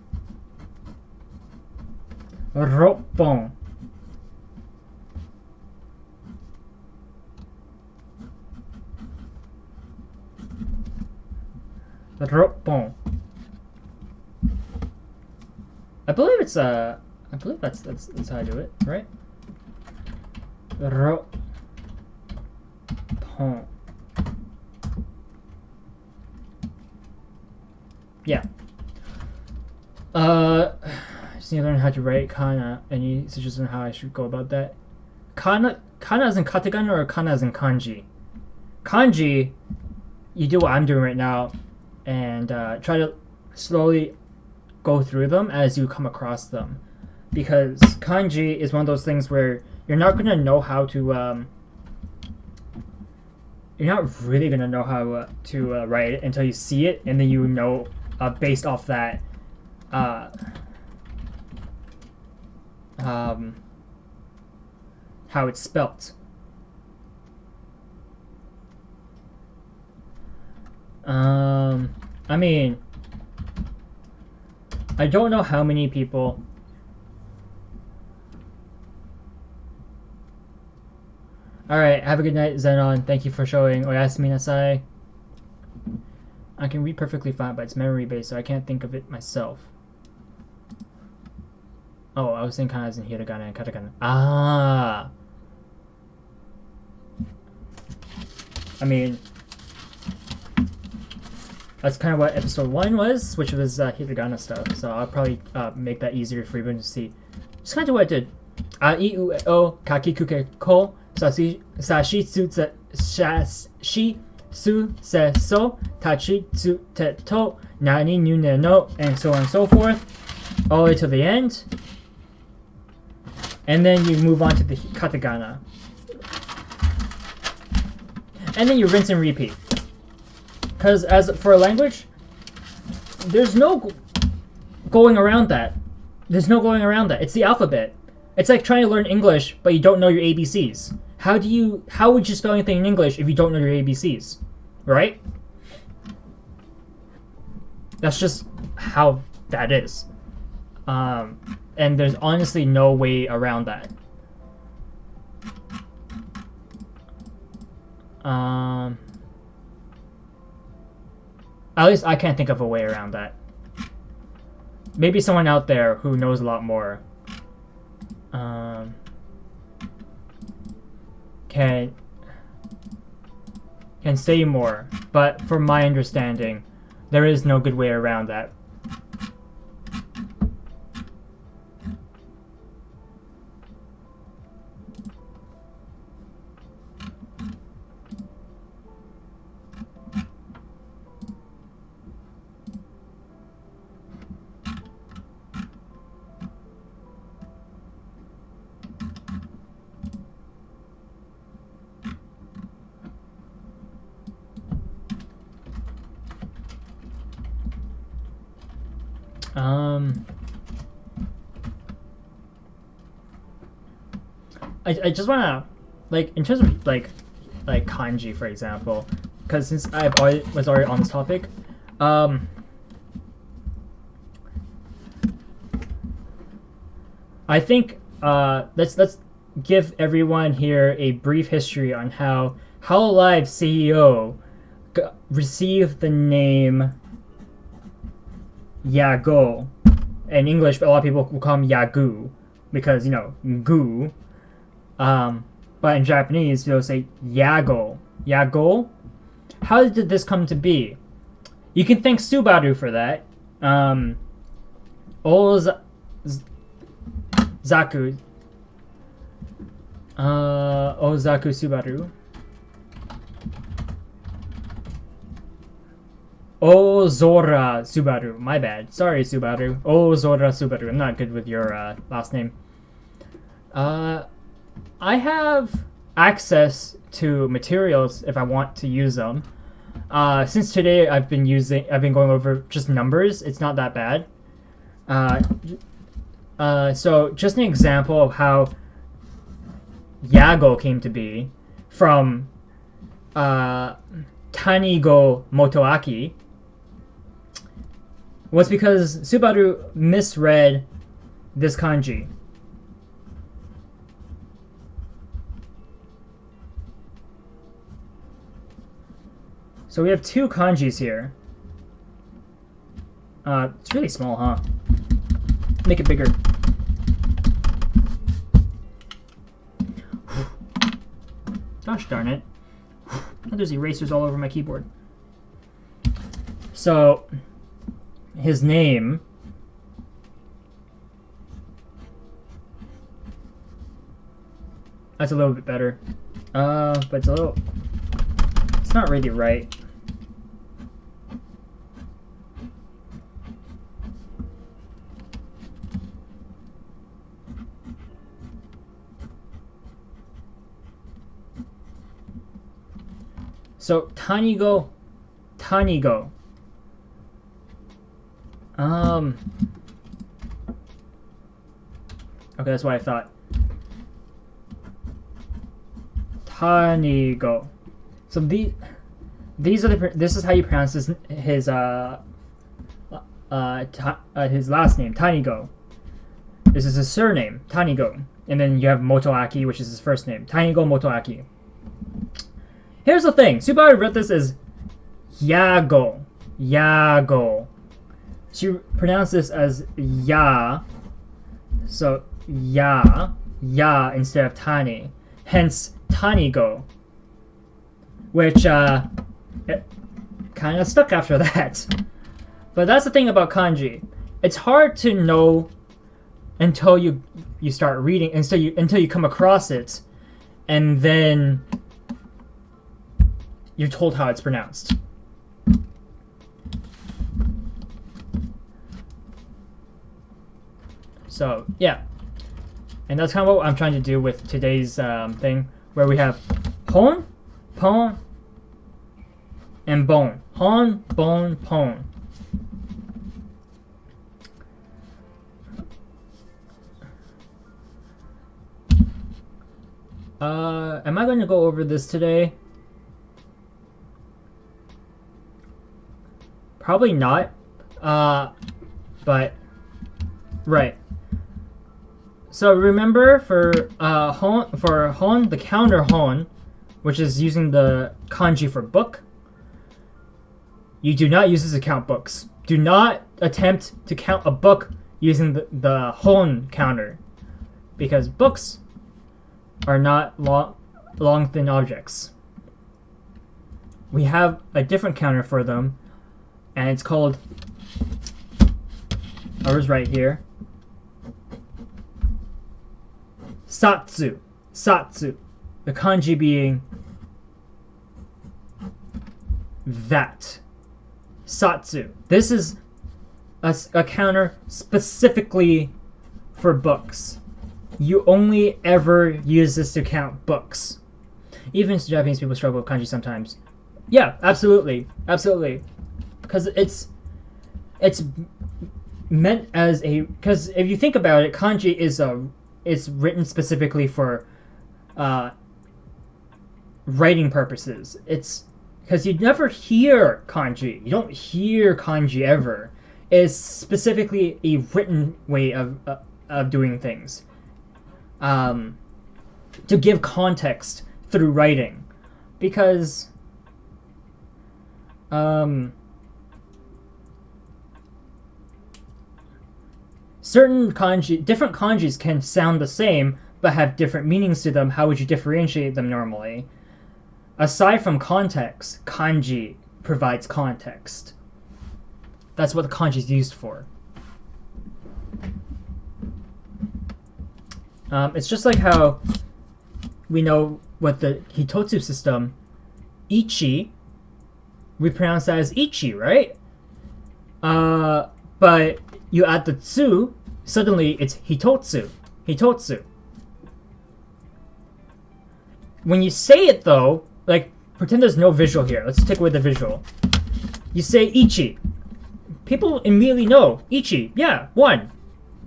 6本. I believe that's how I do it, right? Yeah. Just need to learn how to write kana. Any suggestions on how I should go about that? Kana as in katakana or kana as in kanji? Kanji, you do what I'm doing right now, and try to slowly go through them as you come across them, because kanji is one of those things where you're not gonna know how to you're not really gonna know how to write it until you see it, and then you know based off that how it's spelt. I mean, I don't know how many people. Alright, have a good night, Zenon. Thank you for showing Oyasumi Nasai. I can read perfectly fine, but it's memory based, so I can't think of it myself. Oh, I was saying kana as in hiragana and katakana. Ah! I mean, that's kind of what episode 1 was, which was hiragana stuff. So I'll probably make that easier for everyone to see. Just kind of what I did. Iu o kakikuke ko sashi tsu shi su se so tachi tsu te to nani nu ne no, and so on and so forth, all the way to the end. And then you move on to the katakana. And then you rinse and repeat. Because as for a language, there's no going around that. There's no going around that. It's the alphabet. It's like trying to learn English, but you don't know your ABCs. How would you spell anything in English if you don't know your ABCs? Right? That's just how that is. And there's honestly no way around that. At least I can't think of a way around that. Maybe someone out there who knows a lot more can say more, but from my understanding, there is no good way around that. I just wanna, like, in terms of like kanji, for example, because since was already on this topic, I think let's give everyone here a brief history on how Hololive CEO received the name Yago. In English, a lot of people will call him Yagu because, you know, goo. but in Japanese they'll say yago. Yago. How did this come to be? You can thank Subaru for that. Ozaku. Ozaku Subaru. Ozora Subaru. My bad. Sorry, Subaru. Ozora Subaru. I'm not good with your last name. I have access to materials if I want to use them. Since today I've been going over just numbers. It's not that bad. So just an example of how Yago came to be from Tanigo Motoaki was because Subaru misread this kanji. So we have two kanjis here. It's really small, huh? Make it bigger. Gosh darn it. There's erasers all over my keyboard. So, his name that's a little bit better. But it's not really right. So Tanigo. Okay, that's what I thought. Tanigo. So these are this is how you pronounce his last name, Tanigo. This is his surname, Tanigo, and then you have Motoaki, which is his first name, Tanigo Motoaki. Here's the thing. Subaru wrote this as Yago. Yago. She pronounced this as Ya. So Ya instead of Tani. Hence Tanigo. Which it kind of stuck after that. But that's the thing about kanji. It's hard to know until you start reading, until you come across it, and then you're told how it's pronounced. So yeah, and that's kind of what I'm trying to do with today's thing, where we have hon, pon, and bon. Hon, bon, pon. Am I going to go over this today? Probably not. But right. So remember for hon, the counter hon, which is using the kanji for book, you do not use this to count books. Do not attempt to count a book using the hon counter, because books are not long thin objects. We have a different counter for them, and it's called, ours right here, Satsu. Satsu. The kanji being that. Satsu. This is a counter specifically for books. You only ever use this to count books. Even Japanese people struggle with kanji sometimes. Yeah, absolutely. Absolutely. Because it's meant as a... Because if you think about it, kanji is written specifically for writing purposes. It's because you never hear kanji. You don't hear kanji ever. It's specifically a written way of doing things. To give context through writing. Because certain kanji, different kanjis can sound the same, but have different meanings to them, how would you differentiate them normally? Aside from context, kanji provides context. That's what the kanji is used for. It's just like how we know what the hitotsu system, ichi, we pronounce that as ichi, right? But you add the tsu, suddenly it's hitotsu. Hitotsu. When you say it though, like pretend there's no visual here. Let's take away the visual. You say ichi. People immediately know. Ichi, yeah, one.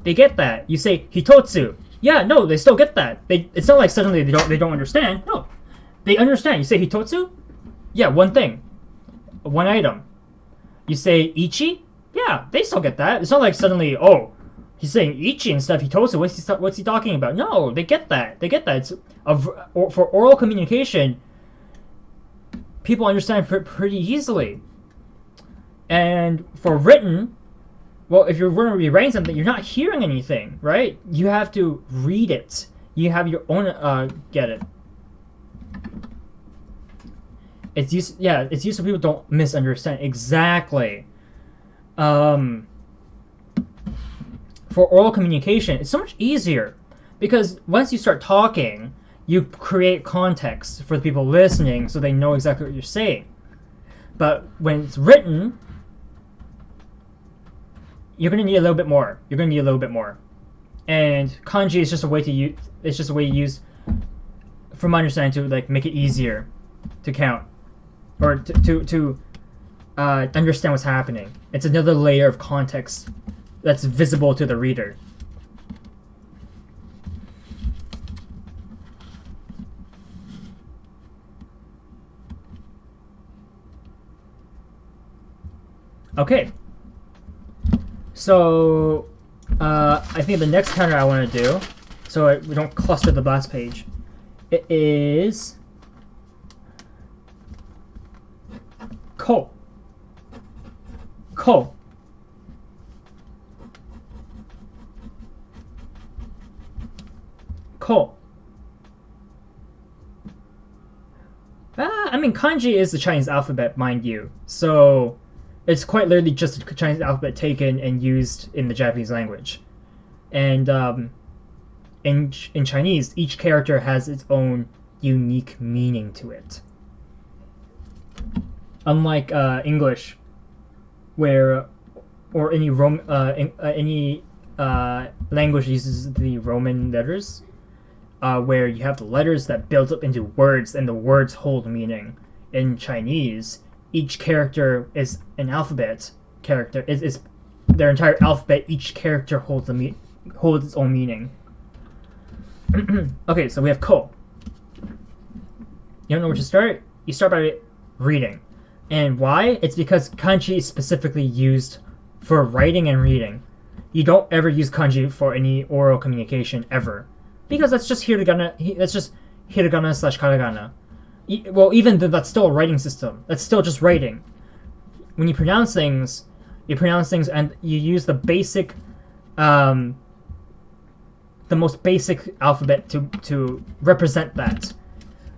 They get that. You say hitotsu. Yeah, no, they still get that. It's not like suddenly they don't understand. No. They understand. You say hitotsu? Yeah, one thing. One item. You say ichi? Yeah, they still get that. It's not like suddenly, oh, he's saying ichi instead of hitotsu. What's he talking about? No, they get that. They get that. It's for oral communication, people understand pretty easily. And for written, well, if you're going to be writing something, you're not hearing anything, right? You have to read it. You have your own, get it. It's used so people don't misunderstand. Exactly. For oral communication, it's so much easier because once you start talking, you create context for the people listening so they know exactly what you're saying. But when it's written, you're going to need a little bit more. And kanji is just a way to use. It's just a way to use, from my understanding, to like make it easier to count or to understand what's happening. It's another layer of context that's visible to the reader. Okay. So, I think the next counter I want to do, so we don't cluster the last page, it is ko. Ko. Ko. I mean, kanji is the Chinese alphabet, mind you. So it's quite literally just the Chinese alphabet taken and used in the Japanese language. And in Chinese, each character has its own unique meaning to it. Unlike English, where or any language uses the Roman letters, where you have the letters that build up into words and the words hold meaning. In Chinese, each character is an alphabet character. Is their entire alphabet. Each character holds its own meaning. Okay, so we have ko. You don't know where to start? You start by reading. And why? It's because kanji is specifically used for writing and reading. You don't ever use kanji for any oral communication ever, because that's just hiragana. That's just hiragana / katakana. Well, even though that's still a writing system. That's still just writing. When you pronounce things and you use the basic, the most basic alphabet to represent that.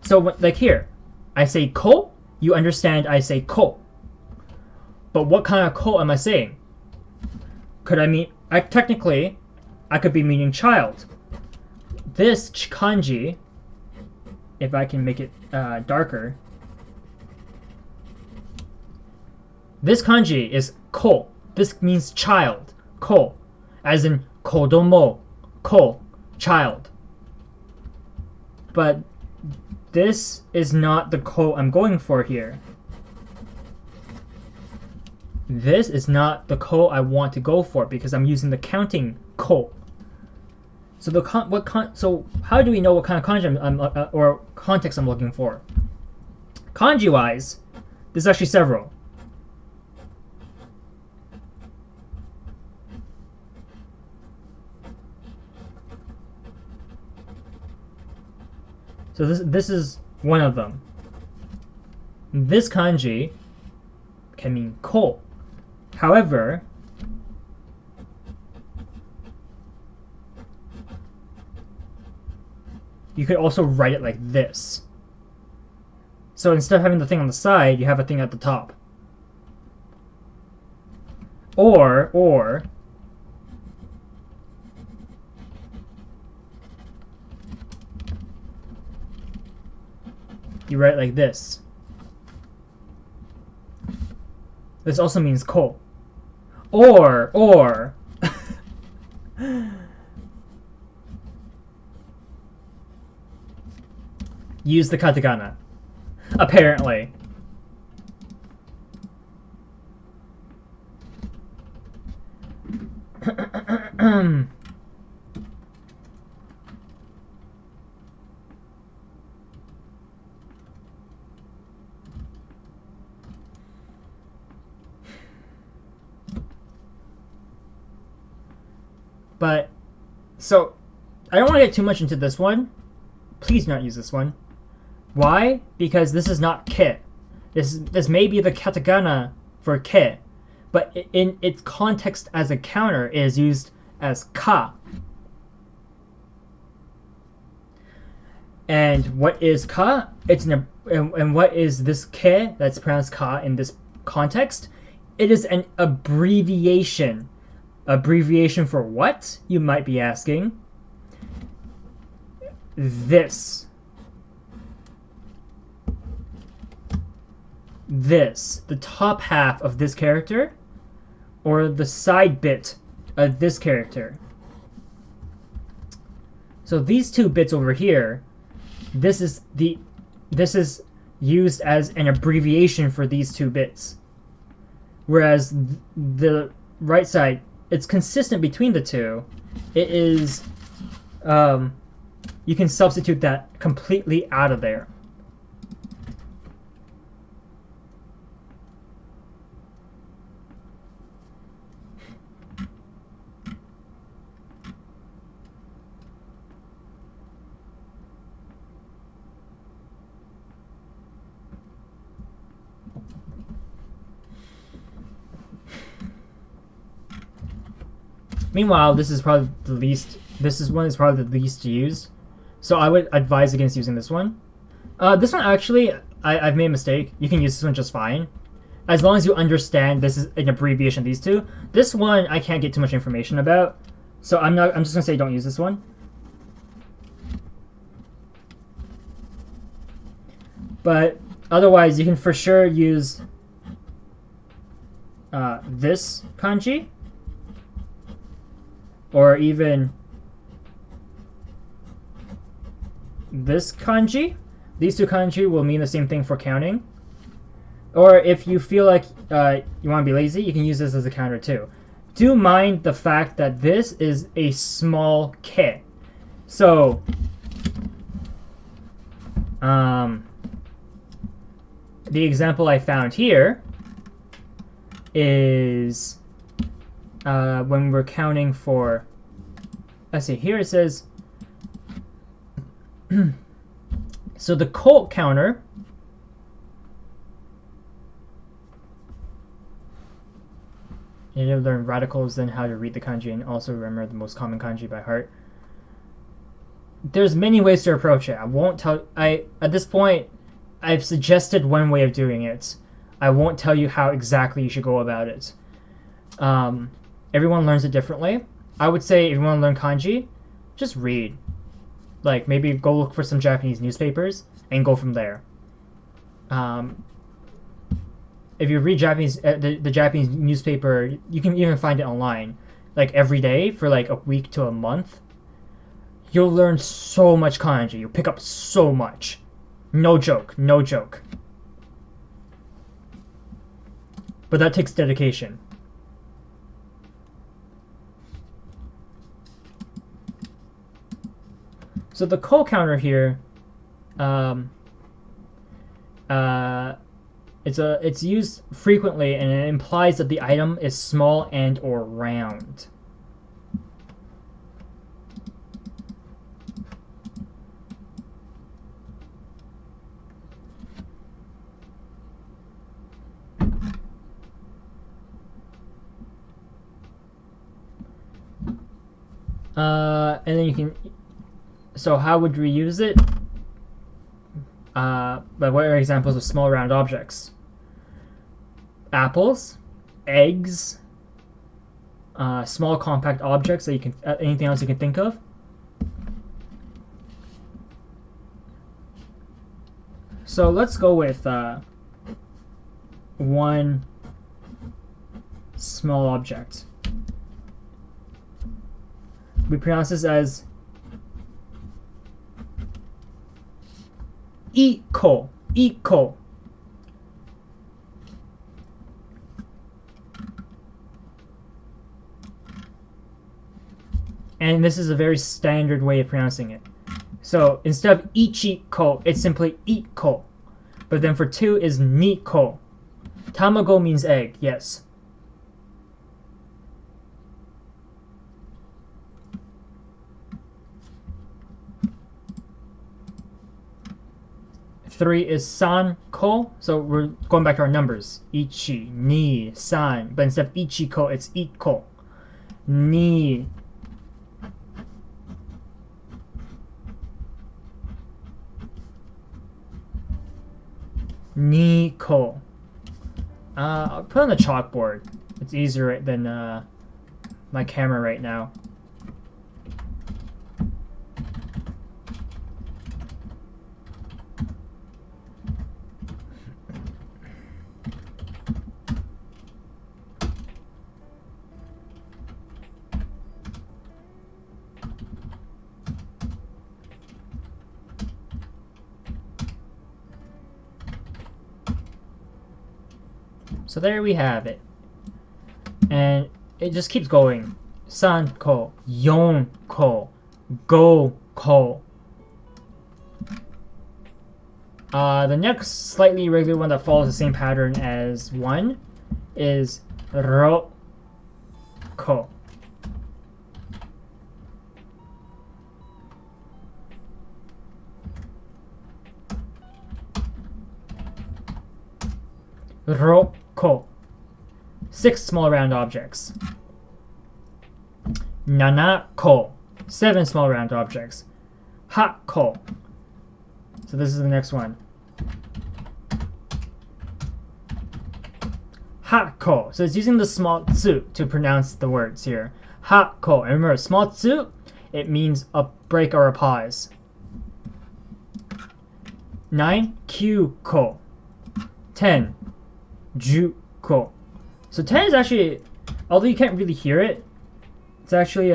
So, like here, I say ko, you understand I say ko. But what kind of ko am I saying? Technically, I could be meaning child. This kanji, if I can make it darker, this kanji is ko. This means child. Ko. As in kodomo. Ko. Child. But this is not the ko I'm going for here. This is not the ko I want to go for because I'm using the counting ko. So so how do we know what kind of kanji or context I'm looking for? Kanji-wise, there's actually several. So this is one of them. This kanji can mean ko. However, you could also write it like this. So instead of having the thing on the side, you have a thing at the top. Or you write it like this. This also means ko. Or use the katakana. Apparently. But, so, I don't want to get too much into this one. Please not use this one. Why? Because this is not ke. This may be the katakana for ke, but in its context as a counter, it is used as ka. And what is ka? And what is this ke that's pronounced ka in this context? It is an abbreviation. Abbreviation for what, you might be asking? This, the top half of this character, or the side bit of this character. So these two bits over here, this is used as an abbreviation for these two bits. Whereas the right side, it's consistent between the two. It is, you can substitute that completely out of there. Meanwhile, this is probably the least. This is one is probably the least used, so I would advise against using this one. This one actually, I've made a mistake. You can use this one just fine, as long as you understand this is an abbreviation of these two. This one I can't get too much information about, so I'm just gonna say don't use this one. But otherwise, you can for sure use this kanji. Or even this kanji. These two kanji will mean the same thing for counting. Or if you feel like you want to be lazy, you can use this as a counter too. Do mind the fact that this is a small ke. So, the example I found here is when we're counting for, let's see, here it says, so the ko counter, you need to learn radicals, then how to read the kanji, and also remember the most common kanji by heart. There's many ways to approach it. I won't tell, at this point, I've suggested one way of doing it. I won't tell you how exactly you should go about it. Everyone learns it differently. I would say if you want to learn kanji, just read. Like, maybe go look for some Japanese newspapers and go from there. If you read Japanese, the Japanese newspaper, you can even find it online. Like, every day for like a week to a month. You'll learn so much kanji. You'll pick up so much. No joke. No joke. But that takes dedication. So the ko counter here, it's used frequently, and it implies that the item is small and or round. And then you can. So how would we use it? But what are examples of small round objects? Apples, eggs, small compact objects that you can. Anything else you can think of? So let's go with one small object. We pronounce this as iko, iko. And this is a very standard way of pronouncing it. So instead of ichiko, it's simply iko. But then for 2 is niko. Tamago means egg, yes. Three is sanko, so we're going back to our numbers. Ichi, ni, san. But instead of ichiko, it's iko. Ni. Niko. I'll put on the chalkboard. It's easier than my camera right now. So there we have it. And it just keeps going. Sanko, yonko, go-ko. The next slightly irregular one that follows the same pattern as 1 is ro-ko. Roko. 6 small round objects. Nanako. 7 small round objects. Hako. So this is the next one. Hako. So it's using the small tsu to pronounce the words here. Hako. And remember, small tsu, it means a break or a pause. 9. Kyuko. 10. Juko. So 10 is actually, although you can't really hear it, it's actually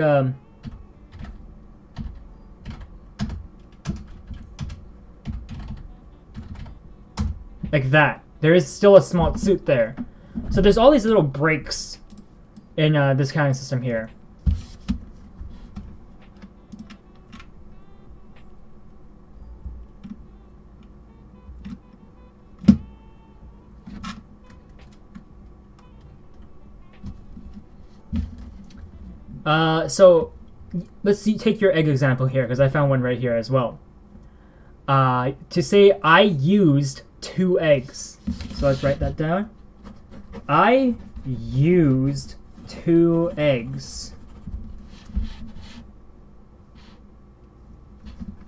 like that. There is still a small tsu there. So there's all these little breaks in this counting system here. So let's see, take your egg example here, because I found one right here as well. To say I used 2 eggs. So let's write that down. I used 2 eggs.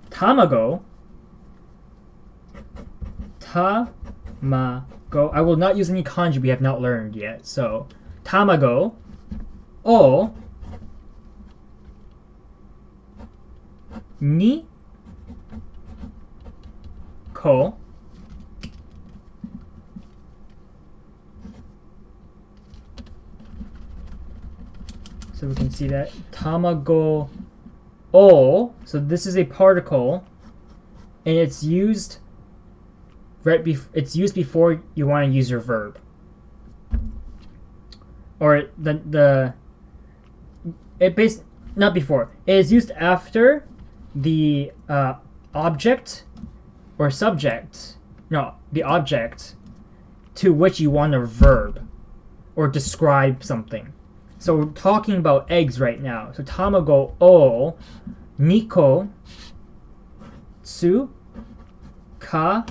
Tamago. Tamago. I will not use any kanji we have not learned yet. So tamago o ni ko so we can see that tamago o, so this is a particle and it's used it's used before you want to use your verb, or not before, it is used after the object or subject, no, the object to which you want a verb or describe something. So we're talking about eggs right now. So tamago o niko tsu ka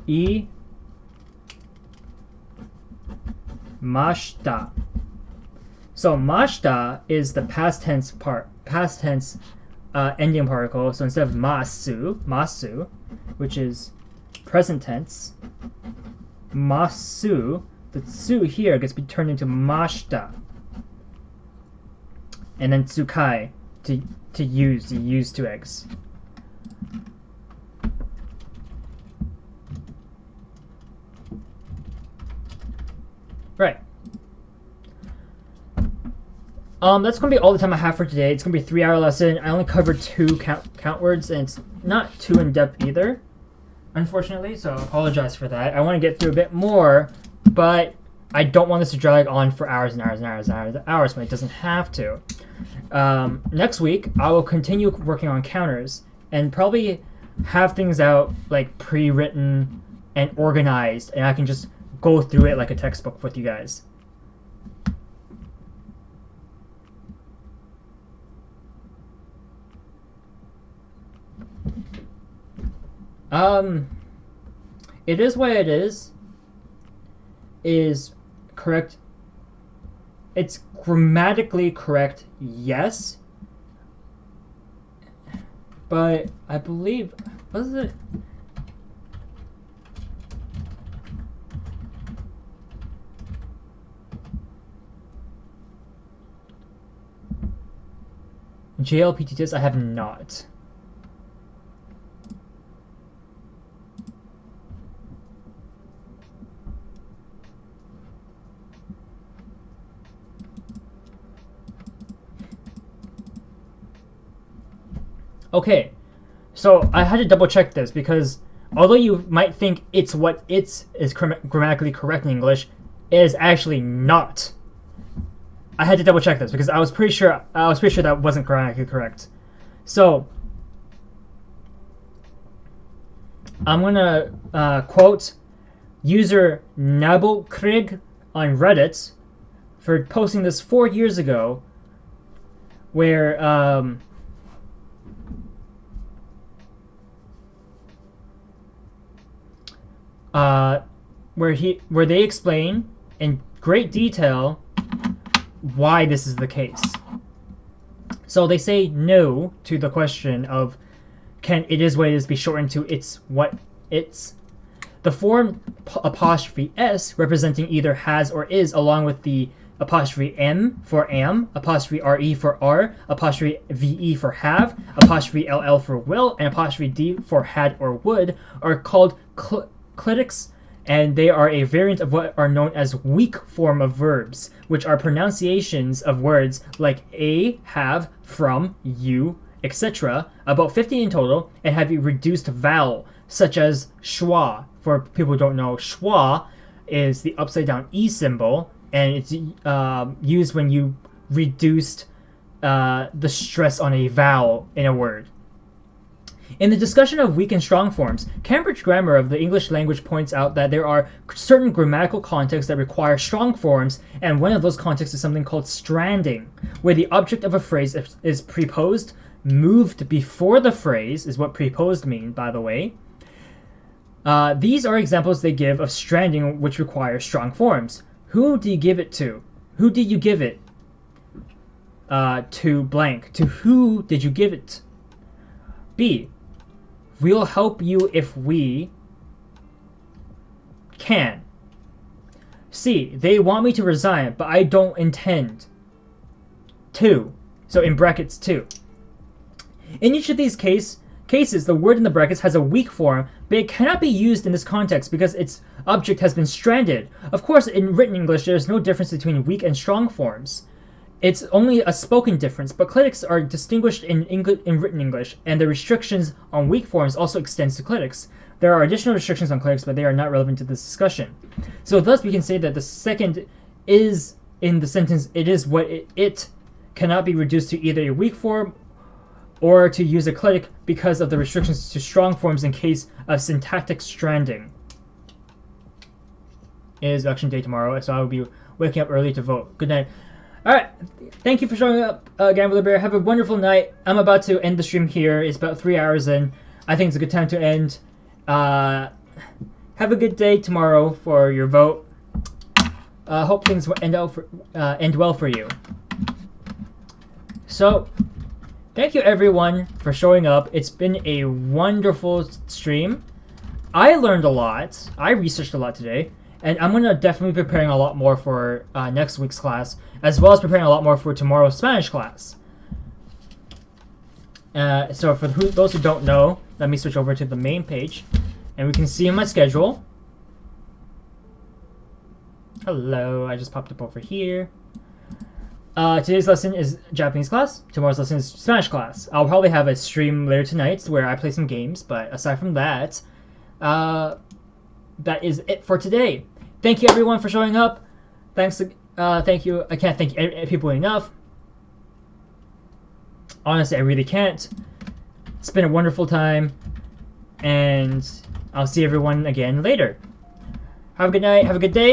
I mashita. So mashita is the past tense part, past tense ending particle. So instead of masu, which is present tense, masu, the tsu here gets turned into mashita. And then tsukai, to use 2 eggs. Right. That's going to be all the time I have for today. It's going to be a 3-hour lesson. I only covered 2 count words, and it's not too in-depth either, unfortunately, so I apologize for that. I want to get through a bit more, but I don't want this to drag on for hours and hours and hours and hours and hours when it doesn't have to. Next week, I will continue working on counters and probably have things out like pre-written and organized, and I can just go through it like a textbook with you guys. It is what it is correct. It's grammatically correct, yes. But I believe, what is it? JLPT test, I have not. Okay, so I had to double check this because although you might think it's what it's is grammatically correct in English, it is actually not. I had to double check this because I was pretty sure that wasn't grammatically correct. So I'm gonna quote user Nabokrig on Reddit for posting this 4 years ago, where where they explain in great detail why this is the case. So they say no to the question of can it is what it is be shortened to it's what it's. The form apostrophe s representing either has or is, along with the apostrophe m for am, apostrophe re for are, apostrophe ve for have, apostrophe ll for will, and apostrophe d for had or would, are called clitics, and they are a variant of what are known as weak form of verbs, which are pronunciations of words like a, have, from, you, etc., about 50 in total, and have a reduced vowel, such as schwa. For people who don't know, schwa is the upside down e symbol, and it's used when you reduced the stress on a vowel in a word. In the discussion of weak and strong forms, Cambridge Grammar of the English language points out that there are certain grammatical contexts that require strong forms, and one of those contexts is something called stranding, where the object of a phrase is preposed, moved before the phrase, is what preposed mean, by the way. These are examples they give of stranding which require strong forms. Who do you give it to? Who did you give it? To blank. To who did you give it? B. We'll help you if we can. C. They want me to resign, but I don't intend to. So in brackets, to. In each of these cases, the word in the brackets has a weak form, but it cannot be used in this context because its object has been stranded. Of course, in written English, there is no difference between weak and strong forms. It's only a spoken difference, but clitics are distinguished in written English, and the restrictions on weak forms also extends to clitics. There are additional restrictions on clitics, but they are not relevant to this discussion. So thus we can say that the second is in the sentence, it is what it cannot be reduced to either a weak form or to use a clitic because of the restrictions to strong forms in case of syntactic stranding. It is election day tomorrow, so I will be waking up early to vote. Good night. Alright, thank you for showing up, Gambler Bear. Have a wonderful night. I'm about to end the stream here. It's about 3 hours in. I think it's a good time to end. Have a good day tomorrow for your vote. Hope things end well for you. So, Thank you everyone for showing up. It's been a wonderful stream. I learned a lot. I researched a lot today. And I'm going to definitely be preparing a lot more for next week's class, as well as preparing a lot more for tomorrow's Spanish class. So for those who don't know, let me switch over to the main page. And we can see in my schedule. Hello, I just popped up over here. Today's lesson is Japanese class. Tomorrow's lesson is Spanish class. I'll probably have a stream later tonight where I play some games, but aside from that, that is it for today. Thank you everyone for showing up. Thank you. I can't thank people enough. Honestly, I really can't. It's been a wonderful time, and I'll see everyone again later. Have a good night. Have a good day.